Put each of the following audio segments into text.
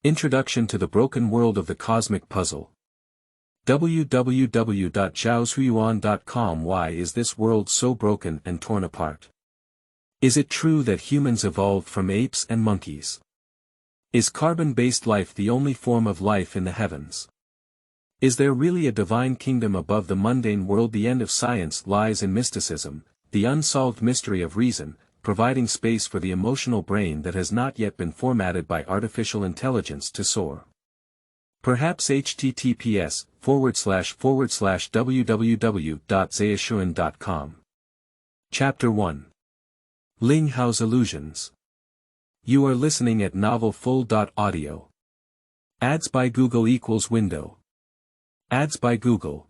Introduction to the Broken World of the Cosmic Puzzle. www.xiaoxuan.com. Why is this world so broken and torn apart? Is it true that humans evolved from apes and monkeys? Is carbon-based life the only form of life in the heavens? Is there really a divine kingdom above the mundane world? The end of science lies in mysticism, the unsolved mystery of reason, providing space for the emotional brain that has not yet been formatted by artificial intelligence to soar. Perhaps https://www.xiaoxuan.com. Chapter 1. Ling Hao's Illusions. You are listening at novelfull.audio. Ads by Google equals window. Ads by Google.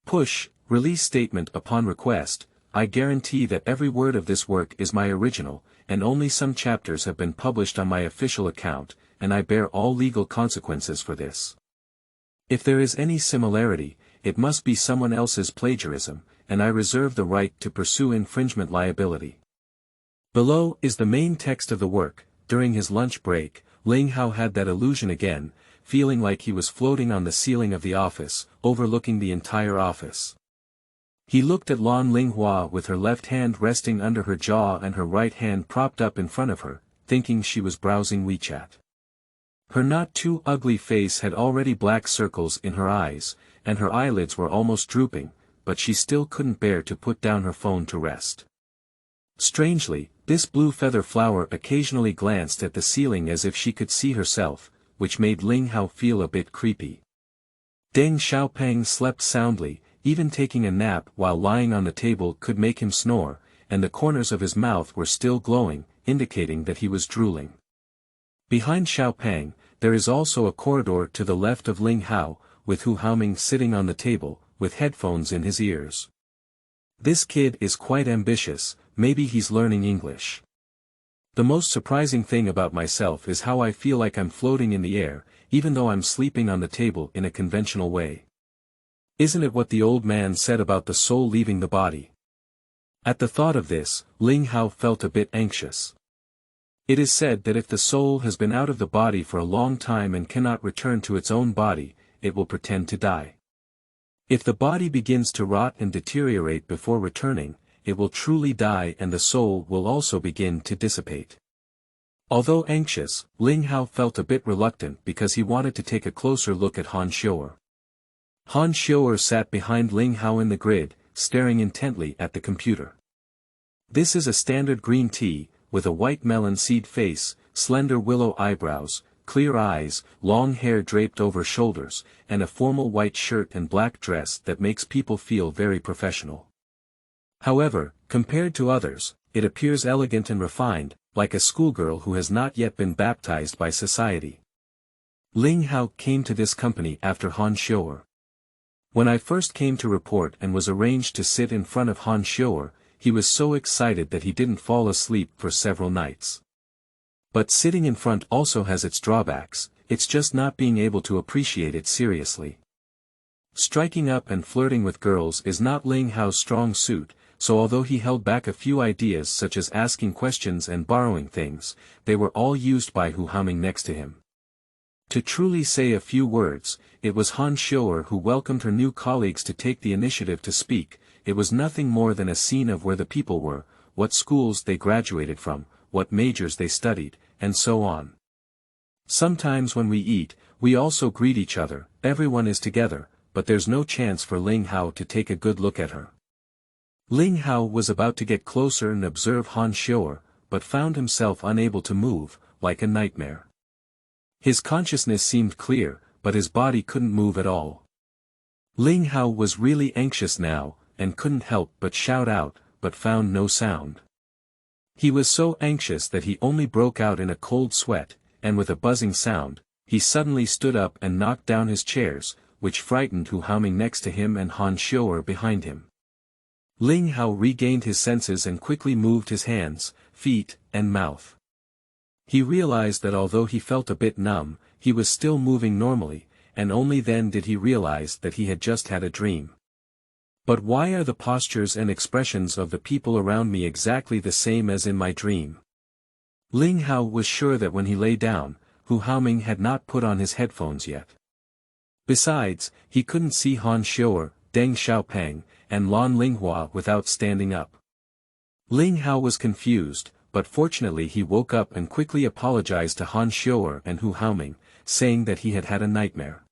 Push, release statement upon request. I guarantee that every word of this work is my original, and only some chapters have been published on my official account, and I bear all legal consequences for this. If there is any similarity, it must be someone else's plagiarism, and I reserve the right to pursue infringement liability. Below is the main text of the work. During his lunch break, Ling Hao had that illusion again, feeling like he was floating on the ceiling of the office, overlooking the entire office. He looked at Lan Linghua with her left hand resting under her jaw and her right hand propped up in front of her, thinking she was browsing WeChat. Her not too ugly face had already black circles in her eyes, and her eyelids were almost drooping, but she still couldn't bear to put down her phone to rest. Strangely, this blue feather flower occasionally glanced at the ceiling as if she could see herself, which made Ling Hao feel a bit creepy. Deng Xiaopeng slept soundly. Even taking a nap while lying on the table could make him snore, and the corners of his mouth were still glowing, indicating that he was drooling. Behind Xiaopeng, there is also a corridor to the left of Ling Hao, with Hu Haoming sitting on the table, with headphones in his ears. This kid is quite ambitious, maybe he's learning English. The most surprising thing about myself is how I feel like I'm floating in the air, even though I'm sleeping on the table in a conventional way. Isn't it what the old man said about the soul leaving the body? At the thought of this, Ling Hao felt a bit anxious. It is said that if the soul has been out of the body for a long time and cannot return to its own body, it will pretend to die. If the body begins to rot and deteriorate before returning, it will truly die and the soul will also begin to dissipate. Although anxious, Ling Hao felt a bit reluctant because he wanted to take a closer look at Han Xiu'er. Han Xiu'er sat behind Ling Hao in the grid, staring intently at the computer. This is a standard green tea, with a white melon seed face, slender willow eyebrows, clear eyes, long hair draped over shoulders, and a formal white shirt and black dress that makes people feel very professional. However, compared to others, it appears elegant and refined, like a schoolgirl who has not yet been baptized by society. Ling Hao came to this company after Han Xiu'er. When I first came to report and was arranged to sit in front of Han Xiu'er, he was so excited that he didn't fall asleep for several nights. But sitting in front also has its drawbacks, it's just not being able to appreciate it seriously. Striking up and flirting with girls is not Ling Hao's strong suit, so although he held back a few ideas such as asking questions and borrowing things, they were all used by Hu Haoming next to him. To truly say a few words, it was Han Xiu'er who welcomed her new colleagues to take the initiative to speak. It was nothing more than a scene of where the people were, what schools they graduated from, what majors they studied, and so on. Sometimes when we eat, we also greet each other, everyone is together, but there's no chance for Ling Hao to take a good look at her. Ling Hao was about to get closer and observe Han Xiu'er, but found himself unable to move, like a nightmare. His consciousness seemed clear, but his body couldn't move at all. Ling Hao was really anxious now, and couldn't help but shout out, but found no sound. He was so anxious that he only broke out in a cold sweat, and with a buzzing sound, he suddenly stood up and knocked down his chairs, which frightened Hu Haoming next to him and Han Xiu'er behind him. Ling Hao regained his senses and quickly moved his hands, feet, and mouth. He realized that although he felt a bit numb, he was still moving normally, and only then did he realize that he had just had a dream. But why are the postures and expressions of the people around me exactly the same as in my dream? Ling Hao was sure that when he lay down, Hu Haoming had not put on his headphones yet. Besides, he couldn't see Han Xiu'er, Deng Xiaopeng, and Lan Linghua without standing up. Ling Hao was confused, but fortunately he woke up and quickly apologized to Han Xiu'er and Hu Haoming, saying that he had had a nightmare.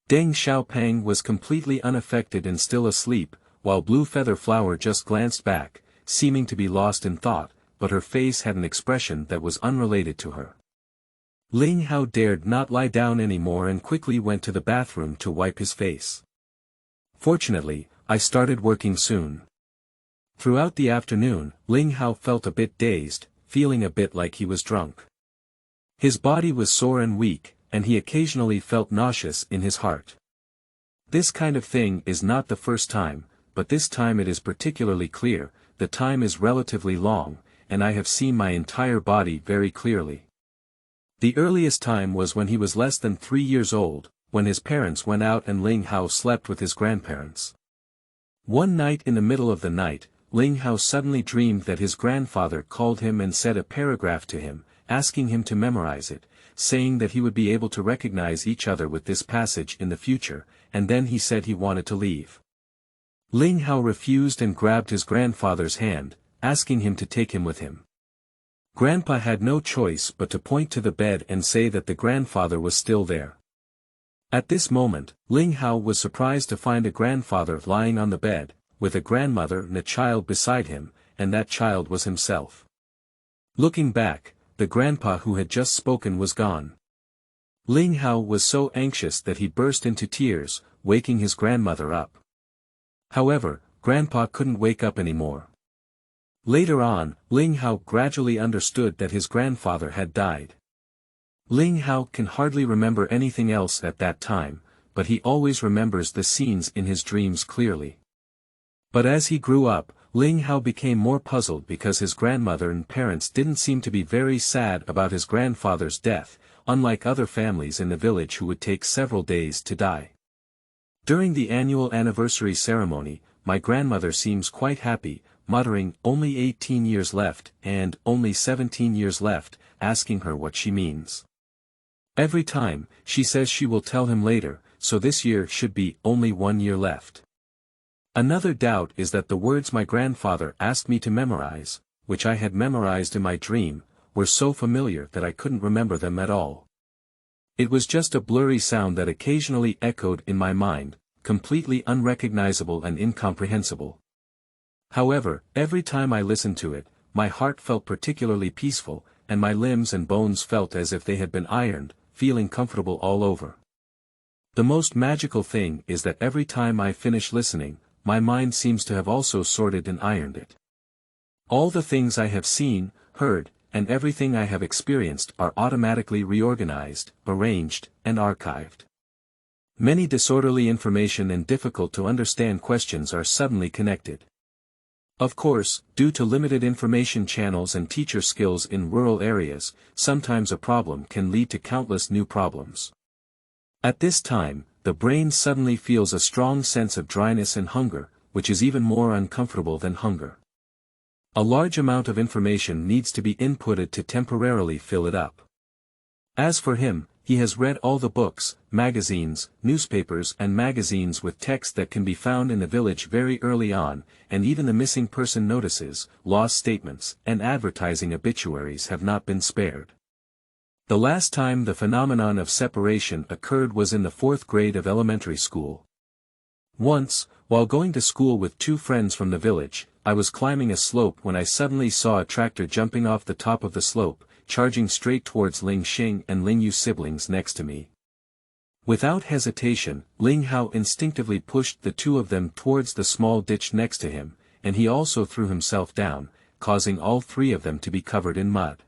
Deng Xiaopeng was completely unaffected and still asleep, while Blue Feather Flower just glanced back, seeming to be lost in thought, but her face had an expression that was unrelated to her. Ling Hao dared not lie down anymore and quickly went to the bathroom to wipe his face. Fortunately, I started working soon. Throughout the afternoon, Ling Hao felt a bit dazed, feeling a bit like he was drunk. His body was sore and weak, and he occasionally felt nauseous in his heart. This kind of thing is not the first time, but this time it is particularly clear. The time is relatively long, and I have seen my entire body very clearly. The earliest time was when he was less than 3 years old, when his parents went out and Ling Hao slept with his grandparents. One night in the middle of the night, Ling Hao suddenly dreamed that his grandfather called him and said a paragraph to him, asking him to memorize it, saying that he would be able to recognize each other with this passage in the future, and then he said he wanted to leave. Ling Hao refused and grabbed his grandfather's hand, asking him to take him with him. Grandpa had no choice but to point to the bed and say that the grandfather was still there. At this moment, Ling Hao was surprised to find a grandfather lying on the bed, with a grandmother and a child beside him, and that child was himself. Looking back, the grandpa who had just spoken was gone. Ling Hao was so anxious that he burst into tears, waking his grandmother up. However, Grandpa couldn't wake up anymore. Later on, Ling Hao gradually understood that his grandfather had died. Ling Hao can hardly remember anything else at that time, but he always remembers the scenes in his dreams clearly. But as he grew up, Ling Hao became more puzzled because his grandmother and parents didn't seem to be very sad about his grandfather's death, unlike other families in the village who would take several days to die. During the annual anniversary ceremony, my grandmother seems quite happy, muttering, "Only 18 years left," and "Only 17 years left," asking her what she means. Every time, she says she will tell him later, so this year should be "Only 1 year left." Another doubt is that the words my grandfather asked me to memorize, which I had memorized in my dream, were so familiar that I couldn't remember them at all. It was just a blurry sound that occasionally echoed in my mind, completely unrecognizable and incomprehensible. However, every time I listened to it, my heart felt particularly peaceful, and my limbs and bones felt as if they had been ironed, feeling comfortable all over. The most magical thing is that every time I finish listening, my mind seems to have also sorted and ironed it. All the things I have seen, heard, and everything I have experienced are automatically reorganized, arranged, and archived. Many disorderly information and difficult to understand questions are suddenly connected. Of course, due to limited information channels and teacher skills in rural areas, sometimes a problem can lead to countless new problems. At this time, the brain suddenly feels a strong sense of dryness and hunger, which is even more uncomfortable than hunger. A large amount of information needs to be inputted to temporarily fill it up. As for him, he has read all the books, magazines, newspapers and magazines with text that can be found in the village very early on, and even the missing person notices, lost statements, and advertising obituaries have not been spared. The last time the phenomenon of separation occurred was in the 4th grade of elementary school. Once, while going to school with 2 friends from the village, I was climbing a slope when I suddenly saw a tractor jumping off the top of the slope, charging straight towards Ling Xing and Ling Yu siblings next to me. Without hesitation, Ling Hao instinctively pushed the 2 of them towards the small ditch next to him, and he also threw himself down, causing all 3 of them to be covered in mud.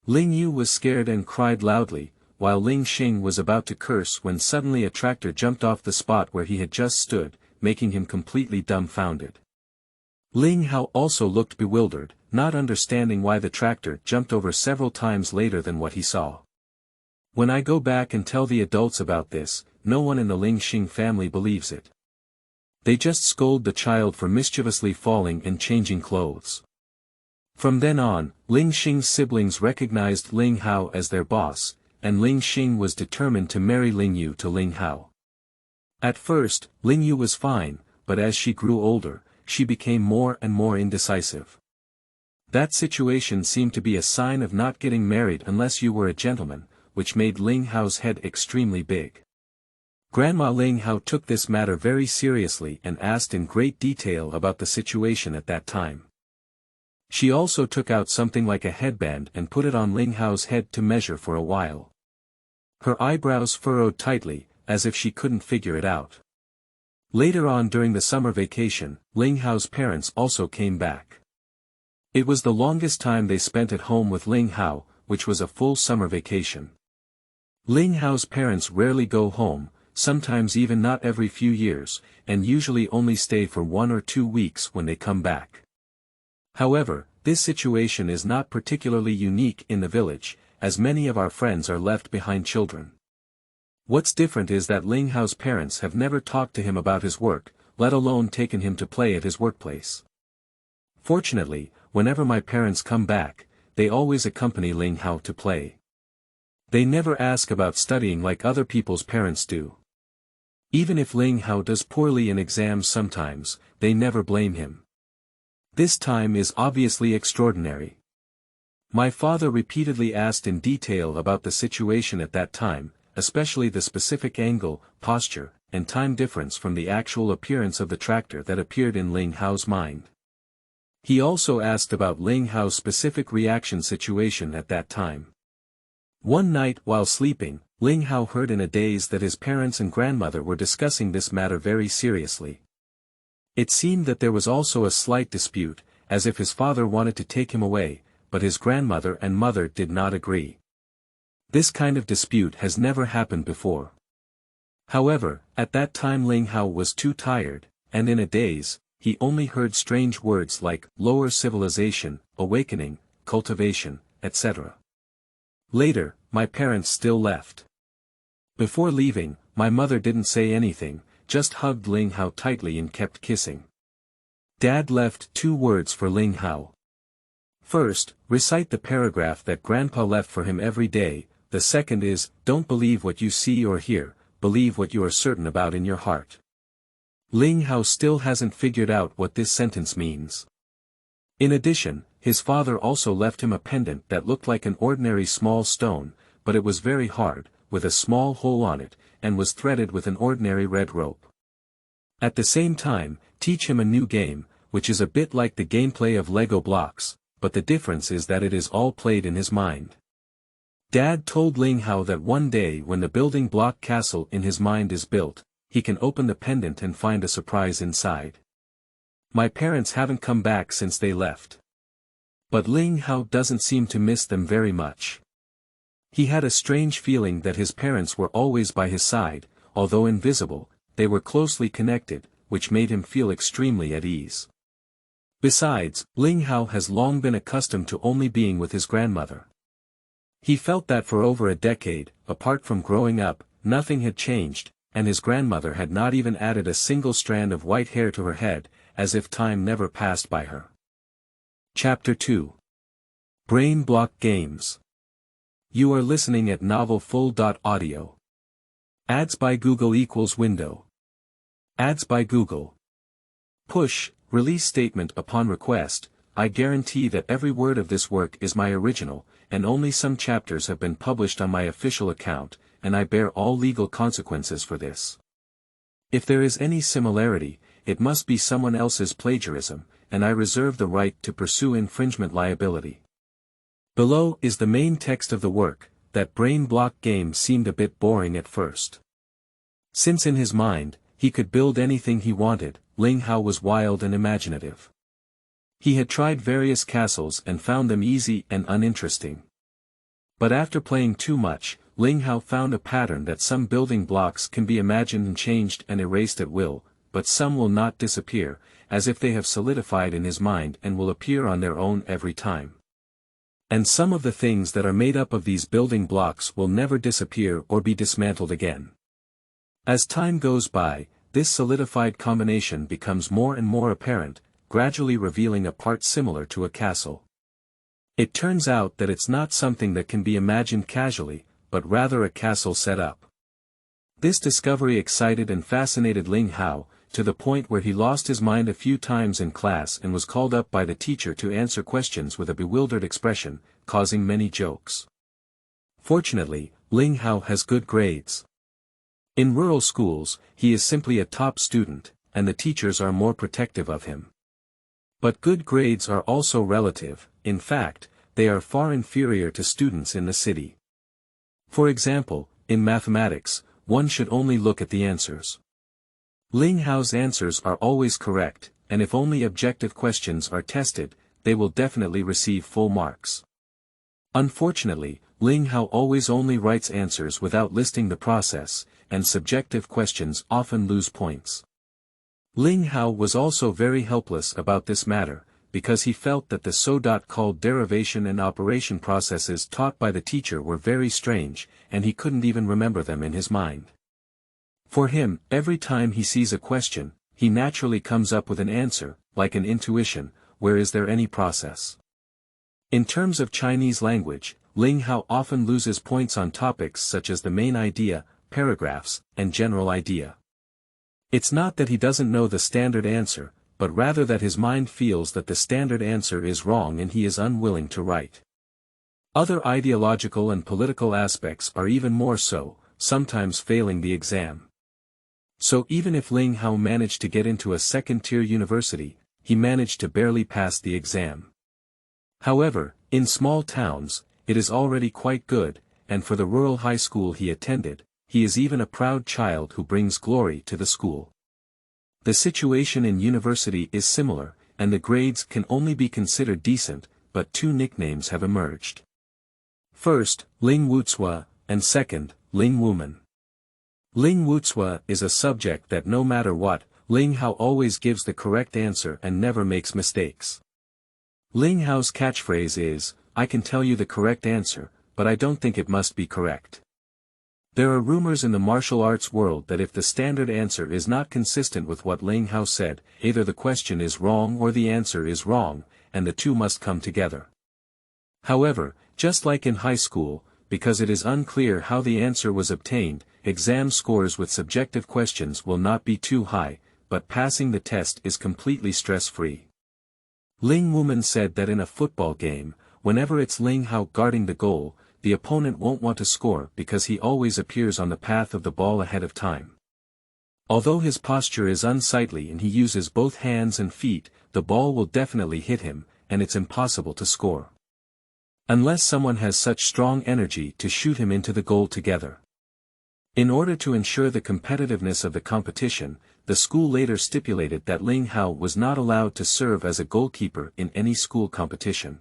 Ling Yu was scared and cried loudly, while Ling Xing was about to curse when suddenly a tractor jumped off the spot where he had just stood, making him completely dumbfounded. Ling Hao also looked bewildered, not understanding why the tractor jumped over several times later than what he saw. When I go back and tell the adults about this, no one in the Ling Xing family believes it. They just scold the child for mischievously falling and changing clothes. From then on, Ling Xing's siblings recognized Ling Hao as their boss, and Ling Xing was determined to marry Ling Yu to Ling Hao. At first, Ling Yu was fine, but as she grew older, she became more and more indecisive. That situation seemed to be a sign of not getting married unless you were a gentleman, which made Ling Hao's head extremely big. Grandma Ling Hao took this matter very seriously and asked in great detail about the situation at that time. She also took out something like a headband and put it on Ling Hao's head to measure for a while. Her eyebrows furrowed tightly, as if she couldn't figure it out. Later on during the summer vacation, Ling Hao's parents also came back. It was the longest time they spent at home with Ling Hao, which was a full summer vacation. Ling Hao's parents rarely go home, sometimes even not every few years, and usually only stay for 1 or 2 weeks when they come back. However, this situation is not particularly unique in the village, as many of our friends are left behind children. What's different is that Ling Hao's parents have never talked to him about his work, let alone taken him to play at his workplace. Fortunately, whenever my parents come back, they always accompany Ling Hao to play. They never ask about studying like other people's parents do. Even if Ling Hao does poorly in exams sometimes, they never blame him. This time is obviously extraordinary. My father repeatedly asked in detail about the situation at that time, especially the specific angle, posture, and time difference from the actual appearance of the tractor that appeared in Ling Hao's mind. He also asked about Ling Hao's specific reaction situation at that time. One night while sleeping, Ling Hao heard in a daze that his parents and grandmother were discussing this matter very seriously. It seemed that there was also a slight dispute, as if his father wanted to take him away, but his grandmother and mother did not agree. This kind of dispute has never happened before. However, at that time Ling Hao was too tired, and in a daze, he only heard strange words like lower civilization, awakening, cultivation, etc. Later, my parents still left. Before leaving, my mother didn't say anything, just hugged Ling Hao tightly and kept kissing. Dad left 2 words for Ling Hao. First, recite the paragraph that Grandpa left for him every day. The second is, don't believe what you see or hear, believe what you are certain about in your heart. Ling Hao still hasn't figured out what this sentence means. In addition, his father also left him a pendant that looked like an ordinary small stone, but it was very hard, with a small hole on it, and was threaded with an ordinary red rope. At the same time, teach him a new game, which is a bit like the gameplay of Lego blocks, but the difference is that it is all played in his mind. Dad told Ling Hao that one day when the building block castle in his mind is built, he can open the pendant and find a surprise inside. My parents haven't come back since they left. But Ling Hao doesn't seem to miss them very much. He had a strange feeling that his parents were always by his side, although invisible, they were closely connected, which made him feel extremely at ease. Besides, Ling Hao has long been accustomed to only being with his grandmother. He felt that for over a decade, apart from growing up, nothing had changed, and his grandmother had not even added a single strand of white hair to her head, as if time never passed by her. Chapter 2. Brain Block Games. You are listening at novelfull.audio. Ads by Google equals window. Ads by Google. Push, release statement upon request. I guarantee that every word of this work is my original, and only some chapters have been published on my official account, and I bear all legal consequences for this. If there is any similarity, it must be someone else's plagiarism, and I reserve the right to pursue infringement liability. Below is the main text of the work. That brain block game seemed a bit boring at first. Since in his mind, he could build anything he wanted, Ling Hao was wild and imaginative. He had tried various castles and found them easy and uninteresting. But after playing too much, Ling Hao found a pattern that some building blocks can be imagined and changed and erased at will, but some will not disappear, as if they have solidified in his mind and will appear on their own every time. And some of the things that are made up of these building blocks will never disappear or be dismantled again. As time goes by, this solidified combination becomes more and more apparent, gradually revealing a part similar to a castle. It turns out that it's not something that can be imagined casually, but rather a castle set up. This discovery excited and fascinated Ling Hao, to the point where he lost his mind a few times in class and was called up by the teacher to answer questions with a bewildered expression, causing many jokes. Fortunately, Ling Hao has good grades. In rural schools, he is simply a top student, and the teachers are more protective of him. But good grades are also relative. In fact, they are far inferior to students in the city. For example, in mathematics, one should only look at the answers. Ling Hao's answers are always correct, and if only objective questions are tested, they will definitely receive full marks. Unfortunately, Ling Hao always only writes answers without listing the process, and subjective questions often lose points. Ling Hao was also very helpless about this matter, because he felt that the so-called derivation and operation processes taught by the teacher were very strange, and he couldn't even remember them in his mind. For him, every time he sees a question, he naturally comes up with an answer, like an intuition. Where is there any process? In terms of Chinese language, Ling Hao often loses points on topics such as the main idea, paragraphs, and general idea. It's not that he doesn't know the standard answer, but rather that his mind feels that the standard answer is wrong and he is unwilling to write. Other ideological and political aspects are even more so, sometimes failing the exam. So even if Ling Hao managed to get into a second-tier university, he managed to barely pass the exam. However, in small towns, it is already quite good, and for the rural high school he attended, he is even a proud child who brings glory to the school. The situation in university is similar, and the grades can only be considered decent, but two nicknames have emerged. First, Ling Wucua, and second, Ling Woman. Ling Wucua is a subject that no matter what, Ling Hao always gives the correct answer and never makes mistakes. Ling Hao's catchphrase is, "I can tell you the correct answer, but I don't think it must be correct." There are rumors in the martial arts world that if the standard answer is not consistent with what Ling Hao said, either the question is wrong or the answer is wrong, and the two must come together. However, just like in high school, because it is unclear how the answer was obtained, exam scores with subjective questions will not be too high, but passing the test is completely stress-free. Ling Woman said that in a football game, whenever it's Ling Hao guarding the goal, the opponent won't want to score because he always appears on the path of the ball ahead of time. Although his posture is unsightly and he uses both hands and feet, the ball will definitely hit him, and it's impossible to score. Unless someone has such strong energy to shoot him into the goal together. In order to ensure the competitiveness of the competition, the school later stipulated that Ling Hao was not allowed to serve as a goalkeeper in any school competition.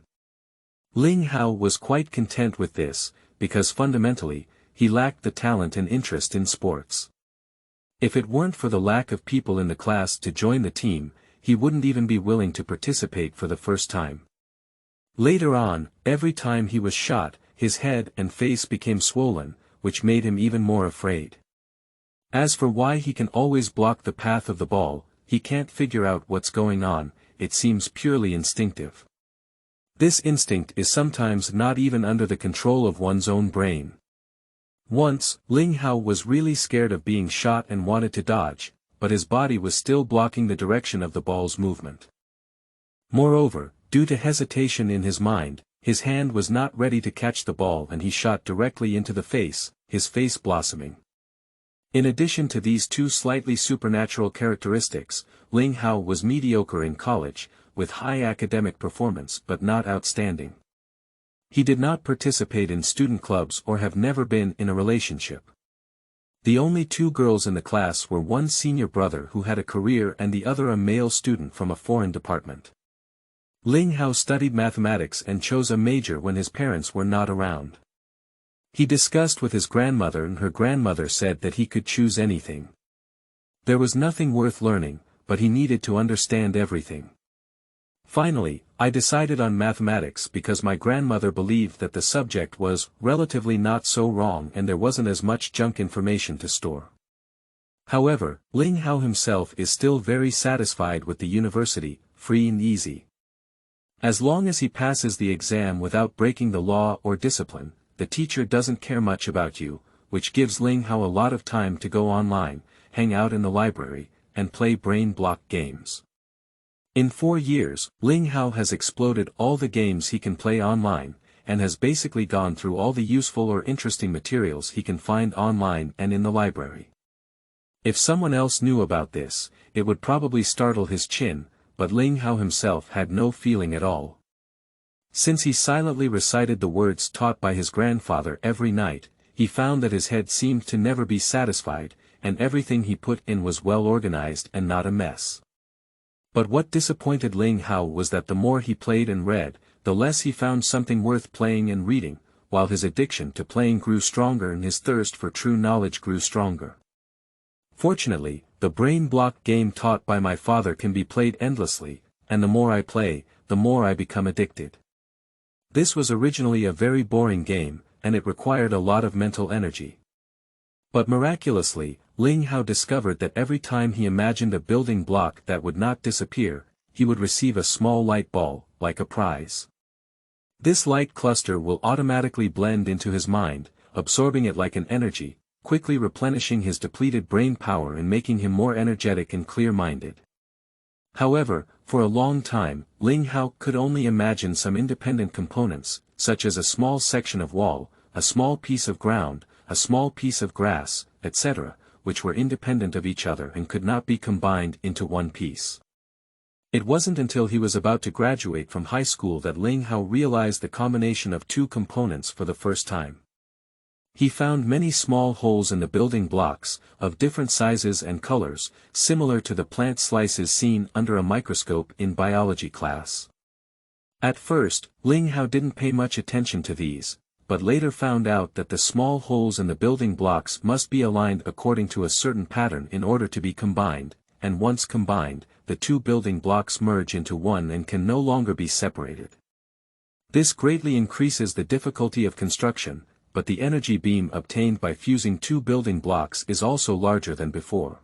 Ling Hao was quite content with this, because fundamentally, he lacked the talent and interest in sports. If it weren't for the lack of people in the class to join the team, he wouldn't even be willing to participate for the first time. Later on, every time he was shot, his head and face became swollen, which made him even more afraid. As for why he can always block the path of the ball, he can't figure out what's going on, it seems purely instinctive. This instinct is sometimes not even under the control of one's own brain. Once, Ling Hao was really scared of being shot and wanted to dodge, but his body was still blocking the direction of the ball's movement. Moreover, due to hesitation in his mind, his hand was not ready to catch the ball and he shot directly into the face, his face blossoming. In addition to these two slightly supernatural characteristics, Ling Hao was mediocre in college, with high academic performance but not outstanding. He did not participate in student clubs or have never been in a relationship. The only two girls in the class were one senior brother who had a career and the other a male student from a foreign department. Ling Hao studied mathematics and chose a major when his parents were not around. He discussed with his grandmother and her grandmother said that he could choose anything. There was nothing worth learning, but he needed to understand everything. Finally, I decided on mathematics because my grandmother believed that the subject was relatively not so wrong and there wasn't as much junk information to store. However, Ling Hao himself is still very satisfied with the university, free and easy. As long as he passes the exam without breaking the law or discipline, the teacher doesn't care much about you, which gives Ling Hao a lot of time to go online, hang out in the library, and play brain block games. In 4 years, Ling Hao has exploded all the games he can play online, and has basically gone through all the useful or interesting materials he can find online and in the library. If someone else knew about this, it would probably startle his chin, but Ling Hao himself had no feeling at all. Since he silently recited the words taught by his grandfather every night, he found that his head seemed to never be satisfied, and everything he put in was well organized and not a mess. But what disappointed Ling Hao was that the more he played and read, the less he found something worth playing and reading, while his addiction to playing grew stronger and his thirst for true knowledge grew stronger. Fortunately, the brain block game taught by my father can be played endlessly, and the more I play, the more I become addicted. This was originally a very boring game, and it required a lot of mental energy. But miraculously, Ling Hao discovered that every time he imagined a building block that would not disappear, he would receive a small light ball, like a prize. This light cluster will automatically blend into his mind, absorbing it like an energy, quickly replenishing his depleted brain power and making him more energetic and clear-minded. However, for a long time, Ling Hao could only imagine some independent components, such as a small section of wall, a small piece of ground, a small piece of grass, etc., which were independent of each other and could not be combined into one piece. It wasn't until he was about to graduate from high school that Ling Hao realized the combination of two components for the first time. He found many small holes in the building blocks, of different sizes and colors, similar to the plant slices seen under a microscope in biology class. At first, Ling Hao didn't pay much attention to these, but later found out that the small holes in the building blocks must be aligned according to a certain pattern in order to be combined, and once combined, the two building blocks merge into one and can no longer be separated. This greatly increases the difficulty of construction, but the energy beam obtained by fusing two building blocks is also larger than before.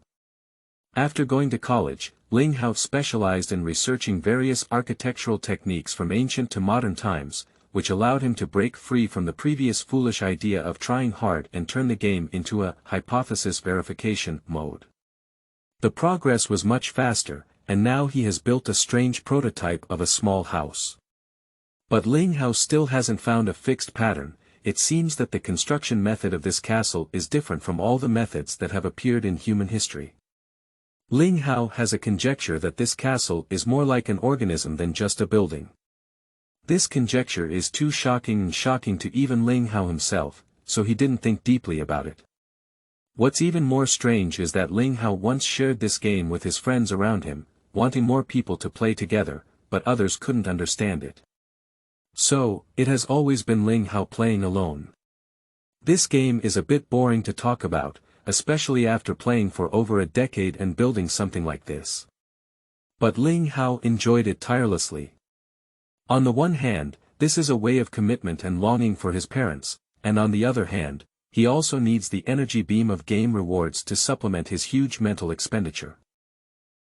After going to college, Ling Hao specialized in researching various architectural techniques from ancient to modern times, which allowed him to break free from the previous foolish idea of trying hard and turn the game into a hypothesis verification mode. The progress was much faster, and now he has built a strange prototype of a small house. But Ling Hao still hasn't found a fixed pattern. It seems that the construction method of this castle is different from all the methods that have appeared in human history. Ling Hao has a conjecture that this castle is more like an organism than just a building. This conjecture is too shocking to even Ling Hao himself, so he didn't think deeply about it. What's even more strange is that Ling Hao once shared this game with his friends around him, wanting more people to play together, but others couldn't understand it. So, it has always been Ling Hao playing alone. This game is a bit boring to talk about, especially after playing for over a decade and building something like this. But Ling Hao enjoyed it tirelessly. On the one hand, this is a way of commitment and longing for his parents, and on the other hand, he also needs the energy beam of game rewards to supplement his huge mental expenditure.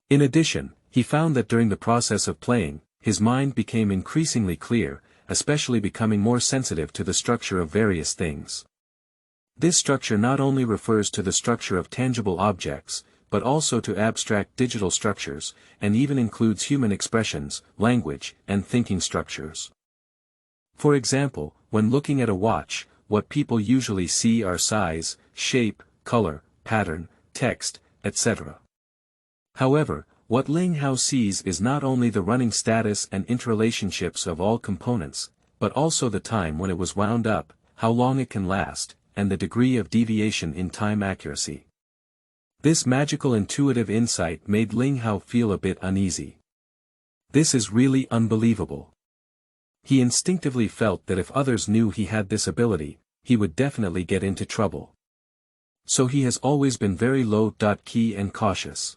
In addition, he found that during the process of playing, his mind became increasingly clear, especially becoming more sensitive to the structure of various things. This structure not only refers to the structure of tangible objects, but also to abstract digital structures, and even includes human expressions, language, and thinking structures. For example, when looking at a watch, what people usually see are size, shape, color, pattern, text, etc. However, what Ling Hao sees is not only the running status and interrelationships of all components, but also the time when it was wound up, how long it can last, and the degree of deviation in time accuracy. This magical intuitive insight made Ling Hao feel a bit uneasy. This is really unbelievable. He instinctively felt that if others knew he had this ability, he would definitely get into trouble. So he has always been very low-key and cautious.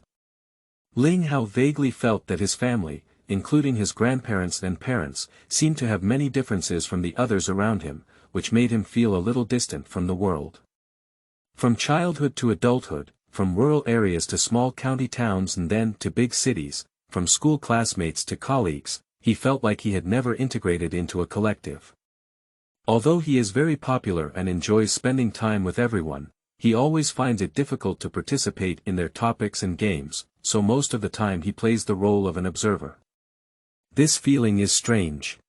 Ling Hao vaguely felt that his family, including his grandparents and parents, seemed to have many differences from the others around him, which made him feel a little distant from the world. From childhood to adulthood, from rural areas to small county towns and then to big cities, from school classmates to colleagues, he felt like he had never integrated into a collective. Although he is very popular and enjoys spending time with everyone, he always finds it difficult to participate in their topics and games, so most of the time he plays the role of an observer. This feeling is strange.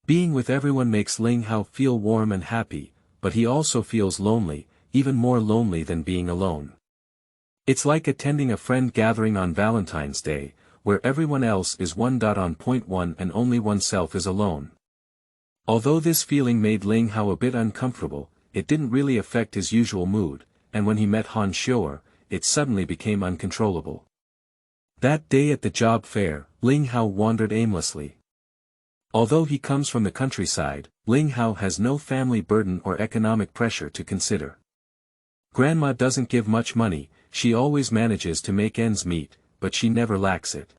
Being with everyone makes Ling Hao feel warm and happy, but he also feels lonely, even more lonely than being alone. It's like attending a friend gathering on Valentine's Day, where everyone else is on point one and only oneself is alone. Although this feeling made Ling Hao a bit uncomfortable, it didn't really affect his usual mood, and when he met Han Xiu'er, it suddenly became uncontrollable. That day at the job fair, Ling Hao wandered aimlessly. Although he comes from the countryside, Ling Hao has no family burden or economic pressure to consider. Grandma doesn't give much money, she always manages to make ends meet, but she never lacks it.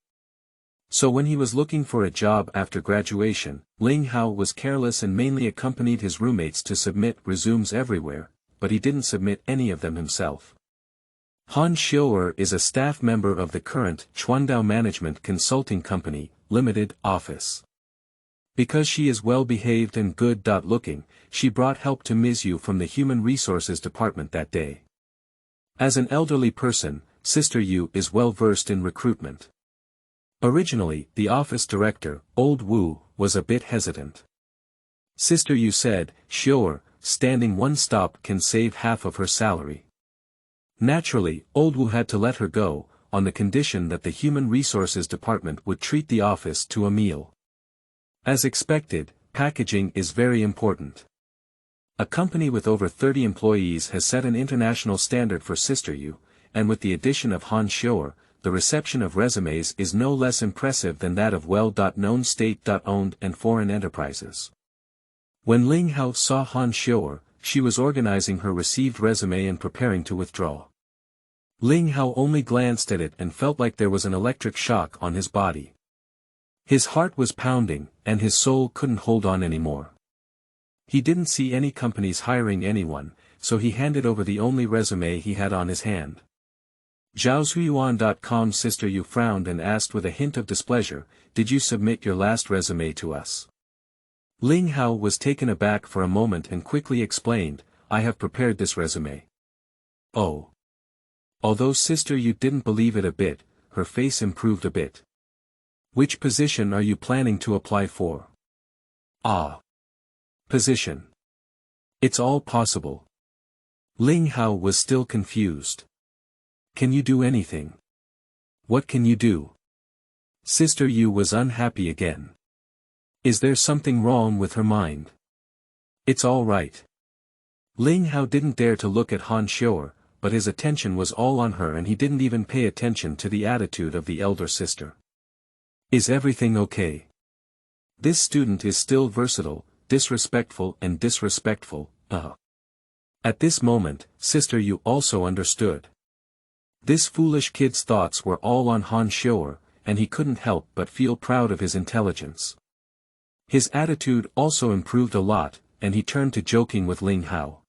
So when he was looking for a job after graduation, Ling Hao was careless and mainly accompanied his roommates to submit resumes everywhere, but he didn't submit any of them himself. Han Xiu'er is a staff member of the current Chuandao Management Consulting Company, Limited, office. Because she is well-behaved and good-looking, she brought help to Ms. Yu from the Human Resources Department that day. As an elderly person, Sister Yu is well-versed in recruitment. Originally, the office director, Old Wu, was a bit hesitant. Sister Yu said, "Xiu'er, standing one stop can save half of her salary." Naturally, Old Wu had to let her go, on the condition that the Human Resources Department would treat the office to a meal. As expected, packaging is very important. A company with over 30 employees has set an international standard for Sister Yu, and with the addition of Han Xiu'er, the reception of resumes is no less impressive than that of well-known state-owned and foreign enterprises. When Ling Hao saw Han Xiu'er, she was organizing her received resume and preparing to withdraw. Ling Hao only glanced at it and felt like there was an electric shock on his body. His heart was pounding, and his soul couldn't hold on anymore. He didn't see any companies hiring anyone, so he handed over the only resume he had on his hand. Zhaozuiyuan.com. Sister Yu frowned and asked with a hint of displeasure, "Did you submit your last resume to us?" Ling Hao was taken aback for a moment and quickly explained, "I have prepared this resume." Oh. Although Sister Yu didn't believe it a bit, her face improved a bit. "Which position are you planning to apply for?" "Ah. Position. It's all possible." Ling Hao was still confused. "Can you do anything?" "What can you do?" Sister Yu was unhappy again. Is there something wrong with her mind? "It's all right." Ling Hao didn't dare to look at Han Xiu'er, but his attention was all on her and he didn't even pay attention to the attitude of the elder sister. "Is everything okay?" This student is still versatile, disrespectful and disrespectful, At this moment, Sister Yu also understood. This foolish kid's thoughts were all on Han Xiu'er, and he couldn't help but feel proud of his intelligence. His attitude also improved a lot, and he turned to joking with Ling Hao.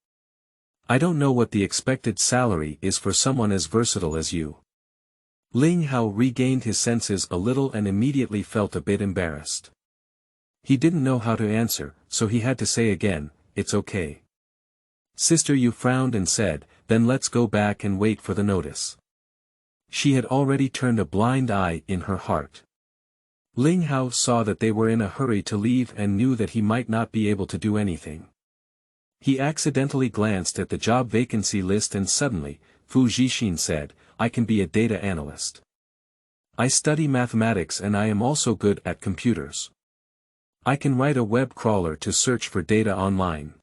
"I don't know what the expected salary is for someone as versatile as you." Ling Hao regained his senses a little and immediately felt a bit embarrassed. He didn't know how to answer, so he had to say again, "It's okay." Sister Yu frowned and said, "Then let's go back and wait for the notice." She had already turned a blind eye in her heart. Ling Hao saw that they were in a hurry to leave and knew that he might not be able to do anything. He accidentally glanced at the job vacancy list and suddenly, Fu Zhixin said, "I can be a data analyst. I study mathematics and I am also good at computers. I can write a web crawler to search for data online."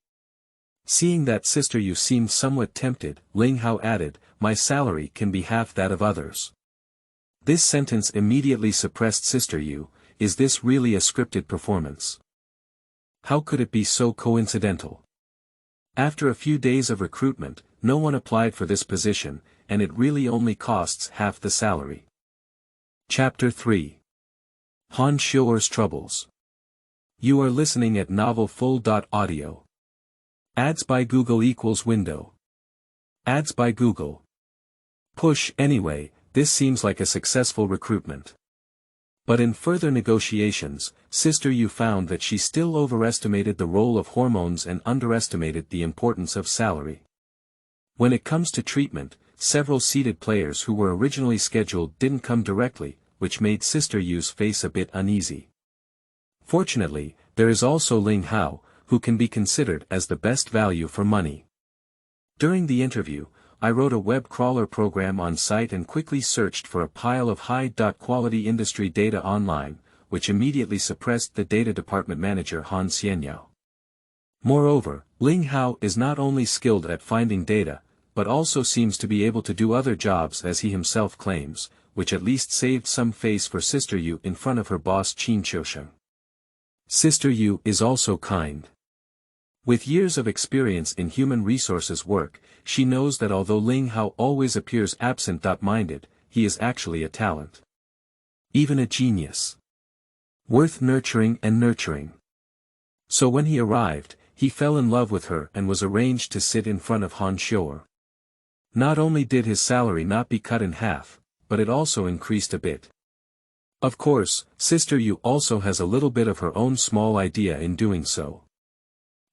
Seeing that Sister Yu seemed somewhat tempted, Ling Hao added, "My salary can be half that of others." This sentence immediately suppressed Sister Yu. Is this really a scripted performance? How could it be so coincidental? After a few days of recruitment, no one applied for this position, and it really only costs half the salary. Chapter 3. Han Xiu'er's Troubles. You are listening at novelfull.audio. Ads by Google equals window. Ads by Google. Push anyway, this seems like a successful recruitment. But in further negotiations, Sister Yu found that she still overestimated the role of hormones and underestimated the importance of salary. When it comes to treatment, several seeded players who were originally scheduled didn't come directly, which made Sister Yu's face a bit uneasy. Fortunately, there is also Ling Hao, who can be considered as the best value for money. During the interview, I wrote a web crawler program on site and quickly searched for a pile of high-quality industry data online, which immediately suppressed the data department manager Han Xiu'er. Moreover, Ling Hao is not only skilled at finding data, but also seems to be able to do other jobs as he himself claims, which at least saved some face for Sister Yu in front of her boss Qin Qiusheng. Sister Yu is also kind. With years of experience in human resources work, she knows that although Ling Hao always appears absent-minded, he is actually a talent. Even a genius. Worth nurturing and nurturing. So when he arrived, he fell in love with her and was arranged to sit in front of Han Xiu'er. Not only did his salary not be cut in half, but it also increased a bit. Of course, Sister Yu also has a little bit of her own small idea in doing so.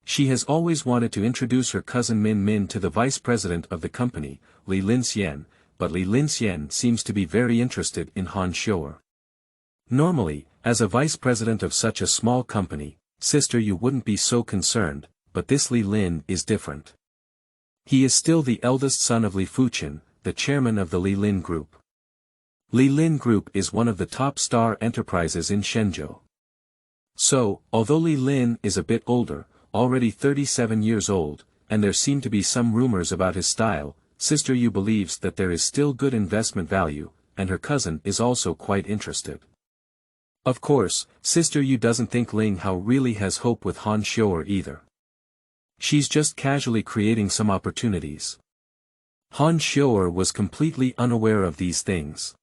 She has always wanted to introduce her cousin Min to the vice president of the company, Li Linxian, but Li Linxian seems to be very interested in Han Xiu'er. Normally, as a vice president of such a small company, Sister Yu wouldn't be so concerned, but this Li Lin is different. He is still the eldest son of Li Fuqian, the chairman of the Li Lin Group. Li Lin Group is one of the top star enterprises in Shenzhou. So, although Li Lin is a bit older, already 37 years old, and there seem to be some rumors about his style, Sister Yu believes that there is still good investment value, and her cousin is also quite interested. Of course, Sister Yu doesn't think Ling Hao really has hope with Han Xiu'er either. She's just casually creating some opportunities. Han Xiu'er was completely unaware of these things.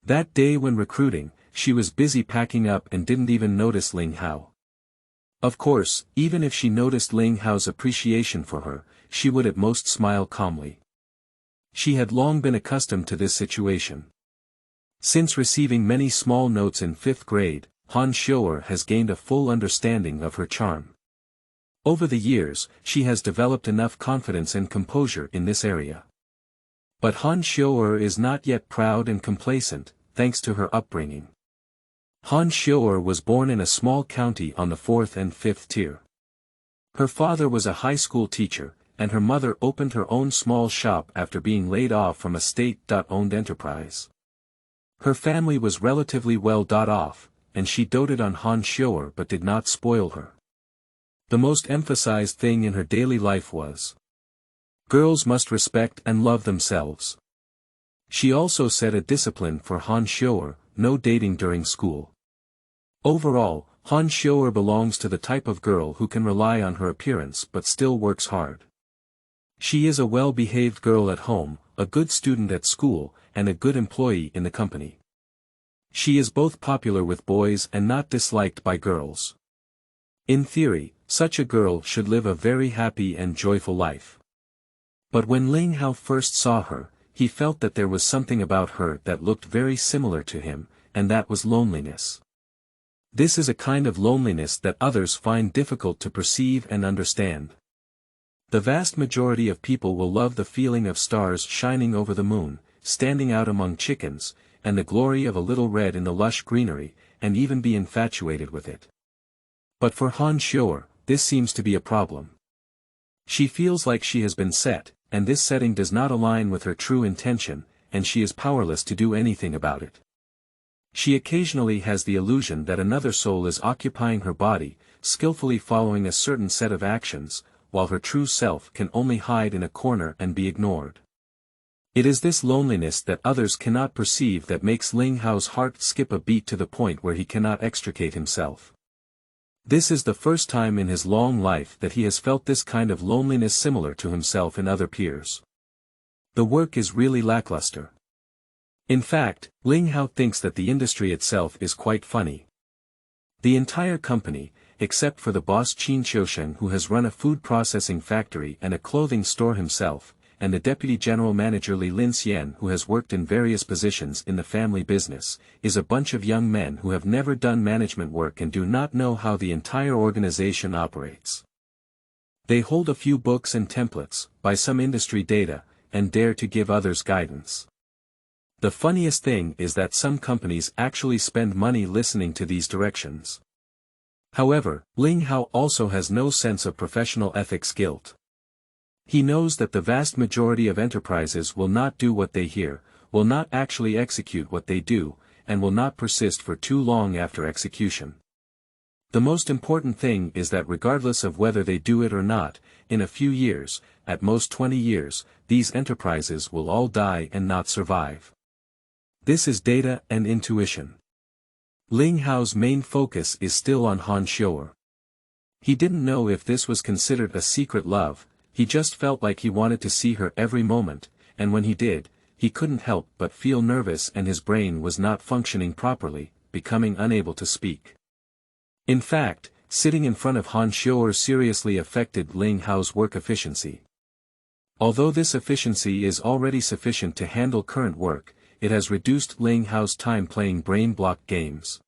That day when recruiting, she was busy packing up and didn't even notice Ling Hao. Of course, even if she noticed Ling Hao's appreciation for her, she would at most smile calmly. She had long been accustomed to this situation. Since receiving many small notes in 5th grade, Han Xiu'er has gained a full understanding of her charm. Over the years, she has developed enough confidence and composure in this area. But Han Xiu'er is not yet proud and complacent, thanks to her upbringing. Han Xiu'er was born in a small county on the 4th and 5th tier. Her father was a high school teacher, and her mother opened her own small shop after being laid off from a state-owned enterprise. Her family was relatively well off, and she doted on Han Xiu'er but did not spoil her. The most emphasized thing in her daily life was, girls must respect and love themselves. She also set a discipline for Han Xiu'er, no dating during school. Overall, Han Xiu'er belongs to the type of girl who can rely on her appearance but still works hard. She is a well-behaved girl at home, a good student at school, and a good employee in the company. She is both popular with boys and not disliked by girls. In theory, such a girl should live a very happy and joyful life. But when Ling Hao first saw her, he felt that there was something about her that looked very similar to him, and that was loneliness. This is a kind of loneliness that others find difficult to perceive and understand. The vast majority of people will love the feeling of stars shining over the moon, standing out among chickens, and the glory of a little red in the lush greenery, and even be infatuated with it. But for Han Xiu'er, this seems to be a problem. She feels like she has been set, and this setting does not align with her true intention, and she is powerless to do anything about it. She occasionally has the illusion that another soul is occupying her body, skillfully following a certain set of actions, while her true self can only hide in a corner and be ignored. It is this loneliness that others cannot perceive that makes Ling Hao's heart skip a beat to the point where he cannot extricate himself. This is the first time in his long life that he has felt this kind of loneliness similar to himself in other peers. The work is really lackluster. In fact, Ling Hao thinks that the industry itself is quite funny. The entire company, except for the boss Qin Qiusheng who has run a food processing factory and a clothing store himself, and the deputy general manager Xiuer, who has worked in various positions in the family business, is a bunch of young men who have never done management work and do not know how the entire organization operates. They hold a few books and templates, buy some industry data, and dare to give others guidance. The funniest thing is that some companies actually spend money listening to these directions. However, Ling Xiu'er also has no sense of professional ethics guilt. He knows that the vast majority of enterprises will not do what they hear, will not actually execute what they do, and will not persist for too long after execution. The most important thing is that regardless of whether they do it or not, in a few years, at most 20 years, these enterprises will all die and not survive. This is data and intuition. Ling Xiu'er's main focus is still on Han Xiu'er. He didn't know if this was considered a secret love. He just felt like he wanted to see her every moment, and when he did, he couldn't help but feel nervous and his brain was not functioning properly, becoming unable to speak. In fact, sitting in front of Han Xiu'er seriously affected Ling Xiu'er's work efficiency. Although this efficiency is already sufficient to handle current work, it has reduced Ling Xiu'er's time playing brain block games.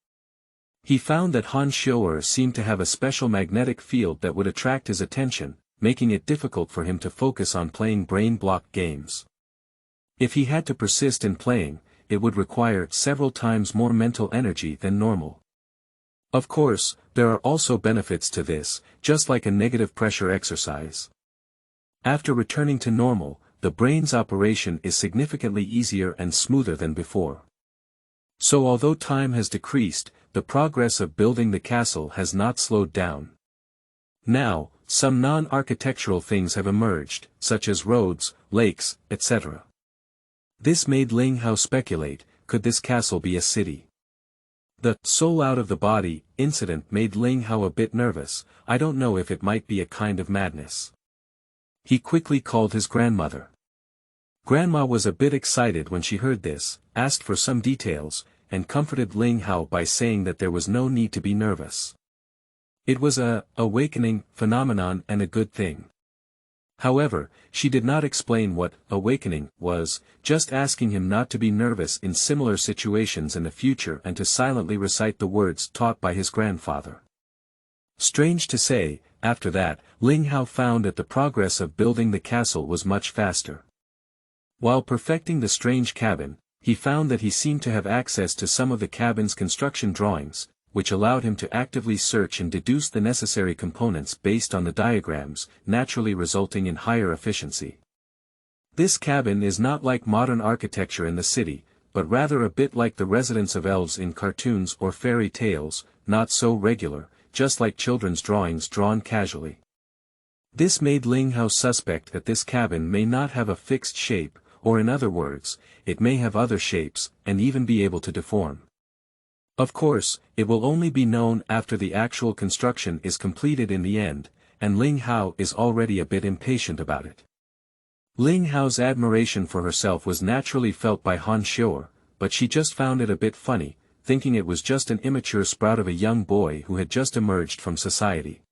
He found that Han Xiu'er seemed to have a special magnetic field that would attract his attention, making it difficult for him to focus on playing brain block games. If he had to persist in playing, it would require several times more mental energy than normal. Of course, there are also benefits to this, just like a negative pressure exercise. After returning to normal, the brain's operation is significantly easier and smoother than before. So although time has decreased, the progress of building the castle has not slowed down. Now, some non-architectural things have emerged, such as roads, lakes, etc. This made Ling Xiu'er speculate, could this castle be a city? The soul out of the body incident made Ling Xiu'er a bit nervous. I don't know if it might be a kind of madness. He quickly called his grandmother. Grandma was a bit excited when she heard this, asked for some details, and comforted Ling Xiu'er by saying that there was no need to be nervous. It was a awakening phenomenon and a good thing. However, she did not explain what awakening was, just asking him not to be nervous in similar situations in the future and to silently recite the words taught by his grandfather. Strange to say, after that, Ling Xiu'er found that the progress of building the castle was much faster. While perfecting the strange cabin, he found that he seemed to have access to some of the cabin's construction drawings, which allowed him to actively search and deduce the necessary components based on the diagrams, naturally resulting in higher efficiency. This cabin is not like modern architecture in the city, but rather a bit like the residence of elves in cartoons or fairy tales, not so regular, just like children's drawings drawn casually. This made Ling Xiu'er suspect that this cabin may not have a fixed shape, or in other words, it may have other shapes, and even be able to deform. Of course, it will only be known after the actual construction is completed in the end, and Ling Xiu'er is already a bit impatient about it. Ling Xiu'er's admiration for herself was naturally felt by Han Xiu'er, but she just found it a bit funny, thinking it was just an immature sprout of a young boy who had just emerged from society.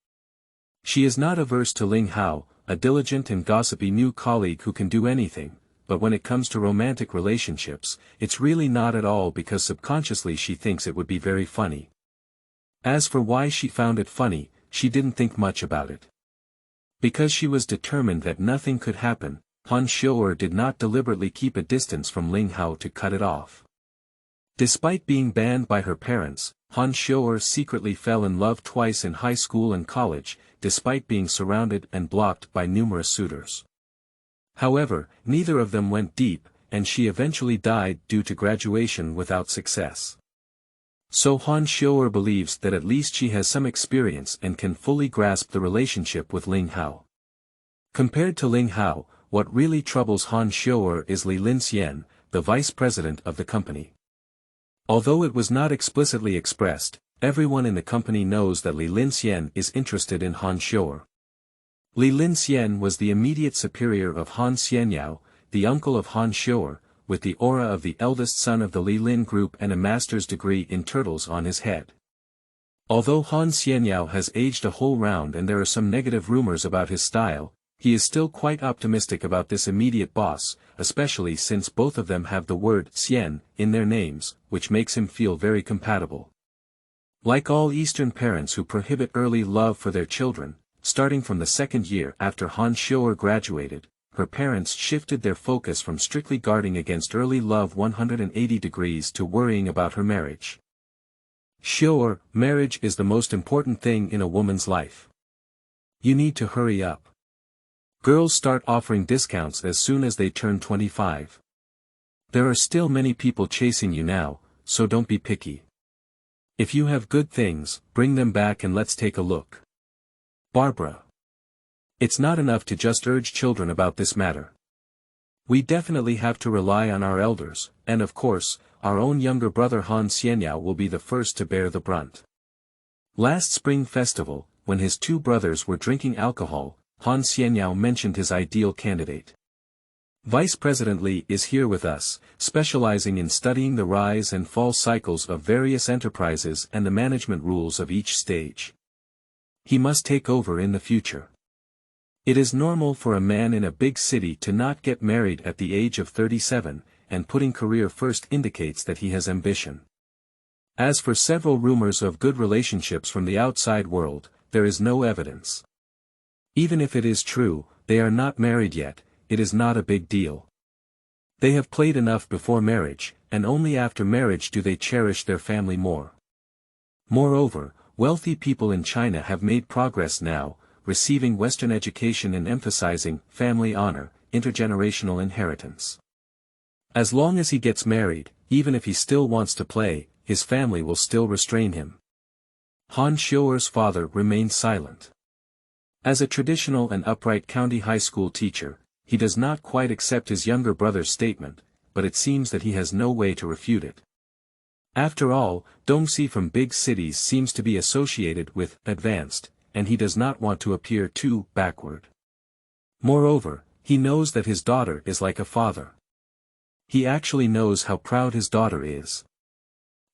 She is not averse to Ling Xiu'er, a diligent and gossipy new colleague who can do anything, but when it comes to romantic relationships, it's really not at all because subconsciously she thinks it would be very funny. As for why she found it funny, she didn't think much about it. Because she was determined that nothing could happen, Han Xiu'er did not deliberately keep a distance from Ling Xiu'er to cut it off. Despite being banned by her parents, Han Xiu'er secretly fell in love twice in high school and college, despite being surrounded and blocked by numerous suitors. However, neither of them went deep, and she eventually died due to graduation without success. So Han Xiu'er believes that at least she has some experience and can fully grasp the relationship with Ling Xiu'er. Compared to Ling Xiu'er, what really troubles Han Xiu'er is Xiuer, the vice president of the company. Although it was not explicitly expressed, everyone in the company knows that Xiuer is interested in Han Xiu'er. Xiuer was the immediate superior of Han Xiu'er, the uncle of Han Xiu'er, with the aura of the eldest son of the Lin group and a master's degree in turtles on his head. Although Han Xiu'er has aged a whole round and there are some negative rumors about his style, he is still quite optimistic about this immediate boss, especially since both of them have the word Xian in their names, which makes him feel very compatible. Like all Eastern parents who prohibit early love for their children, starting from the second year after Han Xiu'er graduated, her parents shifted their focus from strictly guarding against early love 180 degrees to worrying about her marriage. Xiu'er, marriage is the most important thing in a woman's life. You need to hurry up. Girls start offering discounts as soon as they turn 25. There are still many people chasing you now, so don't be picky. If you have good things, bring them back and let's take a look. Barbara. It's not enough to just urge children about this matter. We definitely have to rely on our elders, and of course, our own younger brother Han Xiu'er will be the first to bear the brunt. Last spring festival, when his two brothers were drinking alcohol, Han Xiu'er mentioned his ideal candidate. Vice President Li is here with us, specializing in studying the rise and fall cycles of various enterprises and the management rules of each stage. He must take over in the future. It is normal for a man in a big city to not get married at the age of 37, and putting career first indicates that he has ambition. As for several rumors of good relationships from the outside world, there is no evidence. Even if it is true, they are not married yet. It is not a big deal. They have played enough before marriage, and only after marriage do they cherish their family more. Moreover, wealthy people in China have made progress now, receiving Western education and emphasizing family honor, intergenerational inheritance. As long as he gets married, even if he still wants to play, his family will still restrain him. Han Xiu'er's father remained silent. As a traditional and upright county high school teacher, he does not quite accept his younger brother's statement, but it seems that he has no way to refute it. After all, Dongxi from big cities seems to be associated with advanced, and he does not want to appear too backward. Moreover, he knows that his daughter is like a father. He actually knows how proud his daughter is.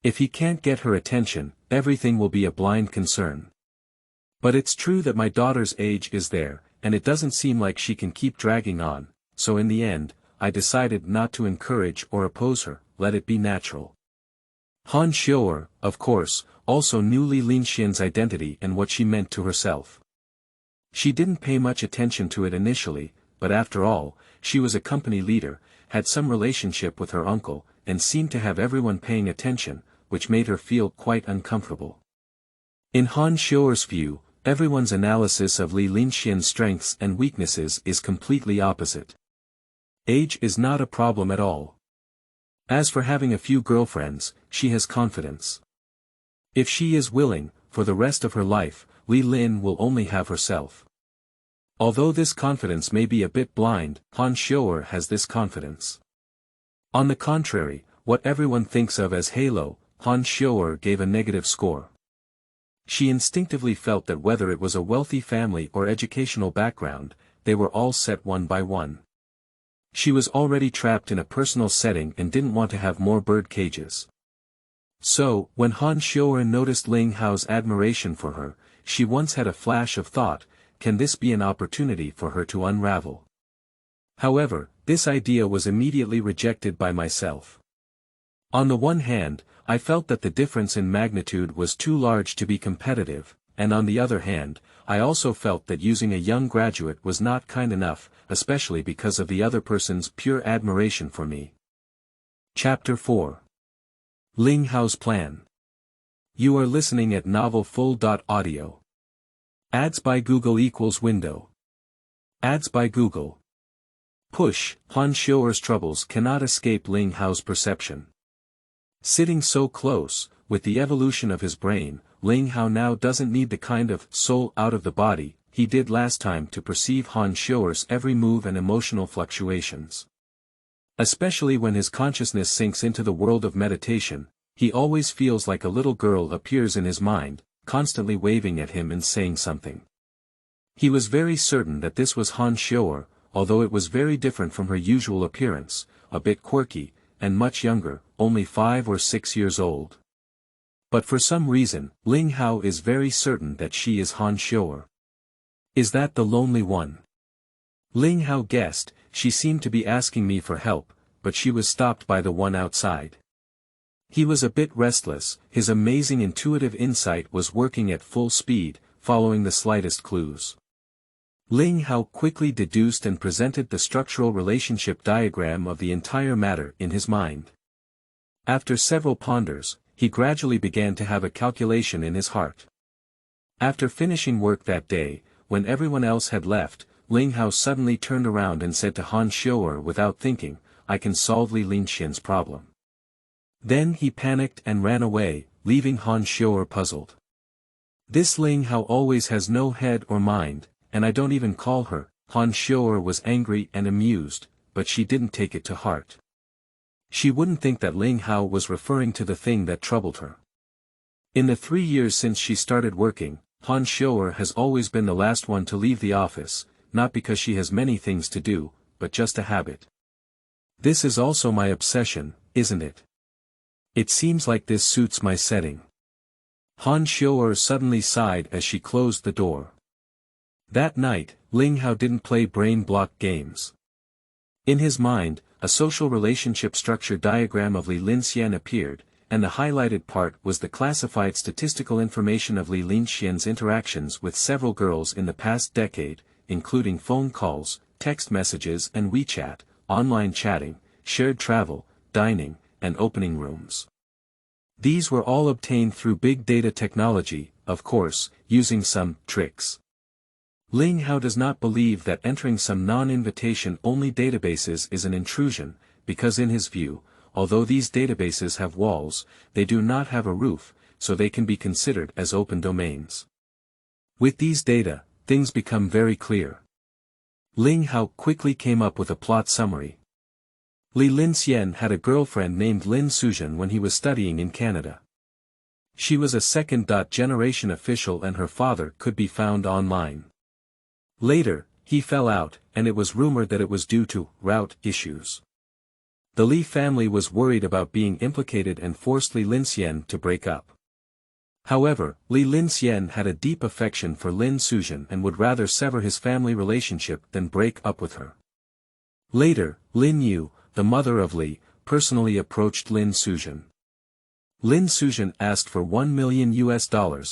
If he can't get her attention, everything will be a blind concern. But it's true that my daughter's age is there, and it doesn't seem like she can keep dragging on, so in the end, I decided not to encourage or oppose her, let it be natural. Han Xiu'er, of course, also knew Li Lingxian's identity and what she meant to herself. She didn't pay much attention to it initially, but after all, she was a company leader, had some relationship with her uncle, and seemed to have everyone paying attention, which made her feel quite uncomfortable. In Han Xiu'er's view, everyone's analysis of Li Lingxian's strengths and weaknesses is completely opposite. Age is not a problem at all. As for having a few girlfriends, she has confidence. If she is willing, for the rest of her life, Li Lin will only have herself. Although this confidence may be a bit blind, Han Xiu'er has this confidence. On the contrary, what everyone thinks of as halo, Han Xiu'er gave a negative score. She instinctively felt that whether it was a wealthy family or educational background, they were all set one by one. She was already trapped in a personal setting and didn't want to have more bird cages. So, when Han Xiu'er noticed Ling Hao's admiration for her, she once had a flash of thought, can this be an opportunity for her to unravel? However, this idea was immediately rejected by myself. On the one hand, I felt that the difference in magnitude was too large to be competitive, and on the other hand, I also felt that using a young graduate was not kind enough, especially because of the other person's pure admiration for me. Chapter 4. Ling Hao's Plan. You are listening at novelfull.audio. Ads by Google equals window. Ads by Google. Push, Han Xiu'er's troubles cannot escape Ling Hao's perception. Sitting so close, with the evolution of his brain, Ling Hao now doesn't need the kind of soul out of the body he did last time to perceive Han Xiu'er's every move and emotional fluctuations. Especially when his consciousness sinks into the world of meditation, he always feels like a little girl appears in his mind, constantly waving at him and saying something. He was very certain that this was Han Xiu'er, although it was very different from her usual appearance, a bit quirky, and much younger, only 5 or 6 years old. But for some reason, Ling Hao is very certain that she is Han Xiu'er. Is that the lonely one? Ling Hao guessed, she seemed to be asking me for help, but she was stopped by the one outside. He was a bit restless, his amazing intuitive insight was working at full speed, following the slightest clues. Ling Hao quickly deduced and presented the structural relationship diagram of the entire matter in his mind. After several ponders, he gradually began to have a calculation in his heart. After finishing work that day, when everyone else had left, Ling Hao suddenly turned around and said to Han Xiu'er without thinking, "I can solve Li Linxian's problem." Then he panicked and ran away, leaving Han Xiu'er puzzled. This Ling Hao always has no head or mind, and I don't even call her. Han Xiu'er was angry and amused, but she didn't take it to heart. She wouldn't think that Ling Hao was referring to the thing that troubled her. In the 3 years since she started working, Han Xiu'er has always been the last one to leave the office, not because she has many things to do, but just a habit. This is also my obsession, isn't it? It seems like this suits my setting. Han Xiu'er suddenly sighed as she closed the door. That night, Ling Hao didn't play brain block games. In his mind, a social relationship structure diagram of Li Linxian appeared, and the highlighted part was the classified statistical information of Li Linxian's interactions with several girls in the past decade, including phone calls, text messages and WeChat, online chatting, shared travel, dining, and opening rooms. These were all obtained through big data technology, of course, using some tricks. Ling Hao does not believe that entering some non-invitation-only databases is an intrusion, because in his view, although these databases have walls, they do not have a roof, so they can be considered as open domains. With these data, things become very clear. Ling Hao quickly came up with a plot summary. Li Linxian had a girlfriend named Lin Suzhen when he was studying in Canada. She was a second-generation official and her father could be found online. Later, he fell out, and it was rumored that it was due to route issues. The Li family was worried about being implicated and forced Li Linxian to break up. However, Li Linxian had a deep affection for Lin Suzhen and would rather sever his family relationship than break up with her. Later, Lin Yu, the mother of Li, personally approached Lin Suzhen. Lin Suzhen asked for $1 million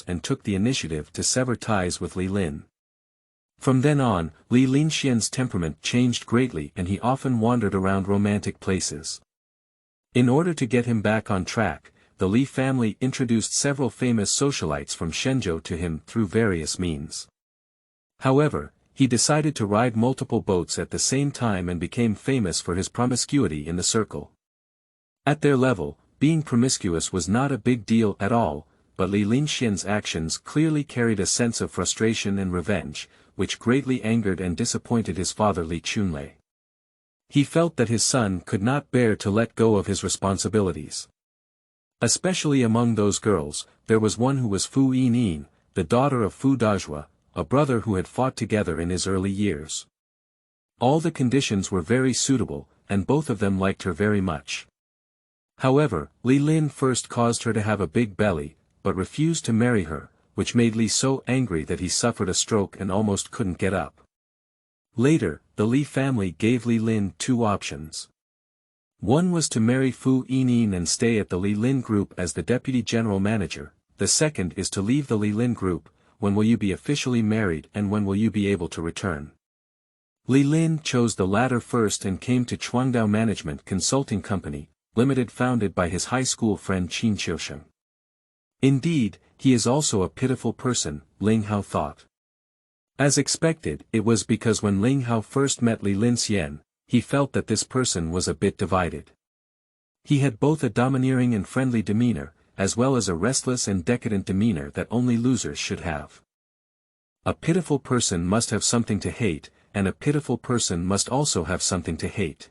and took the initiative to sever ties with Li Lin. From then on, Li Linxian's temperament changed greatly and he often wandered around romantic places. In order to get him back on track, the Li family introduced several famous socialites from Shenzhou to him through various means. However, he decided to ride multiple boats at the same time and became famous for his promiscuity in the circle. At their level, being promiscuous was not a big deal at all, but Li Linxian's actions clearly carried a sense of frustration and revenge, which greatly angered and disappointed his father Li Chunlei. He felt that his son could not bear to let go of his responsibilities. Especially among those girls, there was one who was Fu Yinin, the daughter of Fu Dazhua, a brother who had fought together in his early years. All the conditions were very suitable, and both of them liked her very much. However, Li Lin first caused her to have a big belly, but refused to marry her, which made Li so angry that he suffered a stroke and almost couldn't get up. Later, the Li family gave Li Lin 2 options. One was to marry Fu Yinin and stay at the Li Lin Group as the deputy general manager, the second is to leave the Li Lin Group. When will you be officially married and when will you be able to return? Li Lin chose the latter first and came to Chuangdao Management Consulting Company, Limited, founded by his high school friend Qin Qiusheng. Indeed, he is also a pitiful person, Ling Hao thought. As expected, it was because when Ling Hao first met Li Linxian, he felt that this person was a bit divided. He had both a domineering and friendly demeanor, as well as a restless and decadent demeanor that only losers should have. A pitiful person must have something to hate, and a pitiful person must also have something to hate.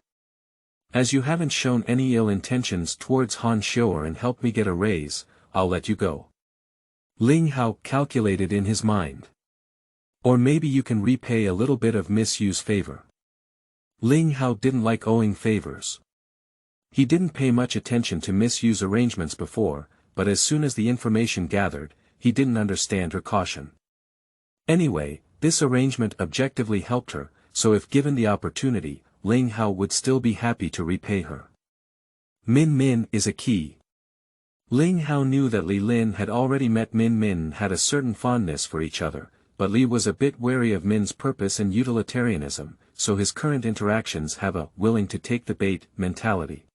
As you haven't shown any ill intentions towards Han Xiu'er and helped me get a raise, I'll let you go. Ling Hao calculated in his mind. Or maybe you can repay a little bit of Miss Yu's favor. Ling Hao didn't like owing favors. He didn't pay much attention to Miss Yu's arrangements before, but as soon as the information gathered, he didn't understand her caution. Anyway, this arrangement objectively helped her, so if given the opportunity, Ling Hao would still be happy to repay her. Min Min is a key. Ling Hao knew that Li Lin had already met Min Min and had a certain fondness for each other, but Li was a bit wary of Min's purpose and utilitarianism, so his current interactions have a willing-to-take-the-bait mentality.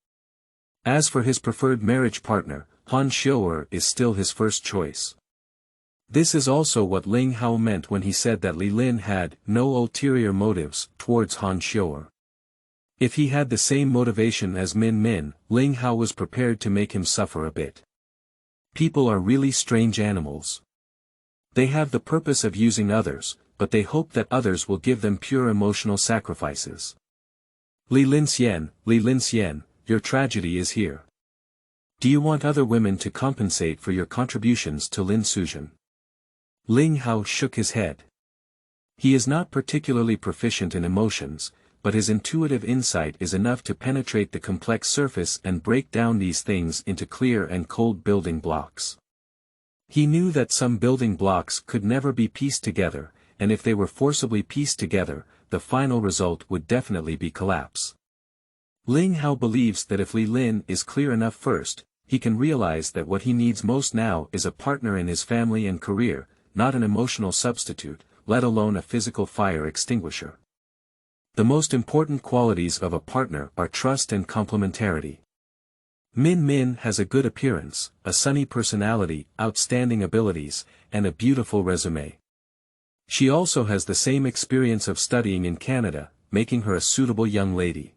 As for his preferred marriage partner, Han Xiu'er is still his first choice. This is also what Ling Hao meant when he said that Li Lin had no ulterior motives towards Han Xiu'er. If he had the same motivation as Min Min, Ling Hao was prepared to make him suffer a bit. People are really strange animals. They have the purpose of using others, but they hope that others will give them pure emotional sacrifices. Li Lin, your tragedy is here. Do you want other women to compensate for your contributions to Lin Suzhen? Ling Hao shook his head. He is not particularly proficient in emotions, but his intuitive insight is enough to penetrate the complex surface and break down these things into clear and cold building blocks. He knew that some building blocks could never be pieced together, and if they were forcibly pieced together, the final result would definitely be collapse. Ling Hao believes that if Li Lin is clear enough first, he can realize that what he needs most now is a partner in his family and career, not an emotional substitute, let alone a physical fire extinguisher. The most important qualities of a partner are trust and complementarity. Min Min has a good appearance, a sunny personality, outstanding abilities, and a beautiful resume. She also has the same experience of studying in Canada, making her a suitable young lady.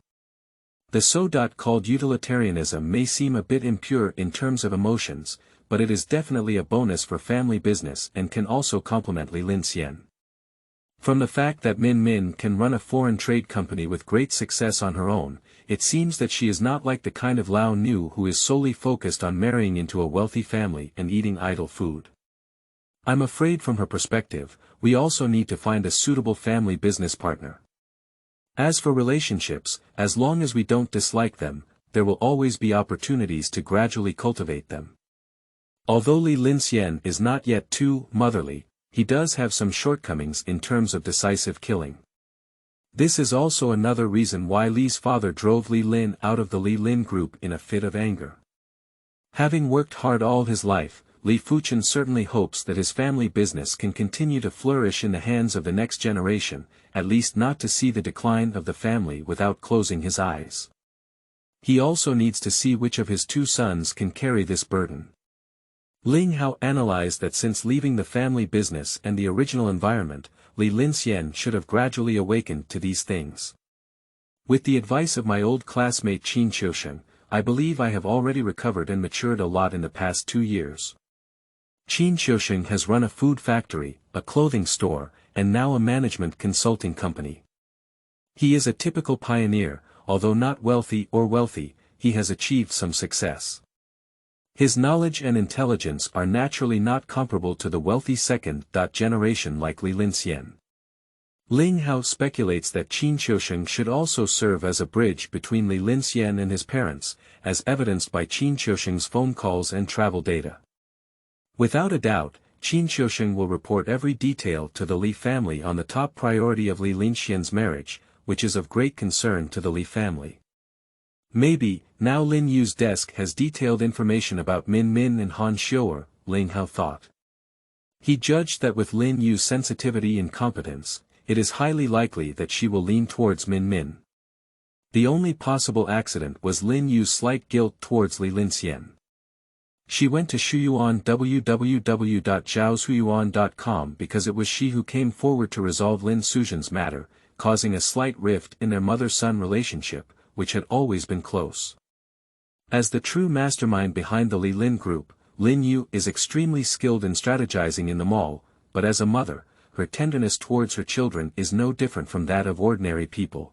The so-called utilitarianism may seem a bit impure in terms of emotions, but it is definitely a bonus for family business and can also complement Li Lin. From the fact that Min Min can run a foreign trade company with great success on her own, it seems that she is not like the kind of Lao Nu who is solely focused on marrying into a wealthy family and eating idle food. I'm afraid from her perspective, we also need to find a suitable family business partner. As for relationships, as long as we don't dislike them, there will always be opportunities to gradually cultivate them. Although Li Lin is not yet too motherly, he does have some shortcomings in terms of decisive killing. This is also another reason why Li's father drove Li Lin out of the Li Lin group in a fit of anger. Having worked hard all his life, Li Fuchen certainly hopes that his family business can continue to flourish in the hands of the next generation, at least not to see the decline of the family without closing his eyes. He also needs to see which of his two sons can carry this burden. Ling Hao analyzed that since leaving the family business and the original environment, Li Lin should have gradually awakened to these things. With the advice of my old classmate Qin Xiusheng, I believe I have already recovered and matured a lot in the past 2 years. Qin Xiusheng has run a food factory, a clothing store, and now a management consulting company. He is a typical pioneer, although not wealthy, he has achieved some success. His knowledge and intelligence are naturally not comparable to the wealthy second generation like Li Lin. Ling Hao speculates that Qin Xiusheng should also serve as a bridge between Li Lin and his parents, as evidenced by Qin Xiusheng's phone calls and travel data. Without a doubt, Qin Xiusheng will report every detail to the Li family on the top priority of Li Linxian's marriage, which is of great concern to the Li family. Maybe, now Lin Yu's desk has detailed information about Min Min and Han Xiu'er, Ling Hao thought. He judged that with Lin Yu's sensitivity and competence, it is highly likely that she will lean towards Min Min. The only possible accident was Lin Yu's slight guilt towards Li Linxian. She went to Shuyuan www.zhaoshuyuan.com because it was she who came forward to resolve Lin Suzhen's matter, causing a slight rift in their mother-son relationship, which had always been close. As the true mastermind behind the Li Lin group, Lin Yu is extremely skilled in strategizing in the mall, but as a mother, her tenderness towards her children is no different from that of ordinary people.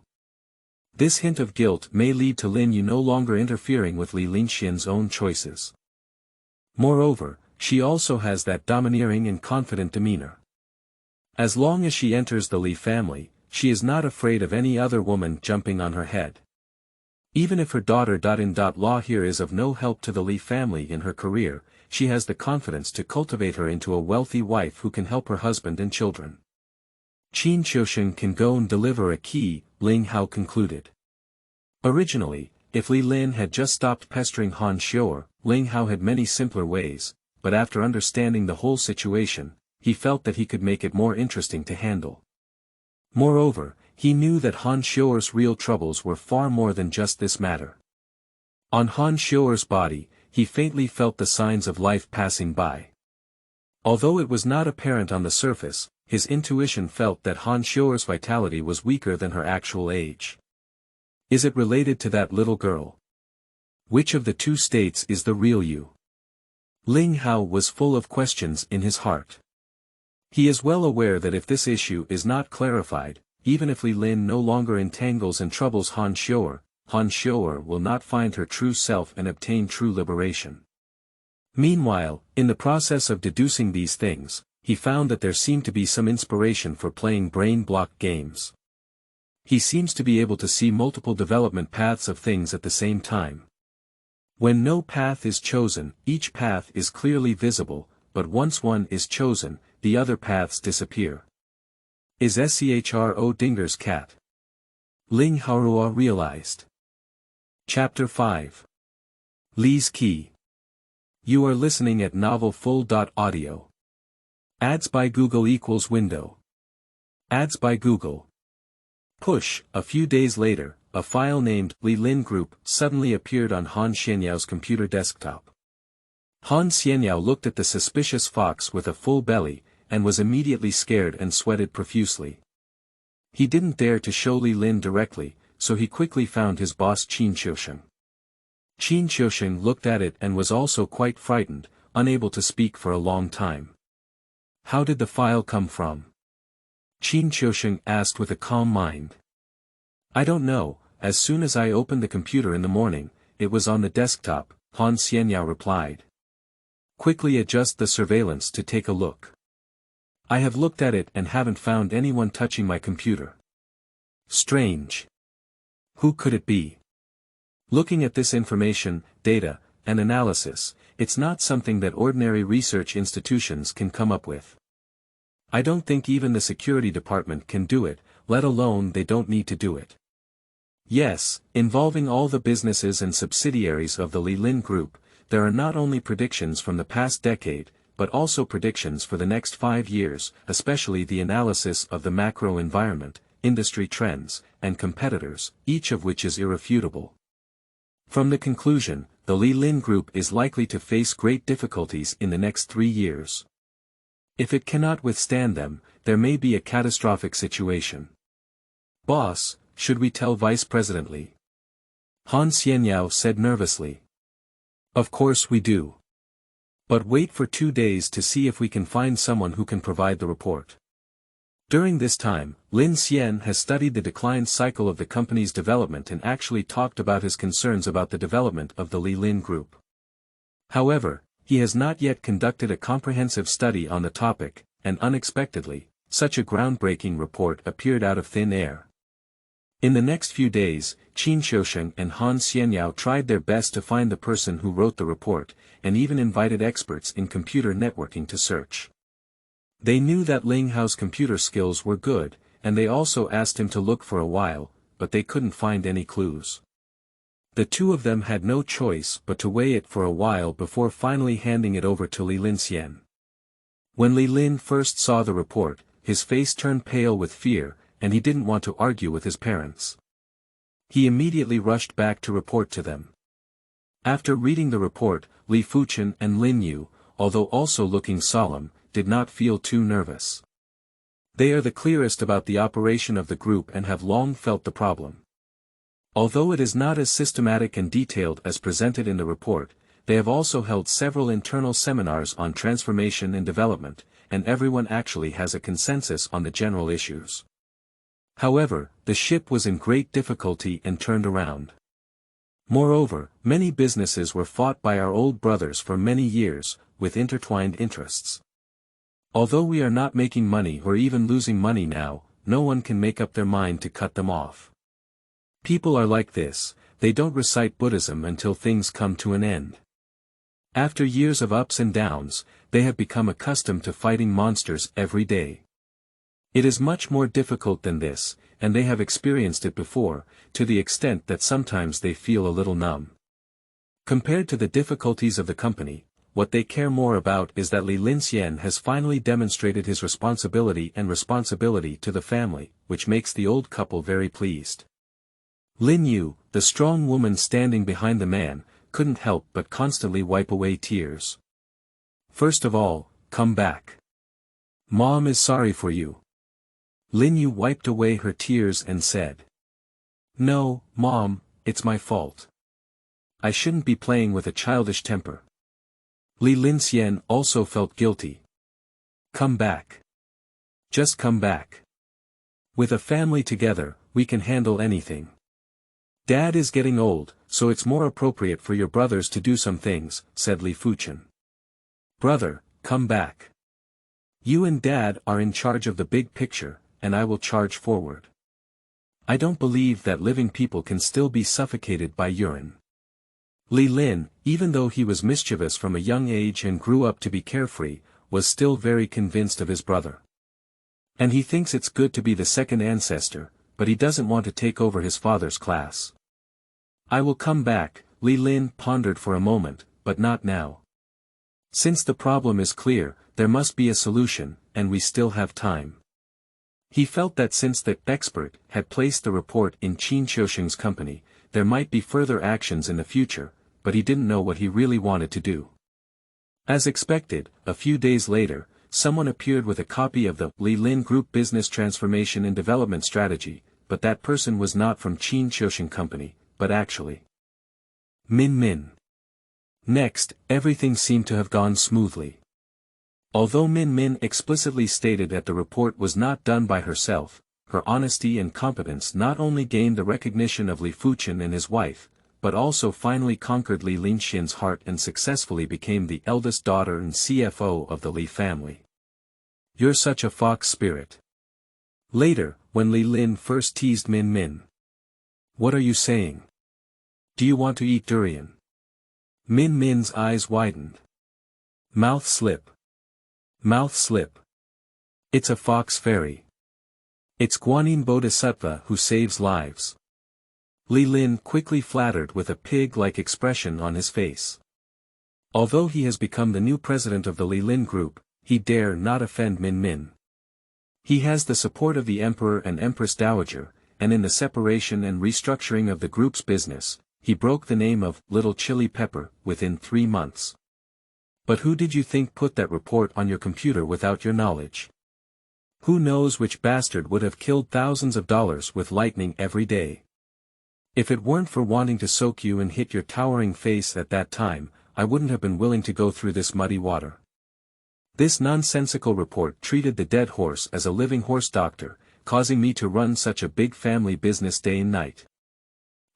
This hint of guilt may lead to Lin Yu no longer interfering with Li Linxian's own choices. Moreover, she also has that domineering and confident demeanor. As long as she enters the Li family, she is not afraid of any other woman jumping on her head. Even if her daughter-in-law here is of no help to the Li family in her career, she has the confidence to cultivate her into a wealthy wife who can help her husband and children. Qin Xiuer can go and deliver a key, Ling Hao concluded. Originally, if Li Lin had just stopped pestering Han Xiu'er, Ling Hao had many simpler ways, but after understanding the whole situation, he felt that he could make it more interesting to handle. Moreover, he knew that Han Xiu'er's real troubles were far more than just this matter. On Han Xiu'er's body, he faintly felt the signs of life passing by. Although it was not apparent on the surface, his intuition felt that Han Xiu'er's vitality was weaker than her actual age. Is it related to that little girl? Which of the two states is the real you? Ling Hao was full of questions in his heart. He is well aware that if this issue is not clarified, even if Li Lin no longer entangles and troubles Han Xiu'er will not find her true self and obtain true liberation. Meanwhile, in the process of deducing these things, he found that there seemed to be some inspiration for playing brain block games. He seems to be able to see multiple development paths of things at the same time. When no path is chosen, each path is clearly visible, but once one is chosen, the other paths disappear. Is Schro Dinger's cat? Ling Hao realized. Chapter 5. Li's Key. You are listening at novelfull.audio. Ads by Google equals window. Ads by Google. Push. A few days later, a file named Li Lin Group suddenly appeared on Han Xiu'er's computer desktop. Han Xiu'er looked at the suspicious fox with a full belly, and was immediately scared and sweated profusely. He didn't dare to show Li Lin directly, so he quickly found his boss Qin Xiu'er. Qin Xiu'er looked at it and was also quite frightened, unable to speak for a long time. How did the file come from? Qin Xiu'er asked with a calm mind. I don't know, as soon as I opened the computer in the morning, it was on the desktop, Han Xiu'er replied. Quickly adjust the surveillance to take a look. I have looked at it and haven't found anyone touching my computer. Strange. Who could it be? Looking at this information, data, and analysis, it's not something that ordinary research institutions can come up with. I don't think even the security department can do it, let alone they don't need to do it. Yes, involving all the businesses and subsidiaries of the Li Lin Group, there are not only predictions from the past decade, but also predictions for the next 5 years, especially the analysis of the macro environment, industry trends, and competitors, each of which is irrefutable. From the conclusion, the Li Lin Group is likely to face great difficulties in the next 3 years. If it cannot withstand them, there may be a catastrophic situation. Boss, should we tell Vice President Li? Han Xiu'er said nervously. Of course we do. But wait for 2 days to see if we can find someone who can provide the report. During this time, Lin Xian has studied the decline cycle of the company's development and actually talked about his concerns about the development of the Li Lin Group. However, he has not yet conducted a comprehensive study on the topic, and unexpectedly, such a groundbreaking report appeared out of thin air. In the next few days, Qin Xiu'er and Han Xiu'er tried their best to find the person who wrote the report, and even invited experts in computer networking to search. They knew that Ling Hao's computer skills were good, and they also asked him to look for a while, but they couldn't find any clues. The two of them had no choice but to weigh it for a while before finally handing it over to Li Lin Xian. When Li Lin first saw the report, his face turned pale with fear, and he didn't want to argue with his parents. He immediately rushed back to report to them. After reading the report, Li Fuchen and Lin Yu, although also looking solemn, did not feel too nervous. They are the clearest about the operation of the group and have long felt the problem. Although it is not as systematic and detailed as presented in the report, they have also held several internal seminars on transformation and development, and everyone actually has a consensus on the general issues. However, the ship was in great difficulty and turned around. Moreover, many businesses were fought by our old brothers for many years, with intertwined interests. Although we are not making money or even losing money now, no one can make up their mind to cut them off. People are like this, they don't recite Buddhism until things come to an end. After years of ups and downs, they have become accustomed to fighting monsters every day. It is much more difficult than this, and they have experienced it before, to the extent that sometimes they feel a little numb. Compared to the difficulties of the company, what they care more about is that Li Linxian has finally demonstrated his responsibility to the family, which makes the old couple very pleased. Lin Yu, the strong woman standing behind the man, couldn't help but constantly wipe away tears. First of all, come back. Mom is sorry for you. Lin Yu wiped away her tears and said. No, Mom, it's my fault. I shouldn't be playing with a childish temper. Li Linxian also felt guilty. Come back. Just come back. With a family together, we can handle anything. Dad is getting old, so it's more appropriate for your brothers to do some things, said Li Fuchen. Brother, come back. You and Dad are in charge of the big picture, and I will charge forward. I don't believe that living people can still be suffocated by urine. Li Lin, even though he was mischievous from a young age and grew up to be carefree, was still very convinced of his brother. And he thinks it's good to be the second ancestor, but he doesn't want to take over his father's class. I will come back, Li Lin pondered for a moment, but not now. Since the problem is clear, there must be a solution, and we still have time. He felt that since the expert had placed the report in Qin Xiusheng's company, there might be further actions in the future, but he didn't know what he really wanted to do. As expected, a few days later, someone appeared with a copy of the Li Lin Group Business Transformation and Development Strategy, but that person was not from Qin Xiusheng Company, but actually Min Min. Next, everything seemed to have gone smoothly. Although Min Min explicitly stated that the report was not done by herself, her honesty and competence not only gained the recognition of Li Fuchen and his wife, but also finally conquered Li Linxian's heart and successfully became the eldest daughter and CFO of the Li family. You're such a fox spirit. Later, when Li Lin first teased Min Min. What are you saying? Do you want to eat durian? Min Min's eyes widened. Mouth slip. Mouth slip. It's a fox fairy. It's Guanyin Bodhisattva who saves lives. Li Lin quickly flattered with a pig-like expression on his face. Although he has become the new president of the Li Lin Group, he dare not offend Min Min. He has the support of the Emperor and Empress Dowager, and in the separation and restructuring of the group's business, he broke the name of Little Chili Pepper within 3 months. But who did you think put that report on your computer without your knowledge? Who knows which bastard would have killed thousands of dollars with lightning every day? If it weren't for wanting to soak you and hit your towering face at that time, I wouldn't have been willing to go through this muddy water. This nonsensical report treated the dead horse as a living horse doctor, causing me to run such a big family business day and night.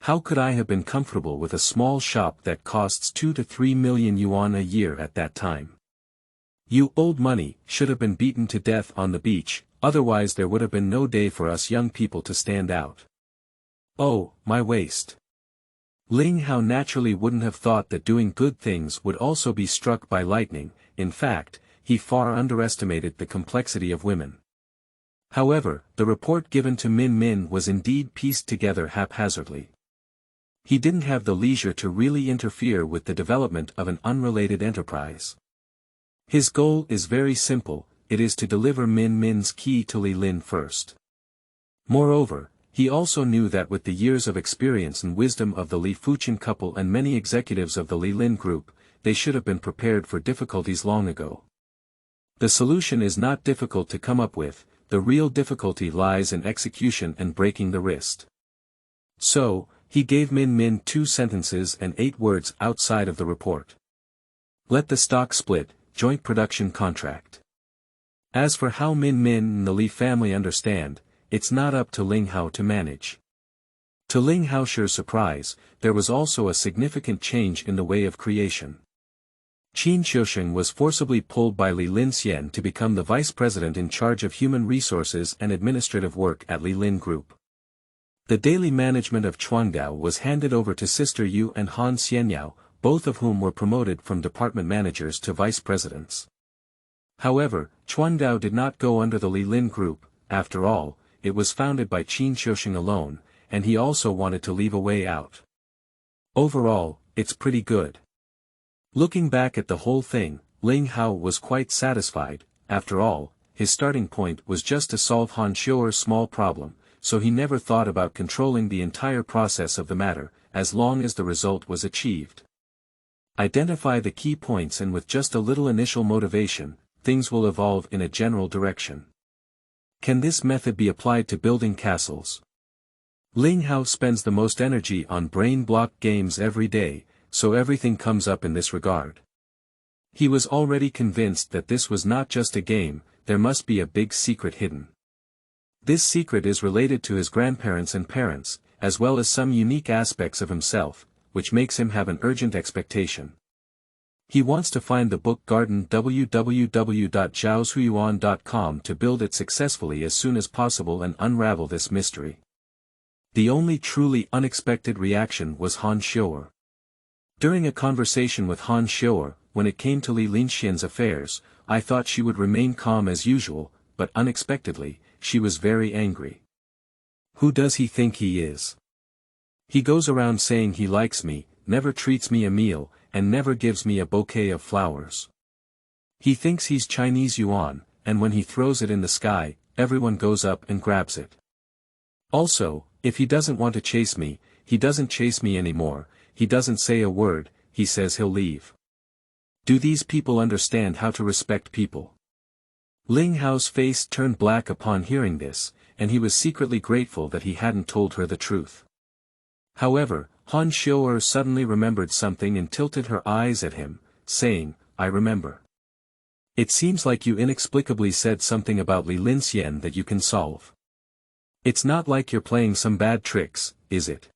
How could I have been comfortable with a small shop that costs 2 to 3 million yuan a year at that time? You old money should have been beaten to death on the beach, otherwise there would have been no day for us young people to stand out. Oh, my waist. Ling Hao naturally wouldn't have thought that doing good things would also be struck by lightning. In fact, he far underestimated the complexity of women. However, the report given to Min Min was indeed pieced together haphazardly. He didn't have the leisure to really interfere with the development of an unrelated enterprise. His goal is very simple, it is to deliver Min Min's key to Li Lin first. Moreover, he also knew that with the years of experience and wisdom of the Li Fuchen couple and many executives of the Li Lin Group, they should have been prepared for difficulties long ago. The solution is not difficult to come up with, the real difficulty lies in execution and breaking the wrist. So, he gave Min Min 2 sentences and 8 words outside of the report. Let the stock split, joint production contract. As for how Min Min and the Li family understand, it's not up to Ling Hao to manage. To Ling Hao's surprise, there was also a significant change in the way of creation. Qin Xiusheng was forcibly pulled by Li Linxian to become the vice president in charge of human resources and administrative work at Li Lin Group. The daily management of Chuangdao was handed over to Sister Yu and Han Xiu'er, both of whom were promoted from department managers to vice presidents. However, Chuangdao did not go under the Li Lin Group, after all, it was founded by Qin Xiuxing alone, and he also wanted to leave a way out. Overall, it's pretty good. Looking back at the whole thing, Ling Hao was quite satisfied. After all, his starting point was just to solve Han Xiu'er's small problem, so he never thought about controlling the entire process of the matter, as long as the result was achieved. Identify the key points, and with just a little initial motivation, things will evolve in a general direction. Can this method be applied to building castles? Ling Hao spends the most energy on brain block games every day, so everything comes up in this regard. He was already convinced that this was not just a game, there must be a big secret hidden. This secret is related to his grandparents and parents, as well as some unique aspects of himself, which makes him have an urgent expectation. He wants to find the book garden www.zhaoshuyuan.com to build it successfully as soon as possible and unravel this mystery. The only truly unexpected reaction was Han Xiu'er. During a conversation with Han Xiu'er, when it came to Li Linxian's affairs, I thought she would remain calm as usual, but unexpectedly, she was very angry. Who does he think he is? He goes around saying he likes me, never treats me a meal, and never gives me a bouquet of flowers. He thinks he's Chinese yuan, and when he throws it in the sky, everyone goes up and grabs it. Also, if he doesn't want to chase me, he doesn't chase me anymore, he doesn't say a word, he says he'll leave. Do these people understand how to respect people? Ling Hao's face turned black upon hearing this, and he was secretly grateful that he hadn't told her the truth. However, Han Xiu'er suddenly remembered something and tilted her eyes at him, saying, "I remember. It seems like you inexplicably said something about Li Linxian that you can solve. It's not like you're playing some bad tricks, is it?"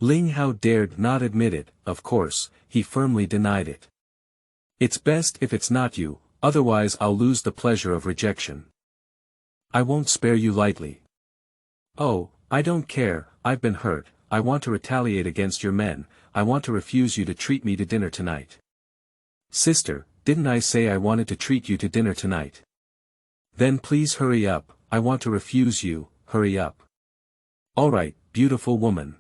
Ling Hao dared not admit it. Of course, he firmly denied it. "It's best if it's not you, otherwise I'll lose the pleasure of rejection. I won't spare you lightly." "Oh, I don't care, I've been hurt, I want to retaliate against your men, I want to refuse you to treat me to dinner tonight." "Sister, didn't I say I wanted to treat you to dinner tonight?" "Then please hurry up, I want to refuse you, hurry up." "Alright, beautiful woman.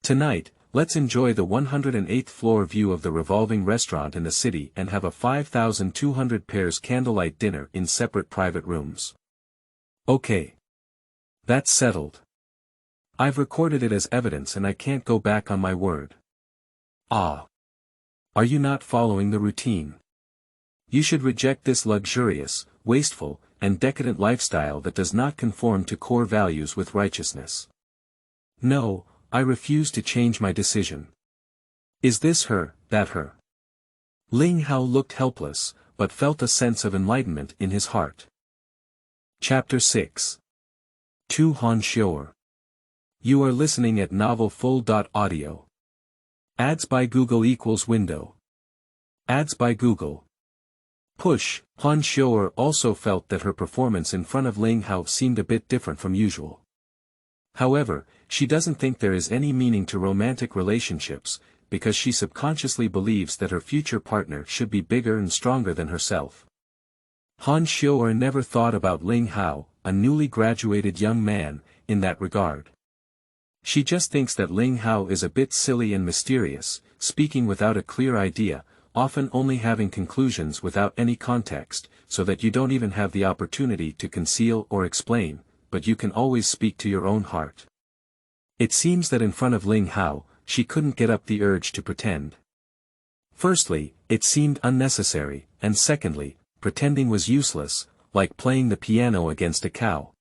Tonight, let's enjoy the 108th floor view of the revolving restaurant in the city and have a 5,200 pairs candlelight dinner in separate private rooms." "Okay. That's settled. I've recorded it as evidence and I can't go back on my word." "Ah. Are you not following the routine? You should reject this luxurious, wasteful, and decadent lifestyle that does not conform to core values with righteousness." "No, I refuse to change my decision." "Is this her, that her?" Ling Hao looked helpless, but felt a sense of enlightenment in his heart. Chapter 6. To Han Xiu'er. You are listening at novelfull.audio. Ads by Google equals window. Ads by Google. Push. Han Xiu'er also felt that her performance in front of Ling Hao seemed a bit different from usual. However, she doesn't think there is any meaning to romantic relationships, because she subconsciously believes that her future partner should be bigger and stronger than herself. Han Xiu'er never thought about Ling Hao, a newly graduated young man, in that regard. She just thinks that Ling Hao is a bit silly and mysterious, speaking without a clear idea, often only having conclusions without any context, so that you don't even have the opportunity to conceal or explain, but you can always speak to your own heart. It seems that in front of Ling Hao, she couldn't get up the urge to pretend. Firstly, it seemed unnecessary, and secondly, pretending was useless, like playing the piano against a cow.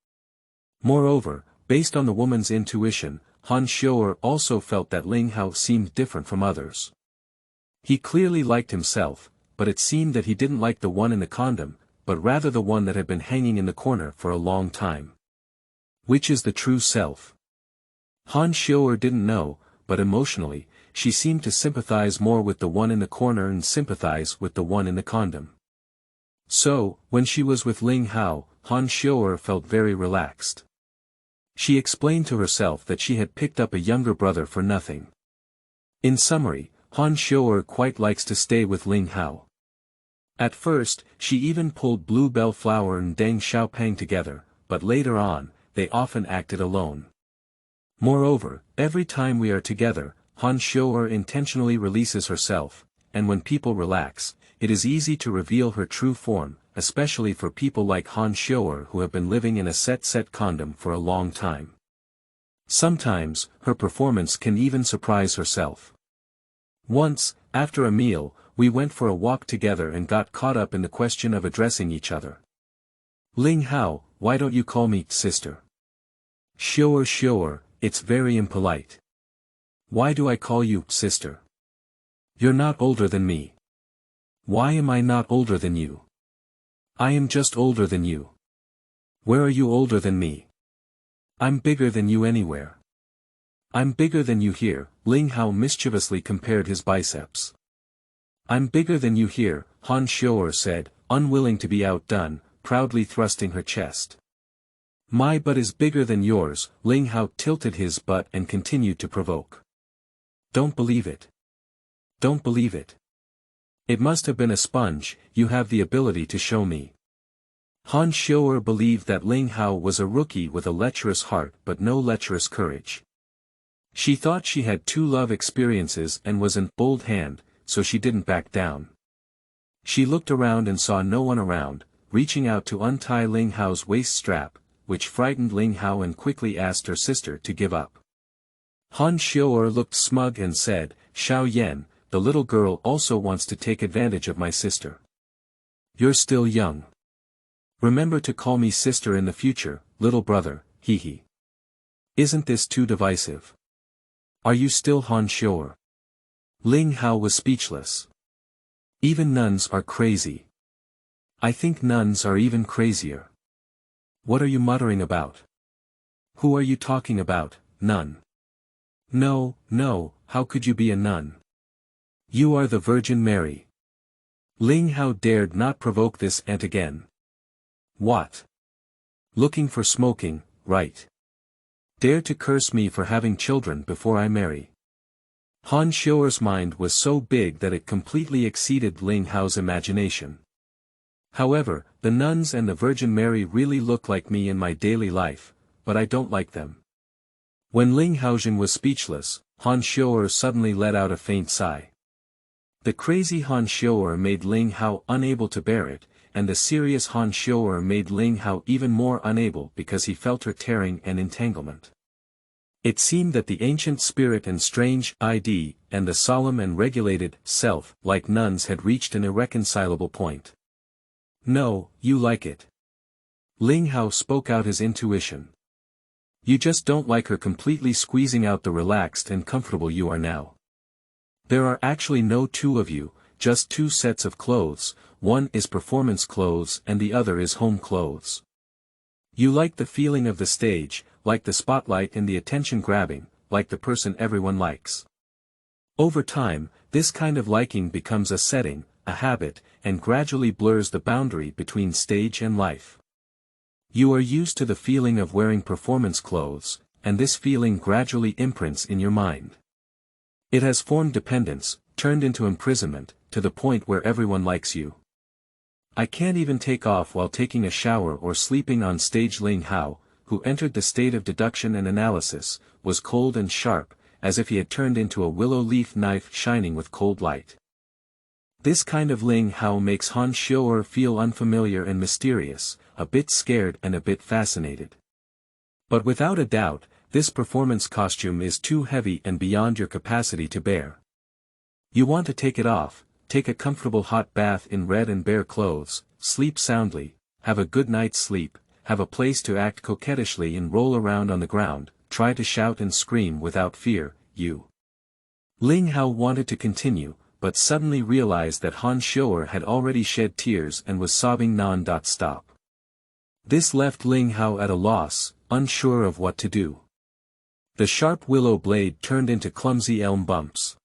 Moreover, based on the woman's intuition, Han Xiu'er also felt that Ling Hao seemed different from others. He clearly liked himself, but it seemed that he didn't like the one in the condom, but rather the one that had been hanging in the corner for a long time. Which is the true self? Han Xiu'er didn't know, but emotionally, she seemed to sympathize more with the one in the corner and sympathize with the one in the condom. So, when she was with Ling Hao, Han Xiu'er felt very relaxed. She explained to herself that she had picked up a younger brother for nothing. In summary, Han Xiu'er quite likes to stay with Ling Hao. At first, she even pulled Blue Bell Flower and Deng Xiaoping together, but later on, they often acted alone. Moreover, every time we are together, Han Xiu'er intentionally releases herself, and when people relax, it is easy to reveal her true form, especially for people like Han Xiu'er who have been living in a set condom for a long time. Sometimes, her performance can even surprise herself. Once, after a meal, we went for a walk together and got caught up in the question of addressing each other. Ling Hao, why don't you call me sister? Xiu'er, it's very impolite. Why do I call you sister? You're not older than me. Why am I not older than you? I am just older than you. Where are you older than me? I'm bigger than you anywhere. I'm bigger than you here, Ling Hao mischievously compared his biceps. I'm bigger than you here, Han Xiu'er said, unwilling to be outdone, proudly thrusting her chest. My butt is bigger than yours, Ling Hao tilted his butt and continued to provoke. Don't believe it. Don't believe it. It must have been a sponge, you have the ability to show me. Han Xiu'er believed that Ling Hao was a rookie with a lecherous heart but no lecherous courage. She thought she had 2 love experiences and was in bold hand, so she didn't back down. She looked around and saw no one around, reaching out to untie Ling Hao's waist strap, which frightened Ling Hao and quickly asked her sister to give up. Han Xiu'er looked smug and said, Xiao Yan, the little girl also wants to take advantage of my sister. You're still young. Remember to call me sister in the future, little brother, hee. Isn't this too divisive? Are you still Han Xiu'er? Ling Hao was speechless. Even nuns are crazy. I think nuns are even crazier. What are you muttering about? Who are you talking about, nun? No, how could you be a nun? You are the Virgin Mary. Ling Hao dared not provoke this aunt again. What? Looking for smoking, right? Dare to curse me for having children before I marry. Han Xiu'er's mind was so big that it completely exceeded Ling Hao's imagination. However, the nuns and the Virgin Mary really look like me in my daily life, but I don't like them. When Ling Haojin was speechless, Han Xiu'er suddenly let out a faint sigh. The crazy Han Xiu'er made Ling Hao unable to bear it, and the serious Han Xiu'er made Ling Hao even more unable because he felt her tearing and entanglement. It seemed that the ancient spirit and strange ID, and the solemn and regulated self, like nuns had reached an irreconcilable point. No, you like it. Ling Hao spoke out his intuition. You just don't like her completely squeezing out the relaxed and comfortable you are now. There are actually no 2 of you, just 2 sets of clothes, one is performance clothes and the other is home clothes. You like the feeling of the stage, like the spotlight and the attention grabbing, like the person everyone likes. Over time, this kind of liking becomes a setting, a habit, and gradually blurs the boundary between stage and life. You are used to the feeling of wearing performance clothes, and this feeling gradually imprints in your mind. It has formed dependence, turned into imprisonment, to the point where everyone likes you. I can't even take off while taking a shower or sleeping on stage. Ling Hao, who entered the state of deduction and analysis, was cold and sharp, as if he had turned into a willow leaf knife shining with cold light. This kind of Ling Hao makes Han Xiu'er feel unfamiliar and mysterious, a bit scared and a bit fascinated. But without a doubt, this performance costume is too heavy and beyond your capacity to bear. You want to take it off, take a comfortable hot bath in red and bare clothes, sleep soundly, have a good night's sleep, have a place to act coquettishly and roll around on the ground, try to shout and scream without fear, you. Ling Hao wanted to continue, but suddenly realized that Han Xiu'er had already shed tears and was sobbing non-stop. This left Ling Hao at a loss, unsure of what to do. The sharp willow blade turned into clumsy elm bumps.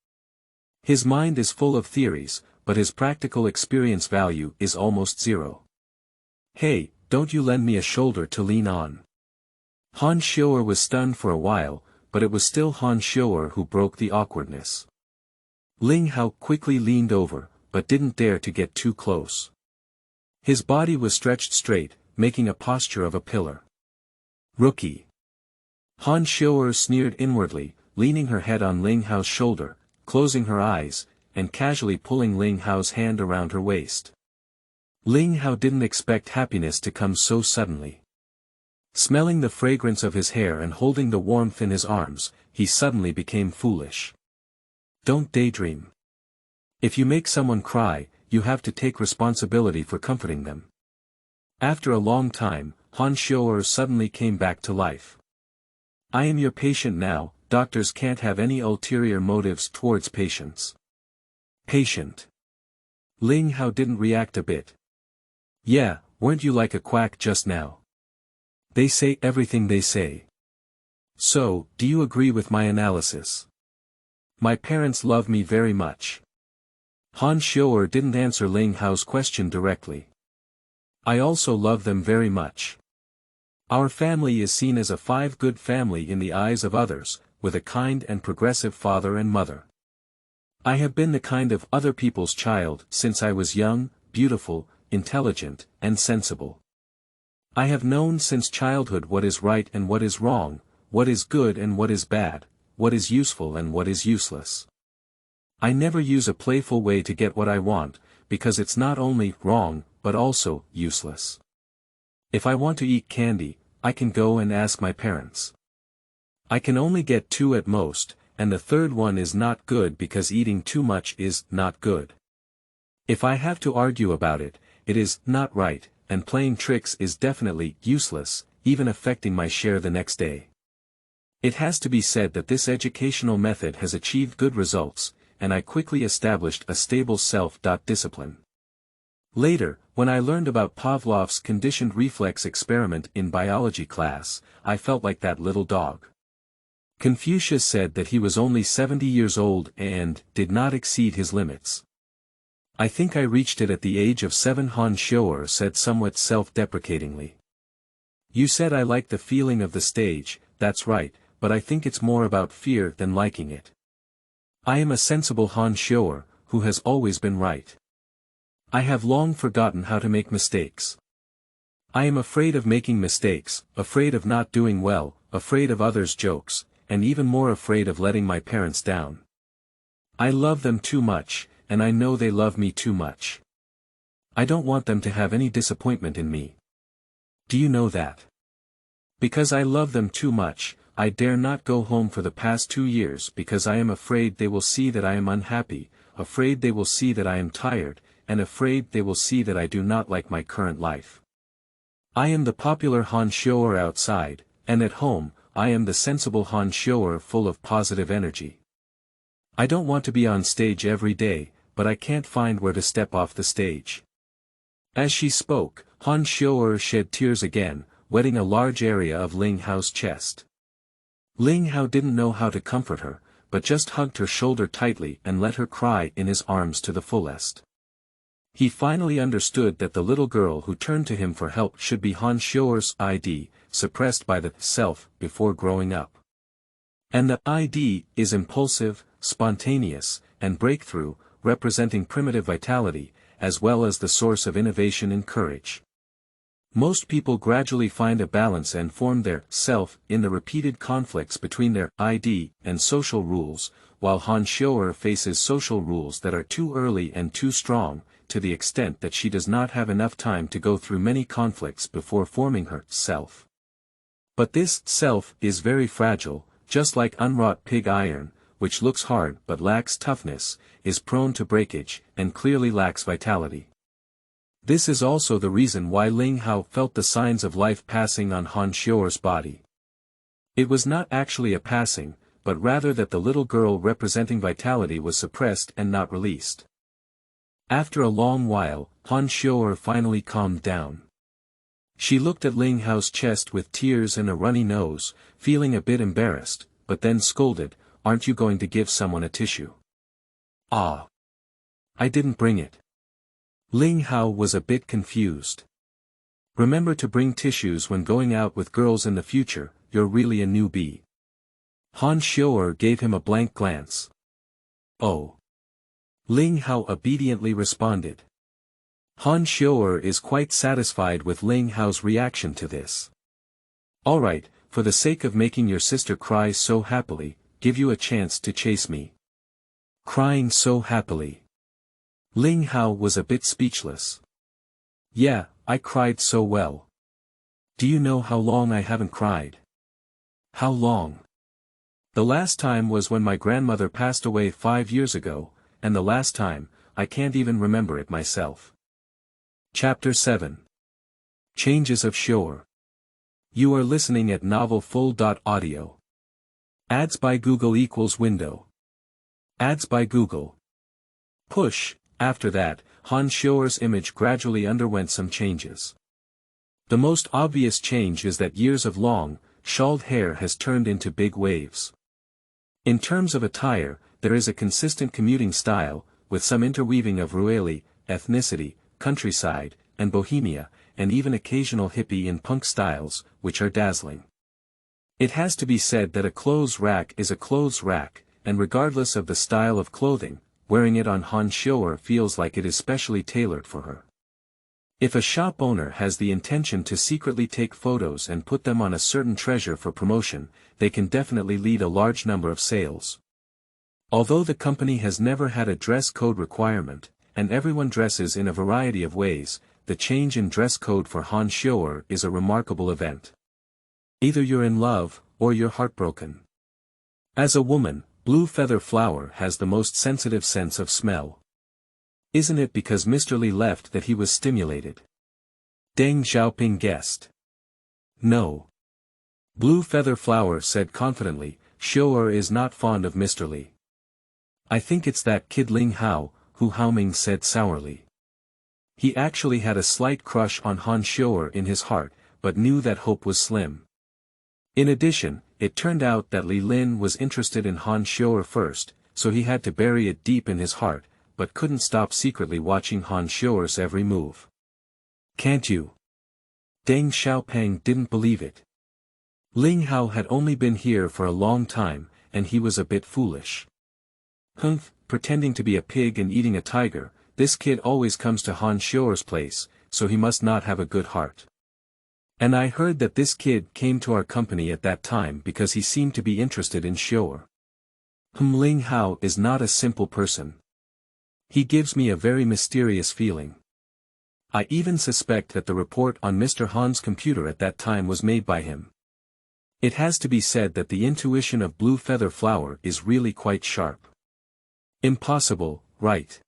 His mind is full of theories, but his practical experience value is almost 0. Hey, don't you lend me a shoulder to lean on. Han Xiu'er was stunned for a while, but it was still Han Xiu'er who broke the awkwardness. Ling Hao quickly leaned over, but didn't dare to get too close. His body was stretched straight, making a posture of a pillar. Rookie. Han Xiu'er sneered inwardly, leaning her head on Ling Hao's shoulder, closing her eyes, and casually pulling Ling Hao's hand around her waist. Ling Hao didn't expect happiness to come so suddenly. Smelling the fragrance of his hair and holding the warmth in his arms, he suddenly became foolish. Don't daydream. If you make someone cry, you have to take responsibility for comforting them. After a long time, Han Xiu'er suddenly came back to life. I am your patient now. Doctors can't have any ulterior motives towards patients. Patient. Ling Hao didn't react a bit. Yeah, weren't you like a quack just now? They say everything they say. So, do you agree with my analysis? My parents love me very much. Han Xiu'er didn't answer Ling Hao's question directly. I also love them very much. Our family is seen as a five-good family in the eyes of others, with a kind and progressive father and mother. I have been the kind of other people's child since I was young, beautiful, intelligent, and sensible. I have known since childhood what is right and what is wrong, what is good and what is bad, what is useful and what is useless. I never use a playful way to get what I want, because it's not only wrong, but also useless. If I want to eat candy, I can go and ask my parents. I can only get 2 at most, and the third one is not good because eating too much is not good. If I have to argue about it, it is not right, and playing tricks is definitely useless, even affecting my share the next day. It has to be said that this educational method has achieved good results, and I quickly established a stable self-discipline. Later, when I learned about Pavlov's conditioned reflex experiment in biology class, I felt like that little dog. Confucius said that he was only 70 years old and did not exceed his limits. I think I reached it at the age of 7. Han Xiu'er said somewhat self-deprecatingly. You said I like the feeling of the stage, that's right, but I think it's more about fear than liking it. I am a sensible Han Xiu'er, who has always been right. I have long forgotten how to make mistakes. I am afraid of making mistakes, afraid of not doing well, afraid of others' jokes, and even more afraid of letting my parents down. I love them too much, and I know they love me too much. I don't want them to have any disappointment in me. Do you know that? Because I love them too much, I dare not go home for the past 2 years because I am afraid they will see that I am unhappy, afraid they will see that I am tired, and afraid they will see that I do not like my current life. I am the popular Han Xiu'er outside, and at home, I am the sensible Han Xiu'er full of positive energy. I don't want to be on stage every day, but I can't find where to step off the stage. As she spoke, Han Xiu'er shed tears again, wetting a large area of Ling Hao's chest. Ling Hao didn't know how to comfort her, but just hugged her shoulder tightly and let her cry in his arms to the fullest. He finally understood that the little girl who turned to him for help should be Han Xiu'er's ID, suppressed by the self before growing up. And the ID is impulsive, spontaneous, and breakthrough, representing primitive vitality, as well as the source of innovation and courage. Most people gradually find a balance and form their self in the repeated conflicts between their ID and social rules, while Han Xiu'er faces social rules that are too early and too strong, to the extent that she does not have enough time to go through many conflicts before forming her self. But this self is very fragile, just like unwrought pig iron, which looks hard but lacks toughness, is prone to breakage, and clearly lacks vitality. This is also the reason why Ling Hao felt the signs of life passing on Han Xiu'er's body. It was not actually a passing, but rather that the little girl representing vitality was suppressed and not released. After a long while, Han Xiu'er finally calmed down. She looked at Ling Hao's chest with tears and a runny nose, feeling a bit embarrassed, but then scolded, "Aren't you going to give someone a tissue?" "Ah. I didn't bring it." Ling Hao was a bit confused. "Remember to bring tissues when going out with girls in the future, you're really a newbie." Han Xiu'er gave him a blank glance. "Oh." Ling Hao obediently responded. Han Xiu'er is quite satisfied with Ling Hao's reaction to this. Alright, for the sake of making your sister cry so happily, give you a chance to chase me. Crying so happily. Ling Hao was a bit speechless. Yeah, I cried so well. Do you know how long I haven't cried? How long? The last time was when my grandmother passed away 5 years ago, and the last time, I can't even remember it myself. Chapter 7. Changes of Xiuer. You are listening at novelfull.audio. Ads by Google equals window. Ads by Google. Push. After that, Han Xiu'er's image gradually underwent some changes. The most obvious change is that years of long, shawled hair has turned into big waves. In terms of attire, there is a consistent commuting style, with some interweaving of Rueli, ethnicity, countryside, and bohemia, and even occasional hippie and punk styles, which are dazzling. It has to be said that a clothes rack is a clothes rack, and regardless of the style of clothing, wearing it on Han Xiu'er feels like it is specially tailored for her. If a shop owner has the intention to secretly take photos and put them on a certain treasure for promotion, they can definitely lead a large number of sales. Although the company has never had a dress code requirement, and everyone dresses in a variety of ways, the change in dress code for Han Xiu'er is a remarkable event. Either you're in love, or you're heartbroken. As a woman, Blue Feather Flower has the most sensitive sense of smell. Isn't it because Mr. Li left that he was stimulated? Deng Xiaoping guessed. No. Blue Feather Flower said confidently, Xiu'er is not fond of Mr. Li. I think it's that kid Ling Hao, Hu Haoming said sourly. He actually had a slight crush on Han Xiu'er in his heart, but knew that hope was slim. In addition, it turned out that Li Lin was interested in Han Xiu'er first, so he had to bury it deep in his heart, but couldn't stop secretly watching Han Xiu'er's every move. Can't you? Deng Xiaoping didn't believe it. Ling Hao had only been here for a long time, and he was a bit foolish. Humph, pretending to be a pig and eating a tiger, this kid always comes to Han Xiu'er's place, so he must not have a good heart. And I heard that this kid came to our company at that time because he seemed to be interested in Xiu'er. Ling Hao is not a simple person. He gives me a very mysterious feeling. I even suspect that the report on Mr. Han's computer at that time was made by him. It has to be said that the intuition of Blue Feather Flower is really quite sharp. Impossible, right?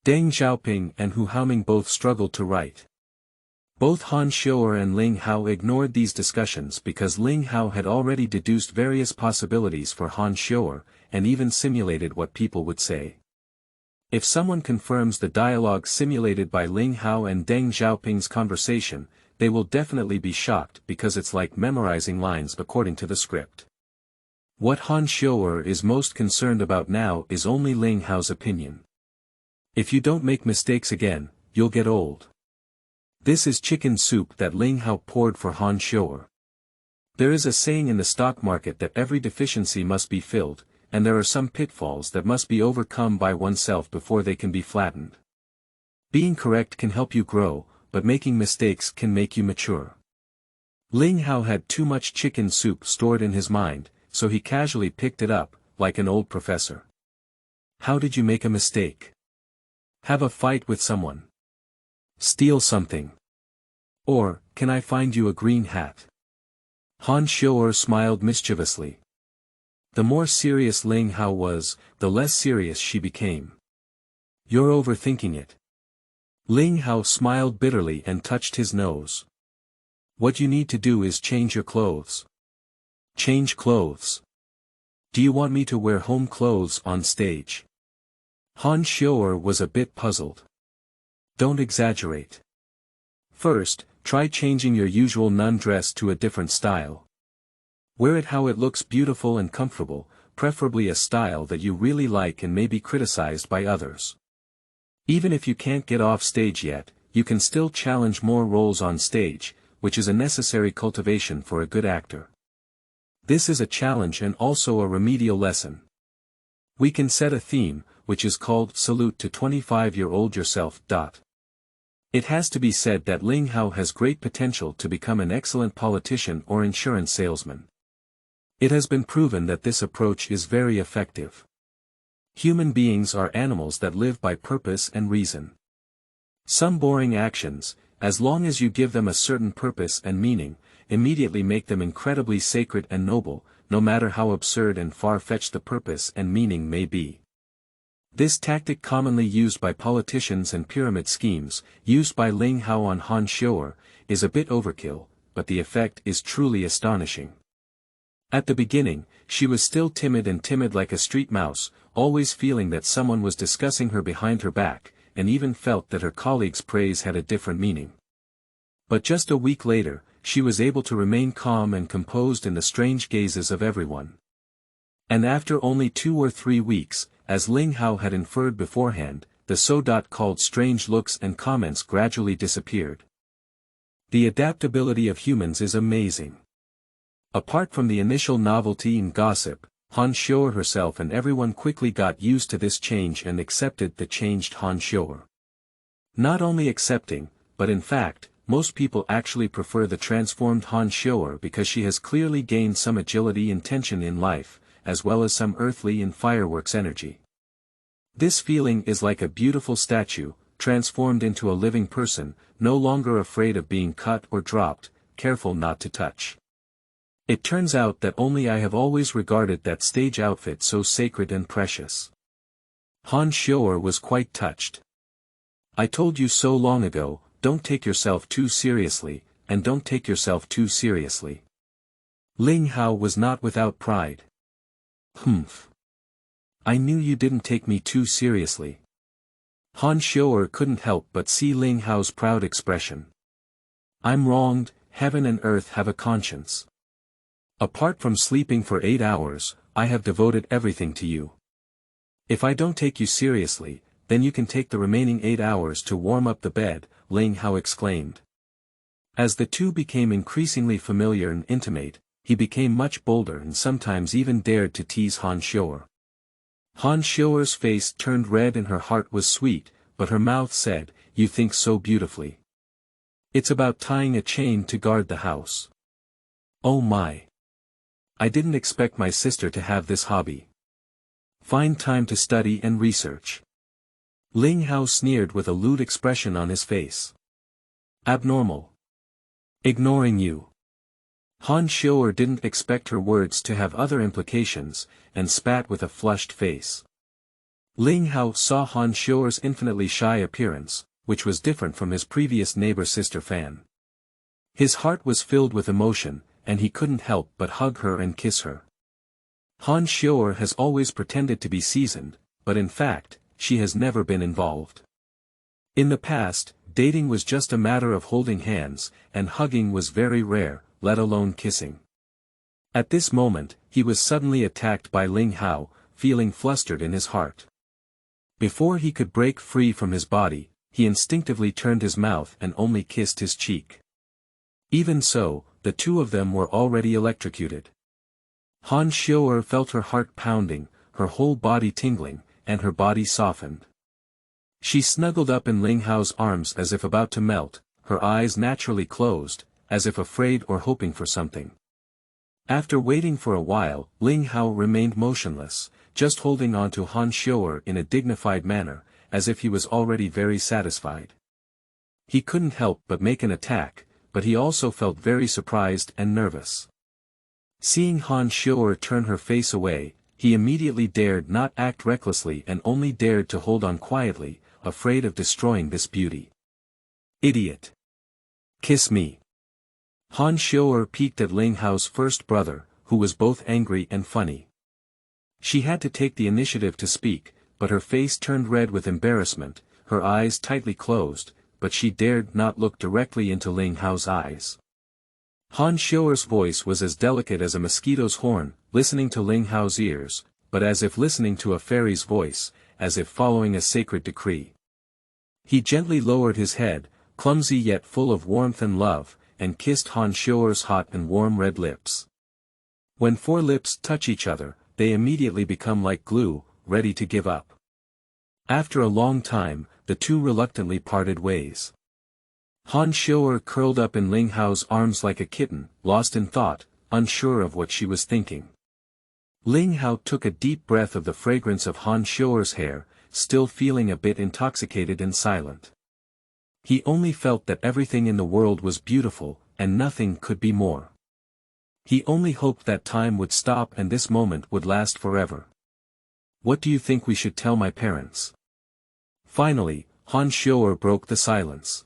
Deng Xiaoping and Hu Haoming both struggled to write. Both Han Xiu'er and Ling Hao ignored these discussions because Ling Hao had already deduced various possibilities for Han Xiu'er, and even simulated what people would say. If someone confirms the dialogue simulated by Ling Hao and Deng Xiaoping's conversation, they will definitely be shocked because it's like memorizing lines according to the script. What Han Xiu'er is most concerned about now is only Ling Hao's opinion. If you don't make mistakes again, you'll get old. This is chicken soup that Ling Hao poured for Han Xiu'er. There is a saying in the stock market that every deficiency must be filled, and there are some pitfalls that must be overcome by oneself before they can be flattened. Being correct can help you grow, but making mistakes can make you mature. Ling Hao had too much chicken soup stored in his mind, so he casually picked it up, like an old professor. How did you make a mistake? Have a fight with someone? Steal something? Or, can I find you a green hat? Han Xiu'er smiled mischievously. The more serious Ling Hao was, the less serious she became. You're overthinking it. Ling Hao smiled bitterly and touched his nose. What you need to do is change your clothes. Change clothes? Do you want me to wear home clothes on stage? Han Xiu'er was a bit puzzled. Don't exaggerate. First, try changing your usual nun dress to a different style. Wear it how it looks beautiful and comfortable, preferably a style that you really like and may be criticized by others. Even if you can't get off stage yet, you can still challenge more roles on stage, which is a necessary cultivation for a good actor. This is a challenge and also a remedial lesson. We can set a theme, which is called Salute to 25-year-old Yourself. It has to be said that Ling Hao has great potential to become an excellent politician or insurance salesman. It has been proven that this approach is very effective. Human beings are animals that live by purpose and reason. Some boring actions, as long as you give them a certain purpose and meaning, immediately make them incredibly sacred and noble, no matter how absurd and far-fetched the purpose and meaning may be. This tactic commonly used by politicians and pyramid schemes, used by Ling Hao on Han Xiu'er, is a bit overkill, but the effect is truly astonishing. At the beginning, she was still timid like a street mouse, always feeling that someone was discussing her behind her back, and even felt that her colleagues' praise had a different meaning. But just a week later, she was able to remain calm and composed in the strange gazes of everyone. And after only 2 or 3 weeks, as Ling Hao had inferred beforehand, the so-called strange looks and comments gradually disappeared. The adaptability of humans is amazing. Apart from the initial novelty and gossip, Han Xiu'er herself and everyone quickly got used to this change and accepted the changed Han Xiu'er. Not only accepting, but in fact, most people actually prefer the transformed Han Xiu'er because she has clearly gained some agility and tension in life, as well as some earthly and fireworks energy. This feeling is like a beautiful statue, transformed into a living person, no longer afraid of being cut or dropped, careful not to touch. It turns out that only I have always regarded that stage outfit so sacred and precious. Han Xiu'er was quite touched. I told you so long ago, don't take yourself too seriously, and don't take yourself too seriously. Ling Hao was not without pride. Humph. I knew you didn't take me too seriously. Han Xiu'er couldn't help but see Ling Hao's proud expression. I'm wronged, heaven and earth have a conscience. Apart from sleeping for 8 hours, I have devoted everything to you. If I don't take you seriously, then you can take the remaining 8 hours to warm up the bed, Ling Hao exclaimed. As the two became increasingly familiar and intimate, he became much bolder and sometimes even dared to tease Han Xiu'er. Han Xiu'er's face turned red and her heart was sweet, but her mouth said, "You think so beautifully. It's about tying a chain to guard the house." Oh my! I didn't expect my sister to have this hobby. Find time to study and research. Ling Hao sneered with a lewd expression on his face. Abnormal. Ignoring you. Han Xiu'er didn't expect her words to have other implications, and spat with a flushed face. Ling Hao saw Han Xiu'er's infinitely shy appearance, which was different from his previous neighbor-sister Fan. His heart was filled with emotion, and he couldn't help but hug her and kiss her. Han Xiu'er has always pretended to be seasoned, but in fact, she has never been involved. In the past, dating was just a matter of holding hands, and hugging was very rare, let alone kissing. At this moment, he was suddenly attacked by Ling Hao, feeling flustered in his heart. Before he could break free from his body, he instinctively turned his mouth and only kissed his cheek. Even so, the two of them were already electrocuted. Han Xiu'er felt her heart pounding, her whole body tingling, and her body softened. She snuggled up in Ling Hao's arms as if about to melt, her eyes naturally closed, as if afraid or hoping for something. After waiting for a while, Ling Hao remained motionless, just holding on to Han Xiu'er in a dignified manner, as if he was already very satisfied. He couldn't help but make an attack, but he also felt very surprised and nervous. Seeing Han Xiu'er turn her face away, he immediately dared not act recklessly and only dared to hold on quietly, afraid of destroying this beauty. Idiot! Kiss me! Han Xiu'er peeked at Ling Hao's first brother, who was both angry and funny. She had to take the initiative to speak, but her face turned red with embarrassment, her eyes tightly closed, but she dared not look directly into Ling Hao's eyes. Han Xiu'er's voice was as delicate as a mosquito's horn, listening to Ling Hao's ears, but as if listening to a fairy's voice, as if following a sacred decree. He gently lowered his head, clumsy yet full of warmth and love, and kissed Han Xiu'er's hot and warm red lips. When 4 lips touch each other, they immediately become like glue, ready to give up. After a long time, the two reluctantly parted ways. Han Xiu'er curled up in Ling Hao's arms like a kitten, lost in thought, unsure of what she was thinking. Ling Hao took a deep breath of the fragrance of Han Xiu'er's hair, still feeling a bit intoxicated and silent. He only felt that everything in the world was beautiful, and nothing could be more. He only hoped that time would stop and this moment would last forever. What do you think we should tell my parents? Finally, Han Xiu'er broke the silence.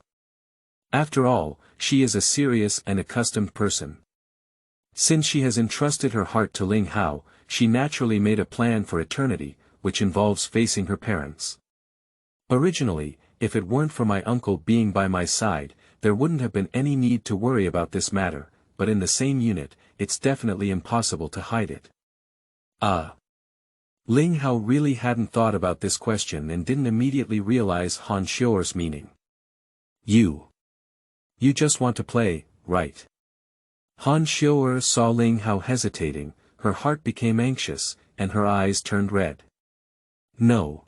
After all, she is a serious and accustomed person. Since she has entrusted her heart to Ling Hao, she naturally made a plan for eternity, which involves facing her parents. Originally, if it weren't for my uncle being by my side, there wouldn't have been any need to worry about this matter, but in the same unit, it's definitely impossible to hide it. Ling Hao really hadn't thought about this question and didn't immediately realize Han Xiu'er's meaning. You just want to play, right? Han Xiu'er saw Ling Hao hesitating, her heart became anxious, and her eyes turned red. No.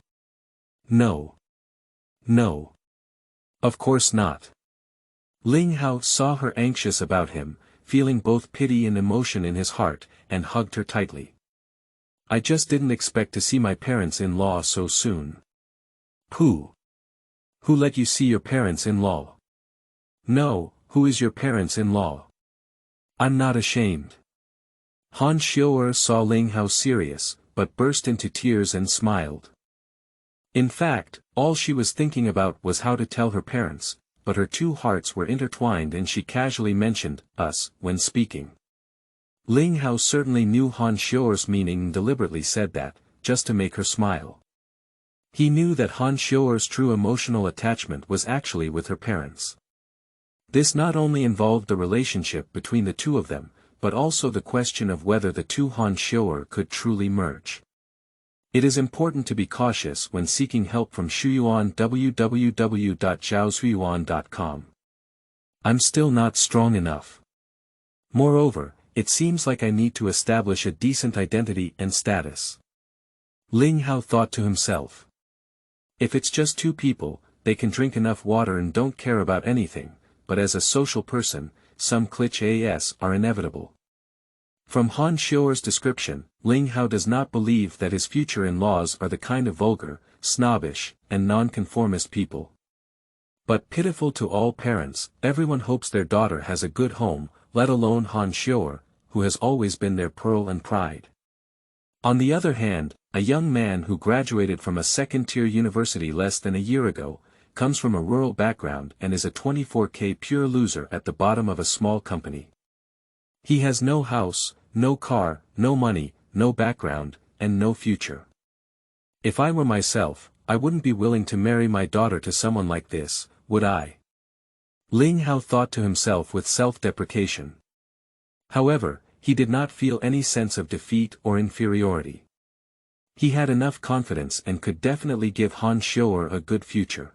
No. No. Of course not. Ling Hao saw her anxious about him, feeling both pity and emotion in his heart, and hugged her tightly. I just didn't expect to see my parents-in-law so soon. Who let you see your parents-in-law? No, who is your parents-in-law? I'm not ashamed. Han Xiu'er saw Ling Hao serious, but burst into tears and smiled. In fact, all she was thinking about was how to tell her parents, but her two hearts were intertwined and she casually mentioned us when speaking. Ling Hao certainly knew Han Xiu'er's meaning and deliberately said that, just to make her smile. He knew that Han Xiu'er's true emotional attachment was actually with her parents. This not only involved the relationship between the two of them, but also the question of whether the two Han Xiu'er could truly merge. It is important to be cautious when seeking help from Xuyuan www.zhaoxuyuan.com. I'm still not strong enough. Moreover, it seems like I need to establish a decent identity and status. Ling Hao thought to himself. If it's just two people, they can drink enough water and don't care about anything, but as a social person, some clichés are inevitable. From Han Xiu'er's description, Ling Hao does not believe that his future in-laws are the kind of vulgar, snobbish, and nonconformist people. But pitiful to all parents, everyone hopes their daughter has a good home, let alone Han Xiu'er, who has always been their pearl and pride. On the other hand, a young man who graduated from a second-tier university less than a year ago, comes from a rural background and is a 24K pure loser at the bottom of a small company. He has no house, no car, no money, no background, and no future. If I were myself, I wouldn't be willing to marry my daughter to someone like this, would I? Ling Hao thought to himself with self-deprecation. However, he did not feel any sense of defeat or inferiority. He had enough confidence and could definitely give Han Xiu'er a good future.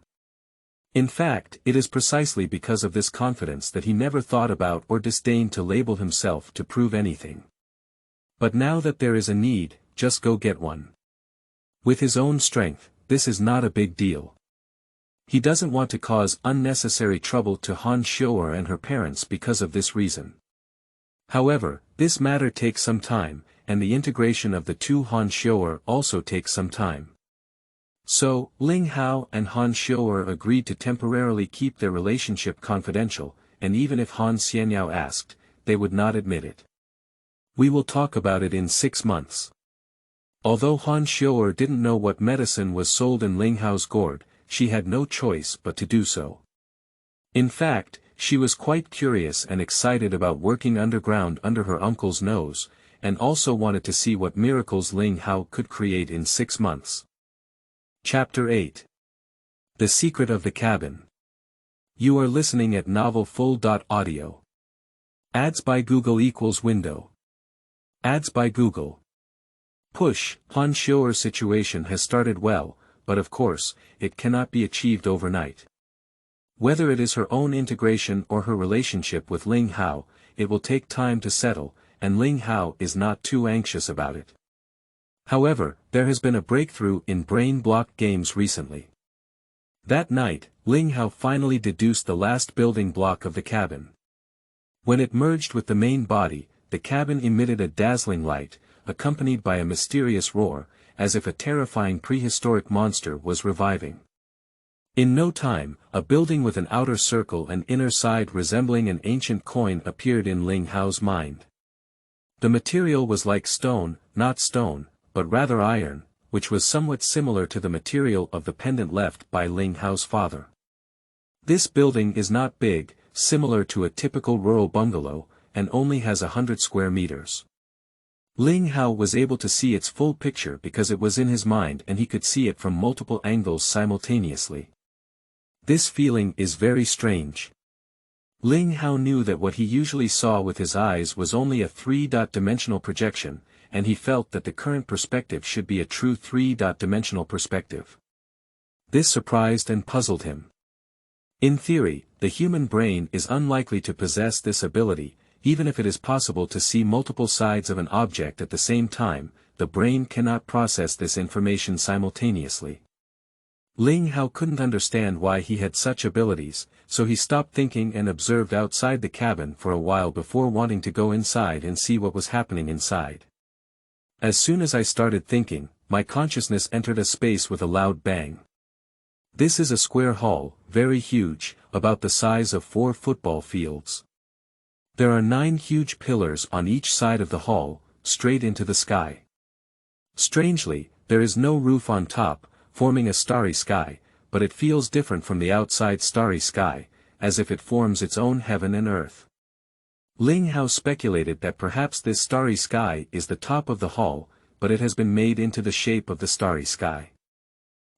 In fact, it is precisely because of this confidence that he never thought about or disdained to label himself to prove anything. But now that there is a need, just go get one. With his own strength, this is not a big deal. He doesn't want to cause unnecessary trouble to Han Xiu'er and her parents because of this reason. However, this matter takes some time, and the integration of the two Han Xiu'er also takes some time. So, Ling Hao and Han Xiu'er agreed to temporarily keep their relationship confidential, and even if Han Xiu'er asked, they would not admit it. We will talk about it in 6 months. Although Han Xiu'er didn't know what medicine was sold in Ling Hao's gourd, she had no choice but to do so. In fact, she was quite curious and excited about working underground under her uncle's nose, and also wanted to see what miracles Ling Hao could create in 6 months. Chapter 8. The Secret of the Cabin. You are listening at novelfull.audio. Ads by Google equals window. Ads by Google. Push. Han Xiu'er's situation has started well, but of course, it cannot be achieved overnight. Whether it is her own integration or her relationship with Ling Hao, it will take time to settle, and Ling Hao is not too anxious about it. However, there has been a breakthrough in brain block games recently. That night, Ling Hao finally deduced the last building block of the cabin. When it merged with the main body, the cabin emitted a dazzling light, accompanied by a mysterious roar, as if a terrifying prehistoric monster was reviving. In no time, a building with an outer circle and inner side resembling an ancient coin appeared in Ling Hao's mind. The material was like stone, not stone, but rather iron, which was somewhat similar to the material of the pendant left by Ling Hao's father. This building is not big, similar to a typical rural bungalow, and only has 100 square meters. Ling Hao was able to see its full picture because it was in his mind and he could see it from multiple angles simultaneously. This feeling is very strange. Ling Hao knew that what he usually saw with his eyes was only a three-dimensional projection, and he felt that the current perspective should be a true three-dimensional perspective. This surprised and puzzled him. In theory, the human brain is unlikely to possess this ability. Even if it is possible to see multiple sides of an object at the same time, the brain cannot process this information simultaneously. Ling Hao couldn't understand why he had such abilities, so he stopped thinking and observed outside the cabin for a while before wanting to go inside and see what was happening inside. As soon as I started thinking, my consciousness entered a space with a loud bang. This is a square hall, very huge, about the size of 4 football fields. There are 9 huge pillars on each side of the hall, straight into the sky. Strangely, there is no roof on top, forming a starry sky, but it feels different from the outside starry sky, as if it forms its own heaven and earth. Ling Hao speculated that perhaps this starry sky is the top of the hall, but it has been made into the shape of the starry sky.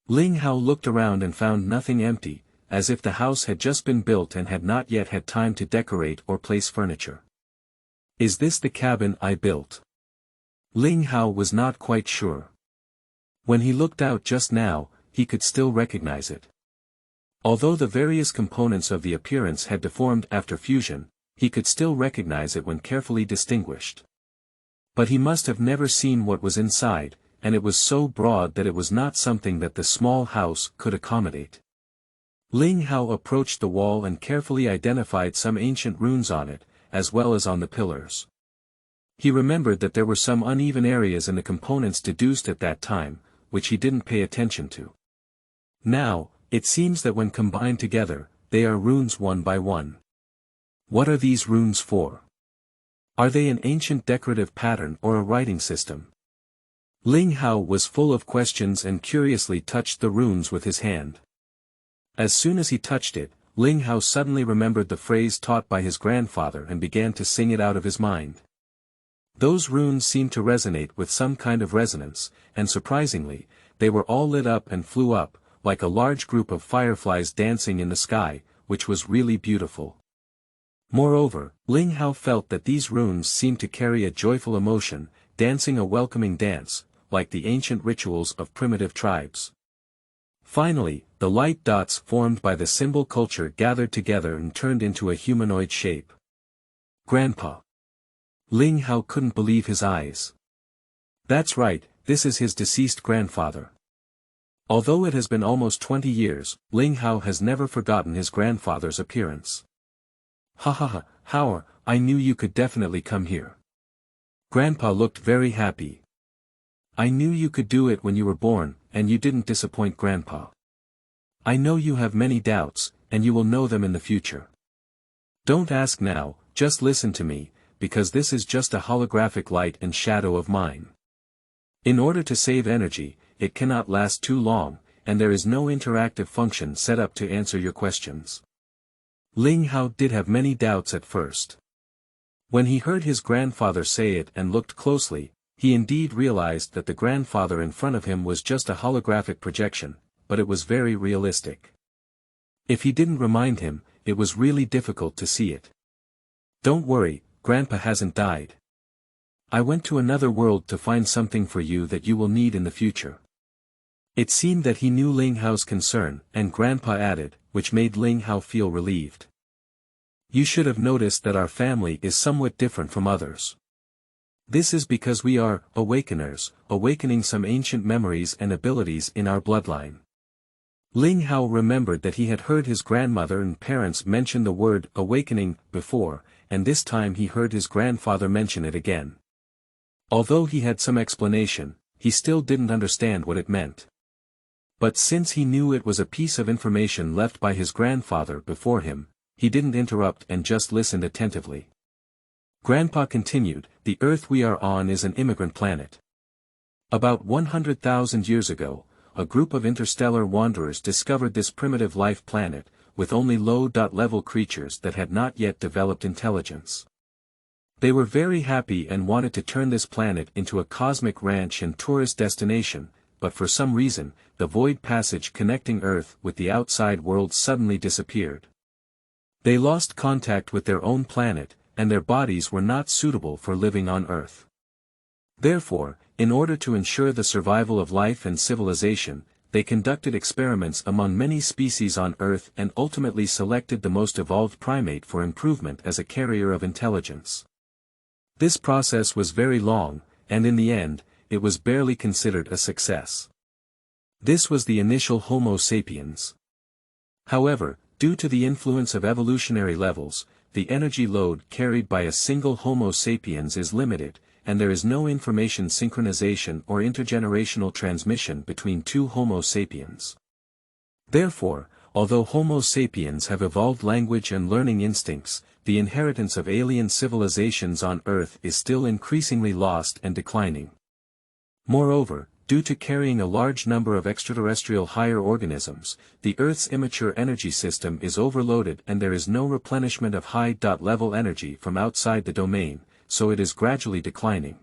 Ling Hao looked around and found nothing empty, as if the house had just been built and had not yet had time to decorate or place furniture. Is this the cabin I built? Ling Hao was not quite sure. When he looked out just now, he could still recognize it. Although the various components of the appearance had deformed after fusion, he could still recognize it when carefully distinguished. But he must have never seen what was inside, and it was so broad that it was not something that the small house could accommodate. Ling Hao approached the wall and carefully identified some ancient runes on it, as well as on the pillars. He remembered that there were some uneven areas in the components deduced at that time, which he didn't pay attention to. Now, it seems that when combined together, they are runes one by one. What are these runes for? Are they an ancient decorative pattern or a writing system? Ling Hao was full of questions and curiously touched the runes with his hand. As soon as he touched it, Ling Hao suddenly remembered the phrase taught by his grandfather and began to sing it out of his mind. Those runes seemed to resonate with some kind of resonance, and surprisingly, they were all lit up and flew up, like a large group of fireflies dancing in the sky, which was really beautiful. Moreover, Ling Hao felt that these runes seemed to carry a joyful emotion, dancing a welcoming dance, like the ancient rituals of primitive tribes. Finally, the light dots formed by the symbol culture gathered together and turned into a humanoid shape. Grandpa. Ling Hao couldn't believe his eyes. That's right, this is his deceased grandfather. Although it has been almost 20 years, Ling Hao has never forgotten his grandfather's appearance. Ha ha ha, Xiu'er, I knew you could definitely come here. Grandpa looked very happy. I knew you could do it when you were born, and you didn't disappoint Grandpa. I know you have many doubts, and you will know them in the future. Don't ask now, just listen to me, because this is just a holographic light and shadow of mine. In order to save energy, it cannot last too long, and there is no interactive function set up to answer your questions. Ling Hao did have many doubts at first. When he heard his grandfather say it and looked closely, he indeed realized that the grandfather in front of him was just a holographic projection, but it was very realistic. If he didn't remind him, it was really difficult to see it. Don't worry, Grandpa hasn't died. I went to another world to find something for you that you will need in the future. It seemed that he knew Ling Hao's concern, and Grandpa added, which made Ling Hao feel relieved. You should have noticed that our family is somewhat different from others. This is because we are awakeners, awakening some ancient memories and abilities in our bloodline. Ling Hao remembered that he had heard his grandmother and parents mention the word awakening before, and this time he heard his grandfather mention it again. Although he had some explanation, he still didn't understand what it meant. But since he knew it was a piece of information left by his grandfather before him, he didn't interrupt and just listened attentively. Grandpa continued, "The Earth we are on is an immigrant planet. About 100,000 years ago, a group of interstellar wanderers discovered this primitive life planet, with only low-level creatures that had not yet developed intelligence. They were very happy and wanted to turn this planet into a cosmic ranch and tourist destination, but for some reason, the void passage connecting Earth with the outside world suddenly disappeared. They lost contact with their own planet, and their bodies were not suitable for living on Earth. Therefore, in order to ensure the survival of life and civilization, they conducted experiments among many species on Earth and ultimately selected the most evolved primate for improvement as a carrier of intelligence. This process was very long, and in the end, it was barely considered a success. This was the initial Homo sapiens. However, due to the influence of evolutionary levels, the energy load carried by a single Homo sapiens is limited, and there is no information synchronization or intergenerational transmission between two Homo sapiens. Therefore, although Homo sapiens have evolved language and learning instincts, the inheritance of alien civilizations on Earth is still increasingly lost and declining. Moreover, due to carrying a large number of extraterrestrial higher organisms, the Earth's immature energy system is overloaded and there is no replenishment of high-level energy from outside the domain, so it is gradually declining.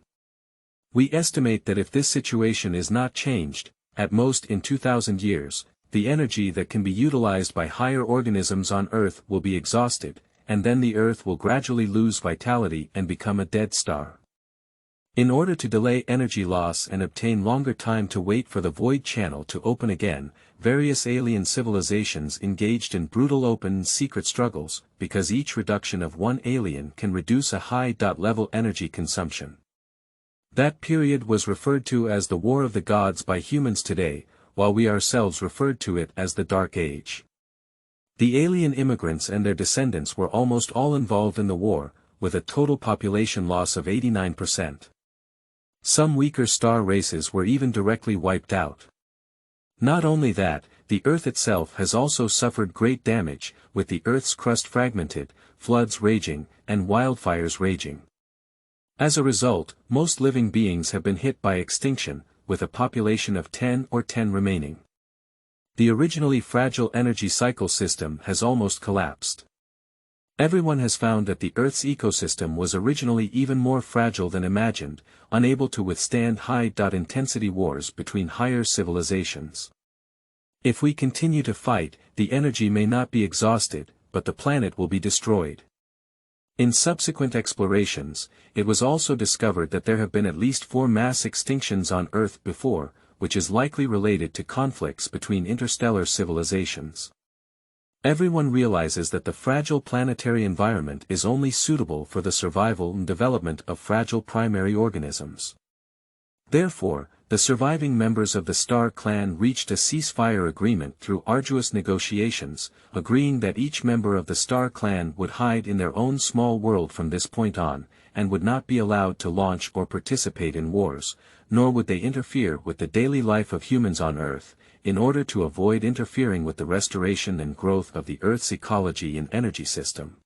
We estimate that if this situation is not changed, at most in 2,000 years, the energy that can be utilized by higher organisms on Earth will be exhausted, and then the Earth will gradually lose vitality and become a dead star. In order to delay energy loss and obtain longer time to wait for the void channel to open again, various alien civilizations engaged in brutal open secret struggles, because each reduction of one alien can reduce a high-level energy consumption. That period was referred to as the War of the Gods by humans today, while we ourselves referred to it as the Dark Age. The alien immigrants and their descendants were almost all involved in the war, with a total population loss of 89%. Some weaker star races were even directly wiped out. Not only that, the Earth itself has also suffered great damage, with the Earth's crust fragmented, floods raging, and wildfires raging. As a result, most living beings have been hit by extinction, with a population of 10 or 10 remaining. The originally fragile energy cycle system has almost collapsed. Everyone has found that the Earth's ecosystem was originally even more fragile than imagined, unable to withstand high-intensity wars between higher civilizations. If we continue to fight, the energy may not be exhausted, but the planet will be destroyed. In subsequent explorations, it was also discovered that there have been at least 4 mass extinctions on Earth before, which is likely related to conflicts between interstellar civilizations. Everyone realizes that the fragile planetary environment is only suitable for the survival and development of fragile primary organisms. Therefore, the surviving members of the Star Clan reached a ceasefire agreement through arduous negotiations, agreeing that each member of the Star Clan would hide in their own small world from this point on, and would not be allowed to launch or participate in wars, nor would they interfere with the daily life of humans on Earth, in order to avoid interfering with the restoration and growth of the Earth's ecology and energy system.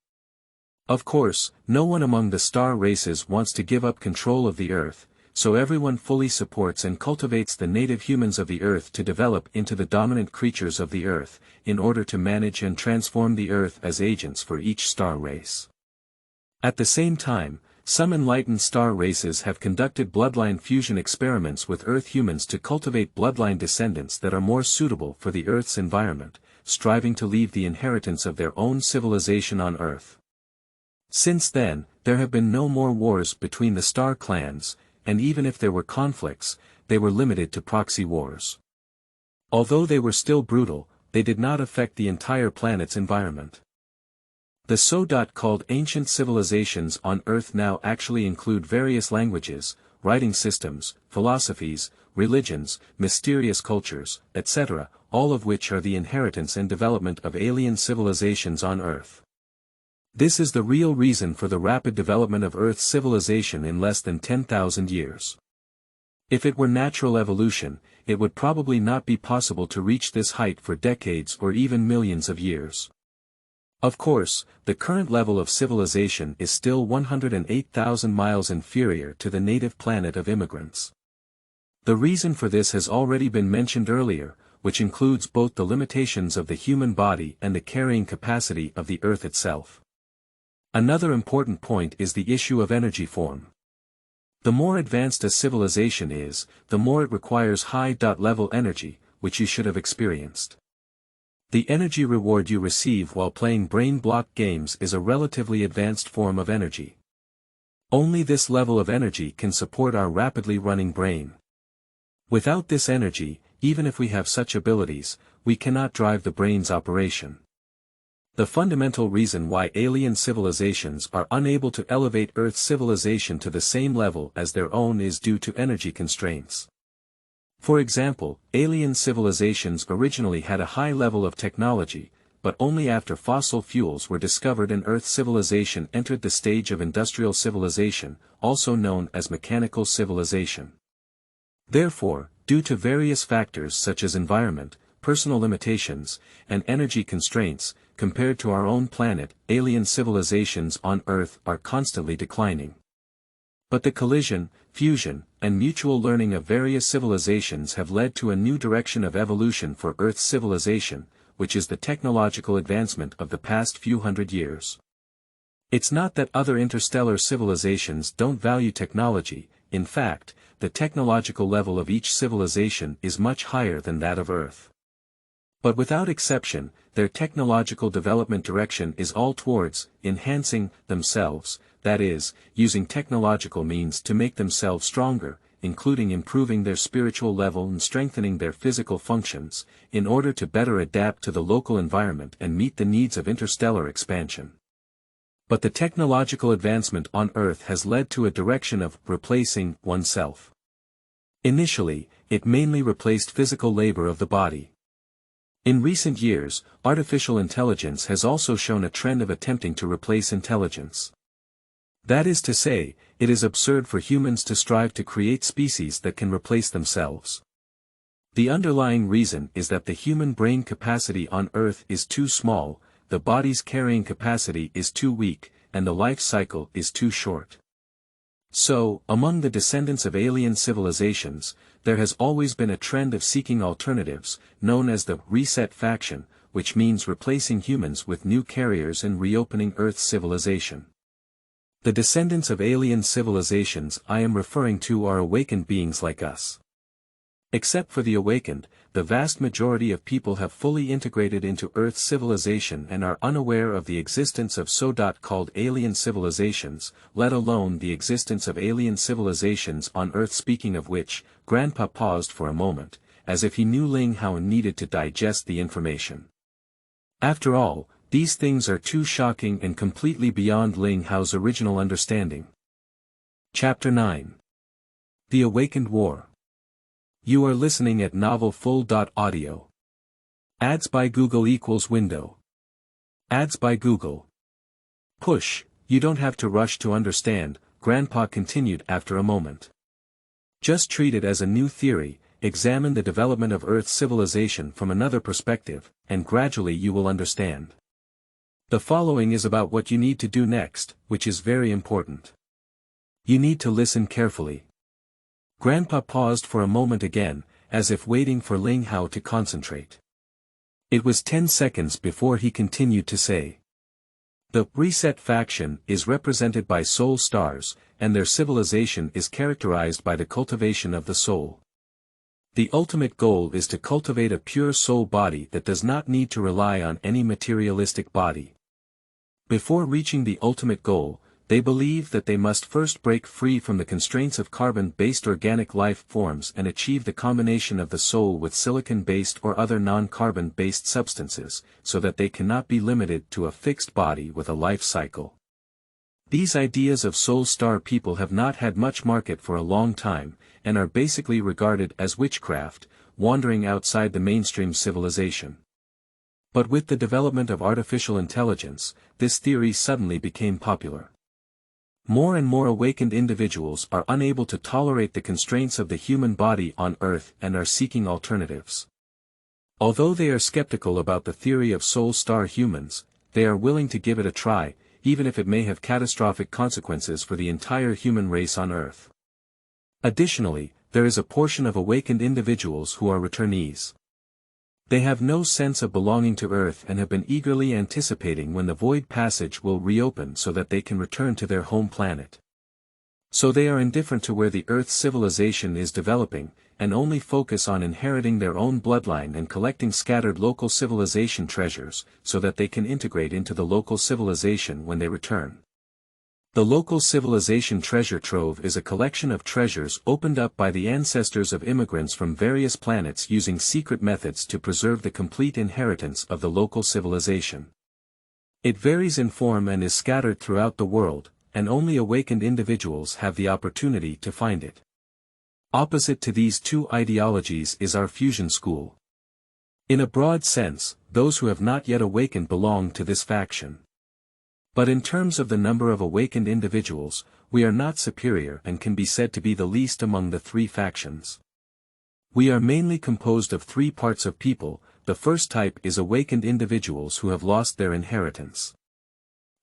Of course, no one among the star races wants to give up control of the Earth, so everyone fully supports and cultivates the native humans of the Earth to develop into the dominant creatures of the Earth, in order to manage and transform the Earth as agents for each star race. At the same time, some enlightened star races have conducted bloodline fusion experiments with Earth humans to cultivate bloodline descendants that are more suitable for the Earth's environment, striving to leave the inheritance of their own civilization on Earth. Since then, there have been no more wars between the star clans, and even if there were conflicts, they were limited to proxy wars. Although they were still brutal, they did not affect the entire planet's environment. The so-called ancient civilizations on Earth now actually include various languages, writing systems, philosophies, religions, mysterious cultures, etc., all of which are the inheritance and development of alien civilizations on Earth. This is the real reason for the rapid development of Earth's civilization in less than 10,000 years. If it were natural evolution, it would probably not be possible to reach this height for decades or even millions of years. Of course, the current level of civilization is still 108,000 miles inferior to the native planet of immigrants. The reason for this has already been mentioned earlier, which includes both the limitations of the human body and the carrying capacity of the Earth itself. Another important point is the issue of energy form. The more advanced a civilization is, the more it requires high-level energy, which you should have experienced. The energy reward you receive while playing brain block games is a relatively advanced form of energy. Only this level of energy can support our rapidly running brain. Without this energy, even if we have such abilities, we cannot drive the brain's operation. The fundamental reason why alien civilizations are unable to elevate Earth's civilization to the same level as their own is due to energy constraints. For example, alien civilizations originally had a high level of technology, but only after fossil fuels were discovered and Earth's civilization entered the stage of industrial civilization, also known as mechanical civilization. Therefore, due to various factors such as environment, personal limitations, and energy constraints, compared to our own planet, alien civilizations on Earth are constantly declining. But the collision, fusion, and mutual learning of various civilizations have led to a new direction of evolution for Earth's civilization, which is the technological advancement of the past few hundred years. It's not that other interstellar civilizations don't value technology, in fact, the technological level of each civilization is much higher than that of Earth. But without exception, their technological development direction is all towards enhancing themselves, that is, using technological means to make themselves stronger, including improving their spiritual level and strengthening their physical functions, in order to better adapt to the local environment and meet the needs of interstellar expansion. But the technological advancement on Earth has led to a direction of replacing oneself. Initially, it mainly replaced physical labor of the body. In recent years, artificial intelligence has also shown a trend of attempting to replace intelligence. That is to say, it is absurd for humans to strive to create species that can replace themselves. The underlying reason is that the human brain capacity on Earth is too small, the body's carrying capacity is too weak, and the life cycle is too short. So, among the descendants of alien civilizations, there has always been a trend of seeking alternatives, known as the reset faction, which means replacing humans with new carriers and reopening Earth's civilization. The descendants of alien civilizations I am referring to are awakened beings like us. Except for the awakened, the vast majority of people have fully integrated into Earth's civilization and are unaware of the existence of so-called alien civilizations, let alone the existence of alien civilizations on Earth. Speaking of which, Grandpa paused for a moment, as if he knew Ling Hao needed to digest the information. After all, these things are too shocking and completely beyond Ling Hao's original understanding. Chapter 9. The Awakened War. You are listening at novelfull.audio. Ads by Google equals window. Ads by Google. Push, you don't have to rush to understand, Grandpa continued after a moment. Just treat it as a new theory, examine the development of Earth's civilization from another perspective, and gradually you will understand. The following is about what you need to do next, which is very important. You need to listen carefully. Grandpa paused for a moment again, as if waiting for Ling Hao to concentrate. It was 10 seconds before he continued to say. The reset faction is represented by soul stars, and their civilization is characterized by the cultivation of the soul. The ultimate goal is to cultivate a pure soul body that does not need to rely on any materialistic body. Before reaching the ultimate goal, they believe that they must first break free from the constraints of carbon-based organic life forms and achieve the combination of the soul with silicon-based or other non-carbon-based substances, so that they cannot be limited to a fixed body with a life cycle. These ideas of soul star people have not had much market for a long time, and are basically regarded as witchcraft, wandering outside the mainstream civilization. But with the development of artificial intelligence, this theory suddenly became popular. More and more awakened individuals are unable to tolerate the constraints of the human body on Earth and are seeking alternatives. Although they are skeptical about the theory of soul-star humans, they are willing to give it a try, even if it may have catastrophic consequences for the entire human race on Earth. Additionally, there is a portion of awakened individuals who are returnees. They have no sense of belonging to Earth and have been eagerly anticipating when the void passage will reopen so that they can return to their home planet. So they are indifferent to where the Earth's civilization is developing, and only focus on inheriting their own bloodline and collecting scattered local civilization treasures, so that they can integrate into the local civilization when they return. The local civilization treasure trove is a collection of treasures opened up by the ancestors of immigrants from various planets using secret methods to preserve the complete inheritance of the local civilization. It varies in form and is scattered throughout the world, and only awakened individuals have the opportunity to find it. Opposite to these two ideologies is our fusion school. In a broad sense, those who have not yet awakened belong to this faction. But in terms of the number of awakened individuals, we are not superior and can be said to be the least among the three factions. We are mainly composed of three parts of people. The first type is awakened individuals who have lost their inheritance.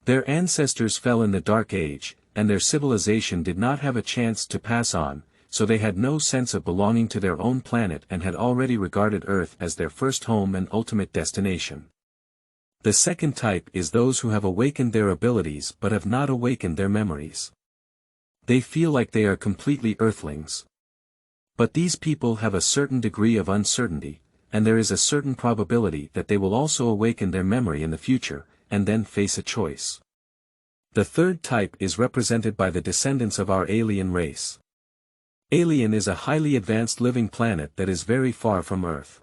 Their ancestors fell in the Dark Age, and their civilization did not have a chance to pass on, so they had no sense of belonging to their own planet and had already regarded Earth as their first home and ultimate destination. The second type is those who have awakened their abilities but have not awakened their memories. They feel like they are completely Earthlings. But these people have a certain degree of uncertainty, and there is a certain probability that they will also awaken their memory in the future, and then face a choice. The third type is represented by the descendants of our alien race. Alien is a highly advanced living planet that is very far from Earth.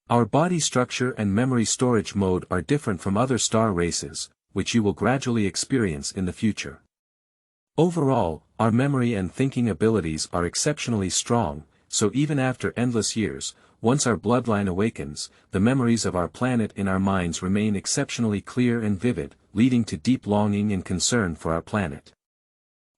Our body structure and memory storage mode are different from other star races, which you will gradually experience in the future. Overall, our memory and thinking abilities are exceptionally strong, so even after endless years, once our bloodline awakens, the memories of our planet in our minds remain exceptionally clear and vivid, leading to deep longing and concern for our planet.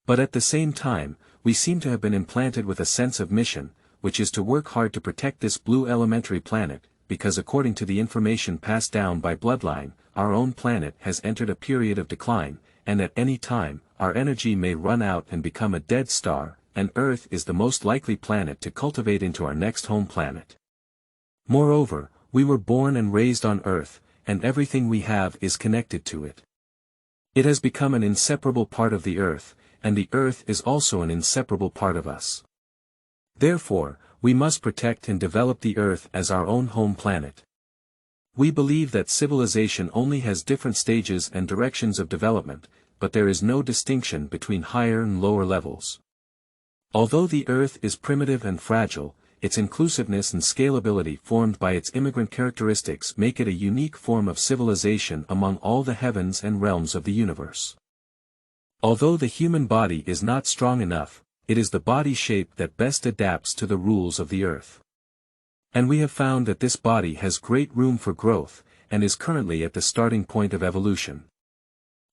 But at the same time, we seem to have been implanted with a sense of mission, which is to work hard to protect this blue elementary planet, because according to the information passed down by bloodline, our own planet has entered a period of decline, and at any time, our energy may run out and become a dead star, and Earth is the most likely planet to cultivate into our next home planet. Moreover, we were born and raised on Earth, and everything we have is connected to it. It has become an inseparable part of the Earth, and the Earth is also an inseparable part of us. Therefore, we must protect and develop the Earth as our own home planet. We believe that civilization only has different stages and directions of development, but there is no distinction between higher and lower levels. Although the Earth is primitive and fragile, its inclusiveness and scalability formed by its immigrant characteristics make it a unique form of civilization among all the heavens and realms of the universe. Although the human body is not strong enough, it is the body shape that best adapts to the rules of the Earth. And we have found that this body has great room for growth, and is currently at the starting point of evolution.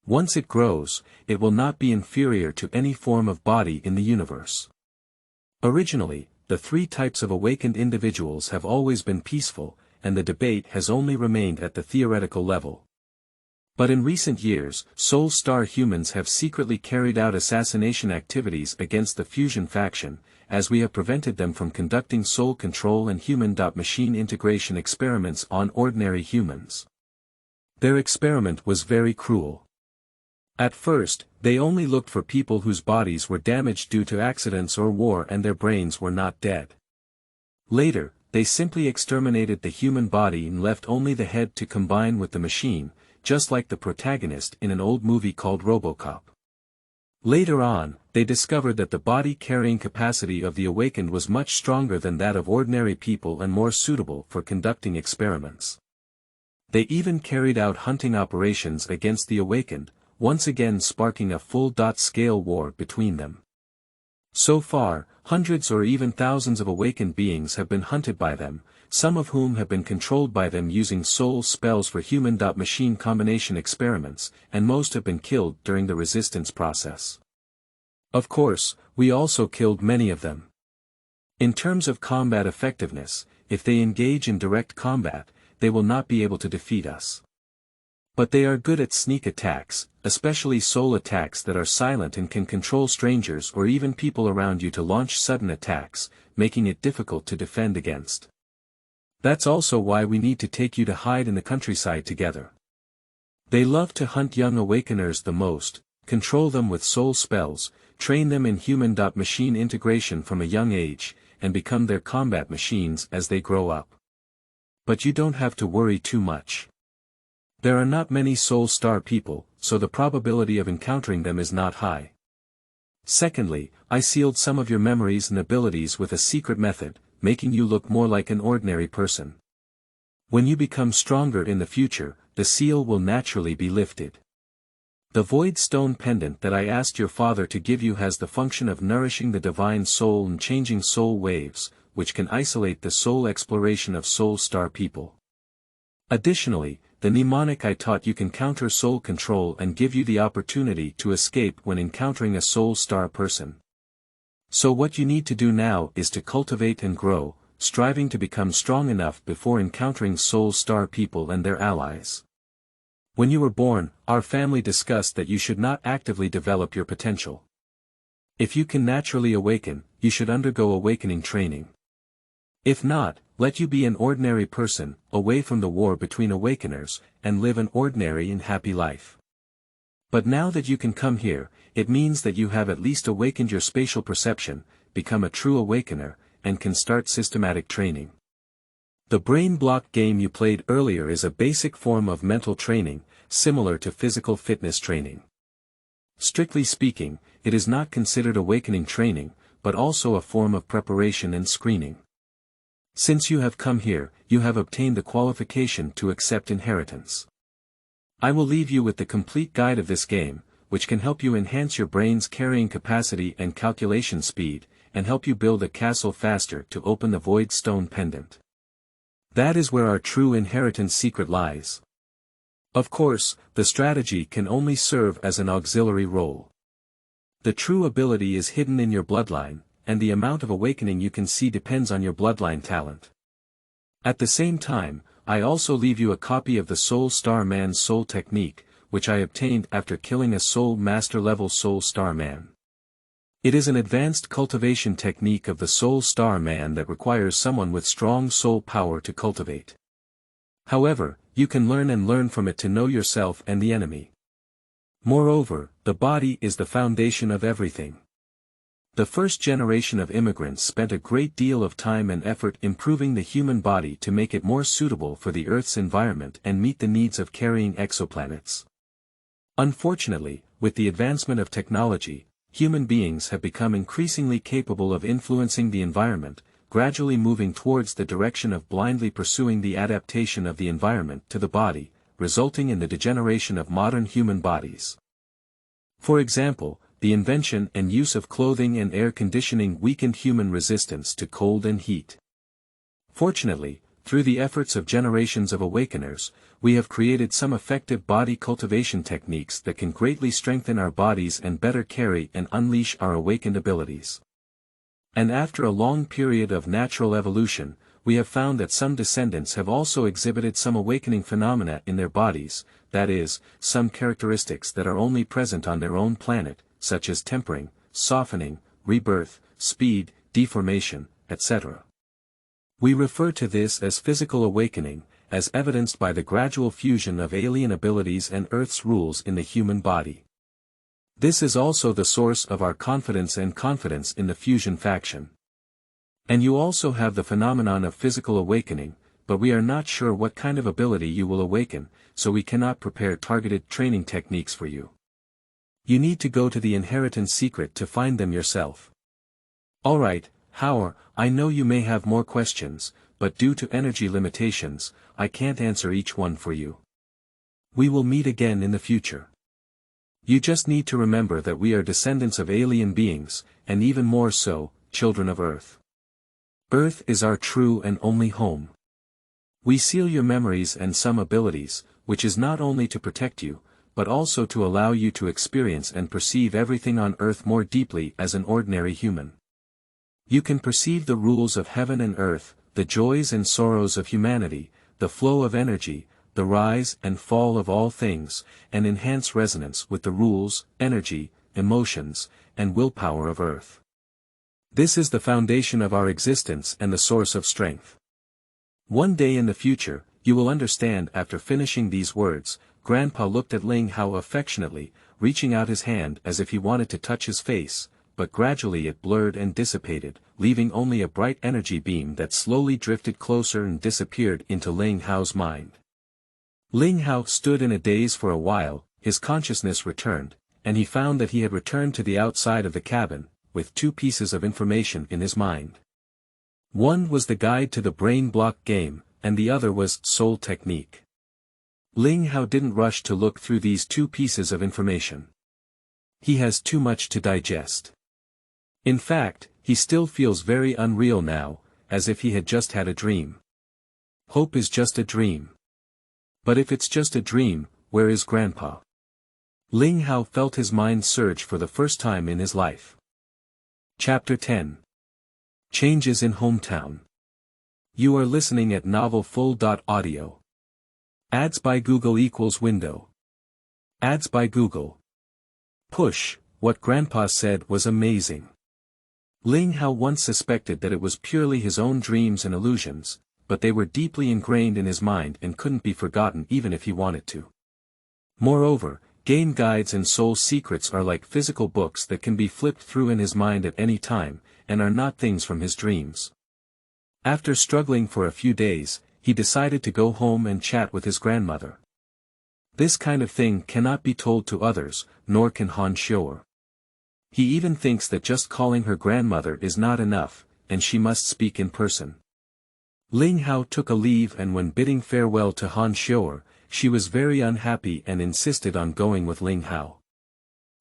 Once it grows, it will not be inferior to any form of body in the universe. Originally, the three types of awakened individuals have always been peaceful, and the debate has only remained at the theoretical level. But in recent years, soul-star humans have secretly carried out assassination activities against the fusion faction, as we have prevented them from conducting soul control and human-machine integration experiments on ordinary humans. Their experiment was very cruel. At first, they only looked for people whose bodies were damaged due to accidents or war and their brains were not dead. Later, they simply exterminated the human body and left only the head to combine with the machine, just like the protagonist in an old movie called RoboCop. Later on, they discovered that the body-carrying capacity of the awakened was much stronger than that of ordinary people and more suitable for conducting experiments. They even carried out hunting operations against the awakened, once again sparking a full-scale war between them. So far, hundreds or even thousands of awakened beings have been hunted by them, some of whom have been controlled by them using soul spells for human-machine combination experiments, and most have been killed during the resistance process. Of course, we also killed many of them. In terms of combat effectiveness, if they engage in direct combat, they will not be able to defeat us. But they are good at sneak attacks, especially soul attacks that are silent and can control strangers or even people around you to launch sudden attacks, making it difficult to defend against. That's also why we need to take you to hide in the countryside together. They love to hunt young awakeners the most, control them with soul spells, train them in human-machine integration from a young age, and become their combat machines as they grow up. But you don't have to worry too much. There are not many soul star people, so the probability of encountering them is not high. Secondly, I sealed some of your memories and abilities with a secret method, making you look more like an ordinary person. When you become stronger in the future, the seal will naturally be lifted. The void stone pendant that I asked your father to give you has the function of nourishing the divine soul and changing soul waves, which can isolate the soul exploration of soul star people. Additionally, the mnemonic I taught you can counter soul control and give you the opportunity to escape when encountering a soul star person. So what you need to do now is to cultivate and grow, striving to become strong enough before encountering soul star people and their allies. When you were born, our family discussed that you should not actively develop your potential. If you can naturally awaken, you should undergo awakening training. If not, let you be an ordinary person, away from the war between awakeners, and live an ordinary and happy life. But now that you can come here, it means that you have at least awakened your spatial perception, become a true awakener, and can start systematic training. The brain block game you played earlier is a basic form of mental training, similar to physical fitness training. Strictly speaking, it is not considered awakening training, but also a form of preparation and screening. Since you have come here, you have obtained the qualification to accept inheritance. I will leave you with the complete guide of this game, which can help you enhance your brain's carrying capacity and calculation speed, and help you build a castle faster to open the void stone pendant. That is where our true inheritance secret lies. Of course, the strategy can only serve as an auxiliary role. The true ability is hidden in your bloodline, and the amount of awakening you can see depends on your bloodline talent. At the same time, I also leave you a copy of the Soul Star Man's Soul Technique, which I obtained after killing a Soul Master level Soul Star Man. It is an advanced cultivation technique of the Soul Star Man that requires someone with strong soul power to cultivate. However, you can learn from it to know yourself and the enemy. Moreover, the body is the foundation of everything. The first generation of immigrants spent a great deal of time and effort improving the human body to make it more suitable for the Earth's environment and meet the needs of carrying exoplanets. Unfortunately, with the advancement of technology, human beings have become increasingly capable of influencing the environment, gradually moving towards the direction of blindly pursuing the adaptation of the environment to the body, resulting in the degeneration of modern human bodies. For example, the invention and use of clothing and air conditioning weakened human resistance to cold and heat. Fortunately, through the efforts of generations of awakeners, we have created some effective body cultivation techniques that can greatly strengthen our bodies and better carry and unleash our awakened abilities. And after a long period of natural evolution, we have found that some descendants have also exhibited some awakening phenomena in their bodies, that is, some characteristics that are only present on their own planet, such as tempering, softening, rebirth, speed, deformation, etc. We refer to this as physical awakening, as evidenced by the gradual fusion of alien abilities and Earth's rules in the human body. This is also the source of our confidence in the fusion faction. And you also have the phenomenon of physical awakening, but we are not sure what kind of ability you will awaken, so we cannot prepare targeted training techniques for you. You need to go to the inheritance secret to find them yourself. Alright, Xiu'er, I know you may have more questions, but due to energy limitations, I can't answer each one for you. We will meet again in the future. You just need to remember that we are descendants of alien beings, and even more so, children of Earth. Earth is our true and only home. We seal your memories and some abilities, which is not only to protect you, but also to allow you to experience and perceive everything on Earth more deeply as an ordinary human. You can perceive the rules of heaven and earth, the joys and sorrows of humanity, the flow of energy, the rise and fall of all things, and enhance resonance with the rules, energy, emotions, and willpower of Earth. This is the foundation of our existence and the source of strength. One day in the future, you will understand. After finishing these words, Grandpa looked at Ling Hao affectionately, reaching out his hand as if he wanted to touch his face, but gradually it blurred and dissipated, leaving only a bright energy beam that slowly drifted closer and disappeared into Ling Hao's mind. Ling Hao stood in a daze for a while. His consciousness returned, and he found that he had returned to the outside of the cabin, with two pieces of information in his mind. One was the guide to the brain block game, and the other was soul technique. Ling Hao didn't rush to look through these two pieces of information. He has too much to digest. In fact, he still feels very unreal now, as if he had just had a dream. Hope is just a dream. But if it's just a dream, where is Grandpa? Ling Hao felt his mind surge for the first time in his life. Chapter 10. Changes in Hometown. You are listening at novelfull.audio. Ads by Google equals window. Ads by Google. Push, what Grandpa said was amazing. Ling Hao once suspected that it was purely his own dreams and illusions, but they were deeply ingrained in his mind and couldn't be forgotten even if he wanted to. Moreover, game guides and soul secrets are like physical books that can be flipped through in his mind at any time, and are not things from his dreams. After struggling for a few days, he decided to go home and chat with his grandmother. This kind of thing cannot be told to others, nor can Han Xiu'er. He even thinks that just calling her grandmother is not enough, and she must speak in person. Ling Hao took a leave, and when bidding farewell to Han Xiu'er, she was very unhappy and insisted on going with Ling Hao.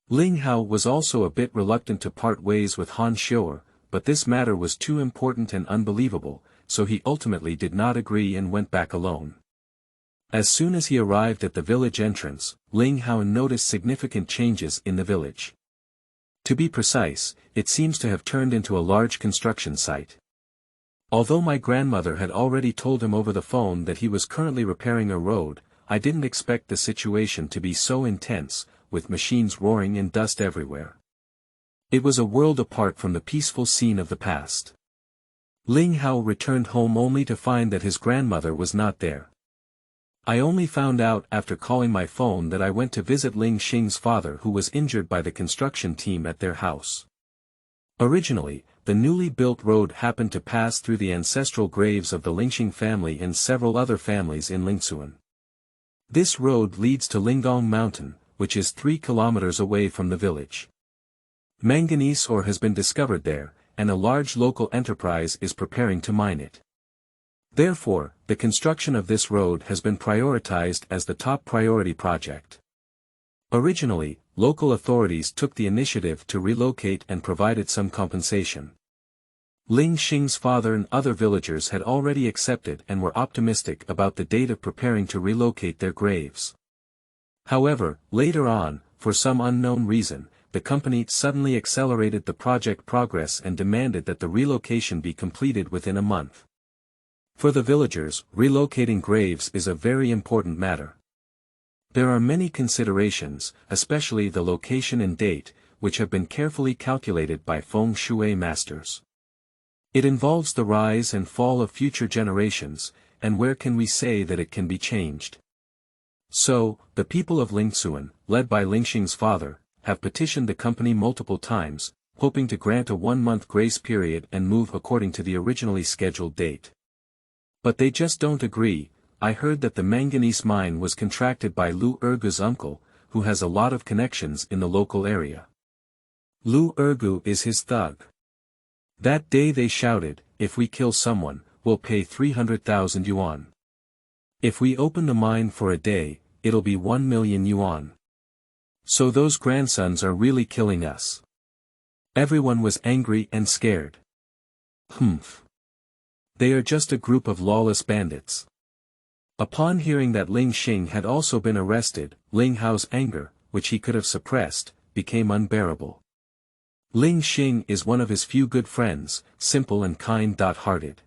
Ling Hao was also a bit reluctant to part ways with Han Xiu'er, but this matter was too important and unbelievable, so he ultimately did not agree and went back alone. As soon as he arrived at the village entrance, Ling Hao noticed significant changes in the village. To be precise, it seems to have turned into a large construction site. Although my grandmother had already told him over the phone that he was currently repairing a road, I didn't expect the situation to be so intense, with machines roaring and dust everywhere. It was a world apart from the peaceful scene of the past. Ling Hao returned home only to find that his grandmother was not there. I only found out after calling my phone that I went to visit Ling Xing's father, who was injured by the construction team at their house. Originally, the newly built road happened to pass through the ancestral graves of the Lingxing family and several other families in Lingsuan. This road leads to Linggong Mountain, which is 3 kilometers away from the village. Manganese ore has been discovered there, and a large local enterprise is preparing to mine it. Therefore, the construction of this road has been prioritized as the top priority project. Originally, local authorities took the initiative to relocate and provided some compensation. Ling Xing's father and other villagers had already accepted and were optimistic about the date of preparing to relocate their graves. However, later on, for some unknown reason, the company suddenly accelerated the project progress and demanded that the relocation be completed within a month. For the villagers, relocating graves is a very important matter. There are many considerations, especially the location and date, which have been carefully calculated by feng shui masters. It involves the rise and fall of future generations, and where can we say that it can be changed? So, the people of Lingsuan, led by Lingxing's father, have petitioned the company multiple times, hoping to grant a 1-month grace period and move according to the originally scheduled date. But they just don't agree. I heard that the manganese mine was contracted by Lu Ergu's uncle, who has a lot of connections in the local area. Lu Ergu is his thug. That day they shouted, "If we kill someone, we'll pay 300,000 yuan. If we open the mine for a day, it'll be 1 million yuan. So those grandsons are really killing us. Everyone was angry and scared. Humph. They are just a group of lawless bandits. Upon hearing that Ling Xing had also been arrested, Ling Hao's anger, which he could have suppressed, became unbearable. Ling Xing is one of his few good friends, simple and kind-hearted.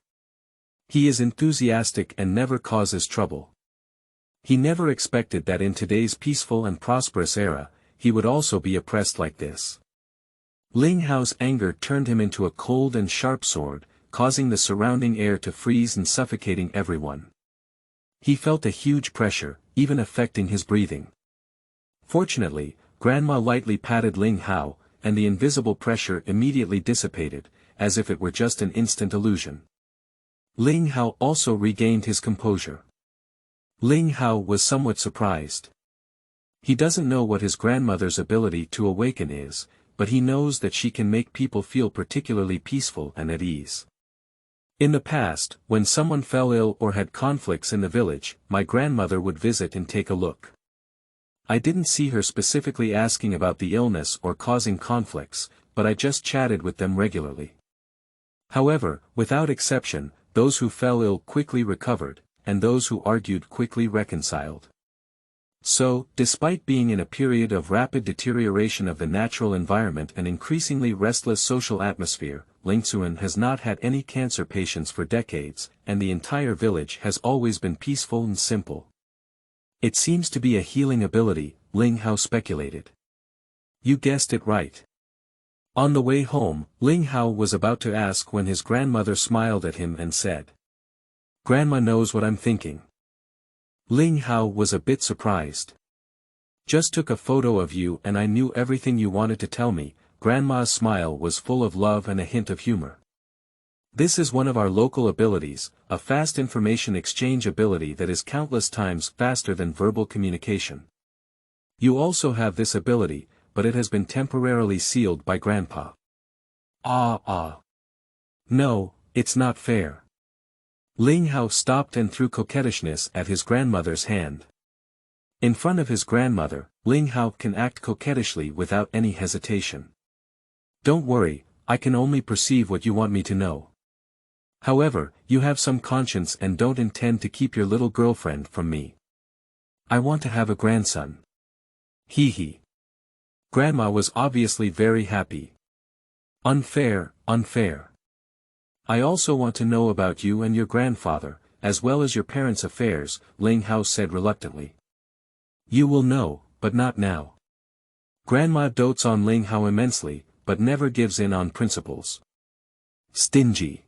He is enthusiastic and never causes trouble. He never expected that in today's peaceful and prosperous era, he would also be oppressed like this. Ling Hao's anger turned him into a cold and sharp sword, causing the surrounding air to freeze and suffocating everyone. He felt a huge pressure, even affecting his breathing. Fortunately, Grandma lightly patted Ling Hao, and the invisible pressure immediately dissipated, as if it were just an instant illusion. Ling Hao also regained his composure. Ling Hao was somewhat surprised. He doesn't know what his grandmother's ability to awaken is, but he knows that she can make people feel particularly peaceful and at ease. In the past, when someone fell ill or had conflicts in the village, my grandmother would visit and take a look. I didn't see her specifically asking about the illness or causing conflicts, but I just chatted with them regularly. However, without exception, those who fell ill quickly recovered, and those who argued quickly reconciled. So, despite being in a period of rapid deterioration of the natural environment and increasingly restless social atmosphere, Ling Xiu'er has not had any cancer patients for decades, and the entire village has always been peaceful and simple. It seems to be a healing ability, Ling Hao speculated. You guessed it right. On the way home, Ling Hao was about to ask when his grandmother smiled at him and said, "Grandma knows what I'm thinking." Ling Hao was a bit surprised. "Just took a photo of you and I knew everything you wanted to tell me." Grandma's smile was full of love and a hint of humor. This is one of our local abilities, a fast information exchange ability that is countless times faster than verbal communication. You also have this ability, but it has been temporarily sealed by Grandpa. No, it's not fair. Ling Hao stopped and threw coquettishness at his grandmother's hand. In front of his grandmother, Ling Hao can act coquettishly without any hesitation. Don't worry, I can only perceive what you want me to know. However, you have some conscience and don't intend to keep your little girlfriend from me. I want to have a grandson. Hee. Grandma was obviously very happy. Unfair. I also want to know about you and your grandfather, as well as your parents' affairs, Ling Hao said reluctantly. You will know, but not now. Grandma dotes on Ling Hao immensely, but never gives in on principles. Stingy.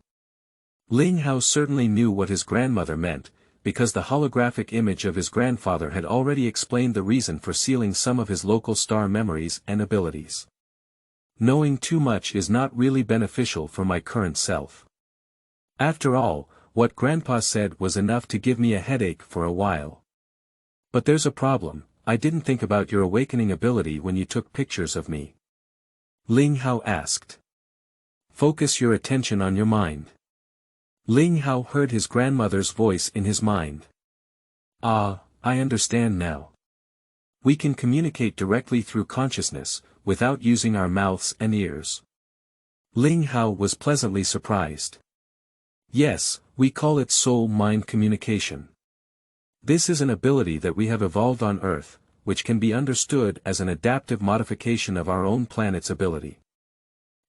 Ling Hao certainly knew what his grandmother meant, because the holographic image of his grandfather had already explained the reason for sealing some of his local star memories and abilities. Knowing too much is not really beneficial for my current self. After all, what Grandpa said was enough to give me a headache for a while. But there's a problem, I didn't think about your awakening ability when you took pictures of me. Ling Hao asked. Focus your attention on your mind. Ling Hao heard his grandmother's voice in his mind. I understand now. We can communicate directly through consciousness, without using our mouths and ears. Ling Hao was pleasantly surprised. Yes, we call it soul-mind communication. This is an ability that we have evolved on Earth, which can be understood as an adaptive modification of our own planet's ability.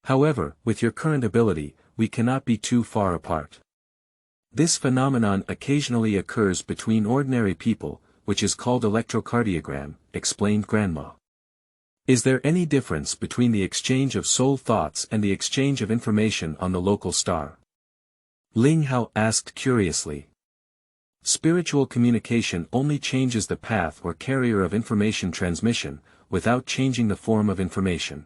However, with your current ability, we cannot be too far apart. This phenomenon occasionally occurs between ordinary people, which is called electrocardiogram, explained Grandma. Is there any difference between the exchange of soul thoughts and the exchange of information on the local star? Ling Hao asked curiously. Spiritual communication only changes the path or carrier of information transmission, without changing the form of information.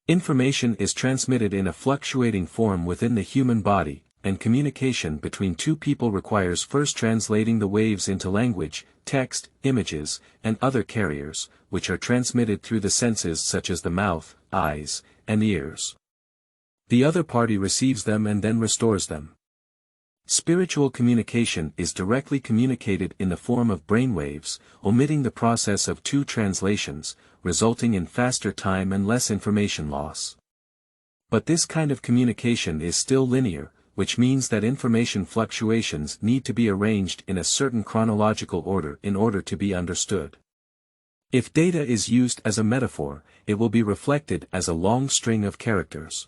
Information is transmitted in a fluctuating form within the human body, and communication between two people requires first translating the waves into language, text, images, and other carriers, which are transmitted through the senses such as the mouth, eyes, and ears. The other party receives them and then restores them. Spiritual communication is directly communicated in the form of brainwaves, omitting the process of two translations, resulting in faster time and less information loss. But this kind of communication is still linear, which means that information fluctuations need to be arranged in a certain chronological order in order to be understood. If data is used as a metaphor, it will be reflected as a long string of characters.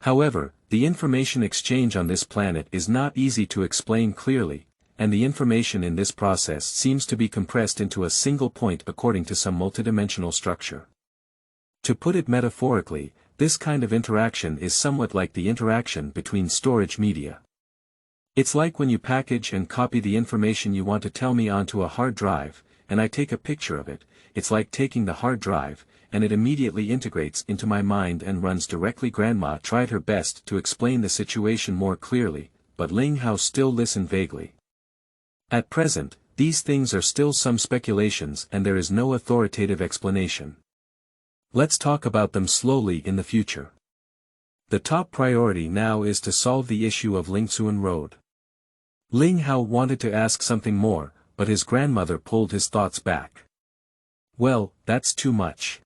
However, the information exchange on this planet is not easy to explain clearly, and the information in this process seems to be compressed into a single point according to some multidimensional structure. To put it metaphorically, this kind of interaction is somewhat like the interaction between storage media. It's like when you package and copy the information you want to tell me onto a hard drive, and I take a picture of it. It's like taking the hard drive, and it immediately integrates into my mind and runs directly. Grandma tried her best to explain the situation more clearly, but Ling Hao still listened vaguely. At present, these things are still some speculations and there is no authoritative explanation. Let's talk about them slowly in the future. The top priority now is to solve the issue of Lingsuan Road. Ling Hao wanted to ask something more, but his grandmother pulled his thoughts back. Well, that's too much.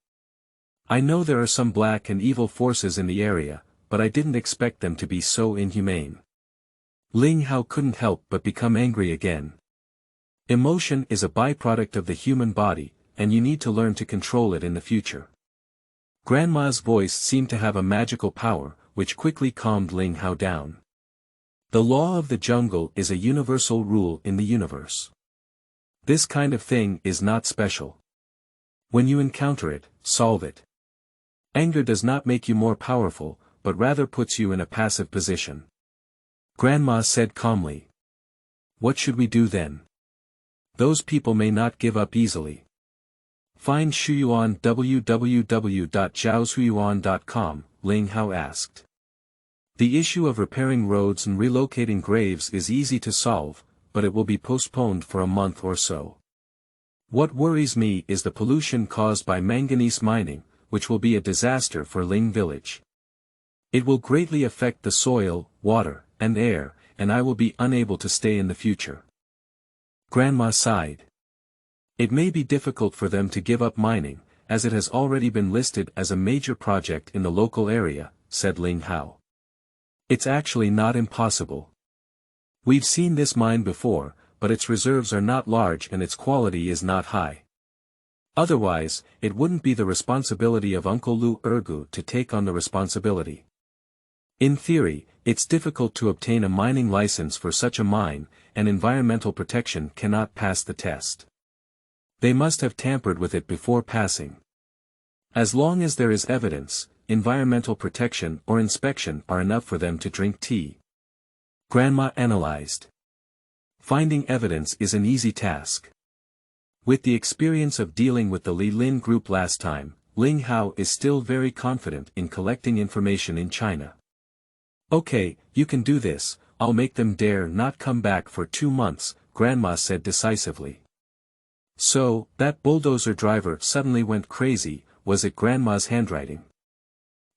I know there are some black and evil forces in the area, but I didn't expect them to be so inhumane. Ling Hao couldn't help but become angry again. Emotion is a byproduct of the human body, and you need to learn to control it in the future. Grandma's voice seemed to have a magical power, which quickly calmed Ling Hao down. The law of the jungle is a universal rule in the universe. This kind of thing is not special. When you encounter it, solve it. Anger does not make you more powerful, but rather puts you in a passive position. Grandma said calmly. What should we do then? Those people may not give up easily. Find Xiu'er www.zhaoxuyuan.com, Ling Hao asked. The issue of repairing roads and relocating graves is easy to solve, but it will be postponed for a month or so. What worries me is the pollution caused by manganese mining, which will be a disaster for Ling village. It will greatly affect the soil, water, and air, and I will be unable to stay in the future. Grandma sighed. It may be difficult for them to give up mining, as it has already been listed as a major project in the local area, said Ling Hao. It's actually not impossible. We've seen this mine before, but its reserves are not large and its quality is not high. Otherwise, it wouldn't be the responsibility of Uncle Lu Ergu to take on the responsibility. In theory, it's difficult to obtain a mining license for such a mine, and environmental protection cannot pass the test. They must have tampered with it before passing. As long as there is evidence, environmental protection or inspection are enough for them to drink tea. Grandma analyzed. Finding evidence is an easy task. With the experience of dealing with the Li Lin group last time, Ling Hao is still very confident in collecting information in China. Okay, you can do this, I'll make them dare not come back for 2 months, Grandma said decisively. So, that bulldozer driver suddenly went crazy, was it Grandma's handwriting?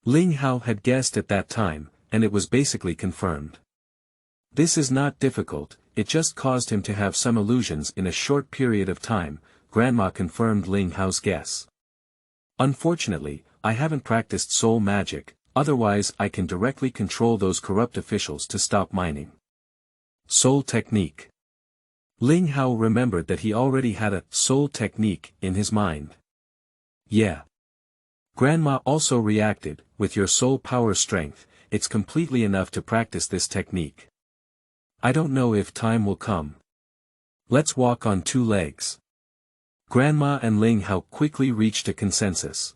Ling Hao had guessed at that time, and it was basically confirmed. This is not difficult, it just caused him to have some illusions in a short period of time, Grandma confirmed Ling Hao's guess. Unfortunately, I haven't practiced soul magic, otherwise I can directly control those corrupt officials to stop mining. Soul technique. Ling Hao remembered that he already had a soul technique in his mind. Yeah. Grandma also reacted, with your soul power strength, it's completely enough to practice this technique. I don't know if time will come. Let's walk on 2 legs. Grandma and Ling Hao quickly reached a consensus.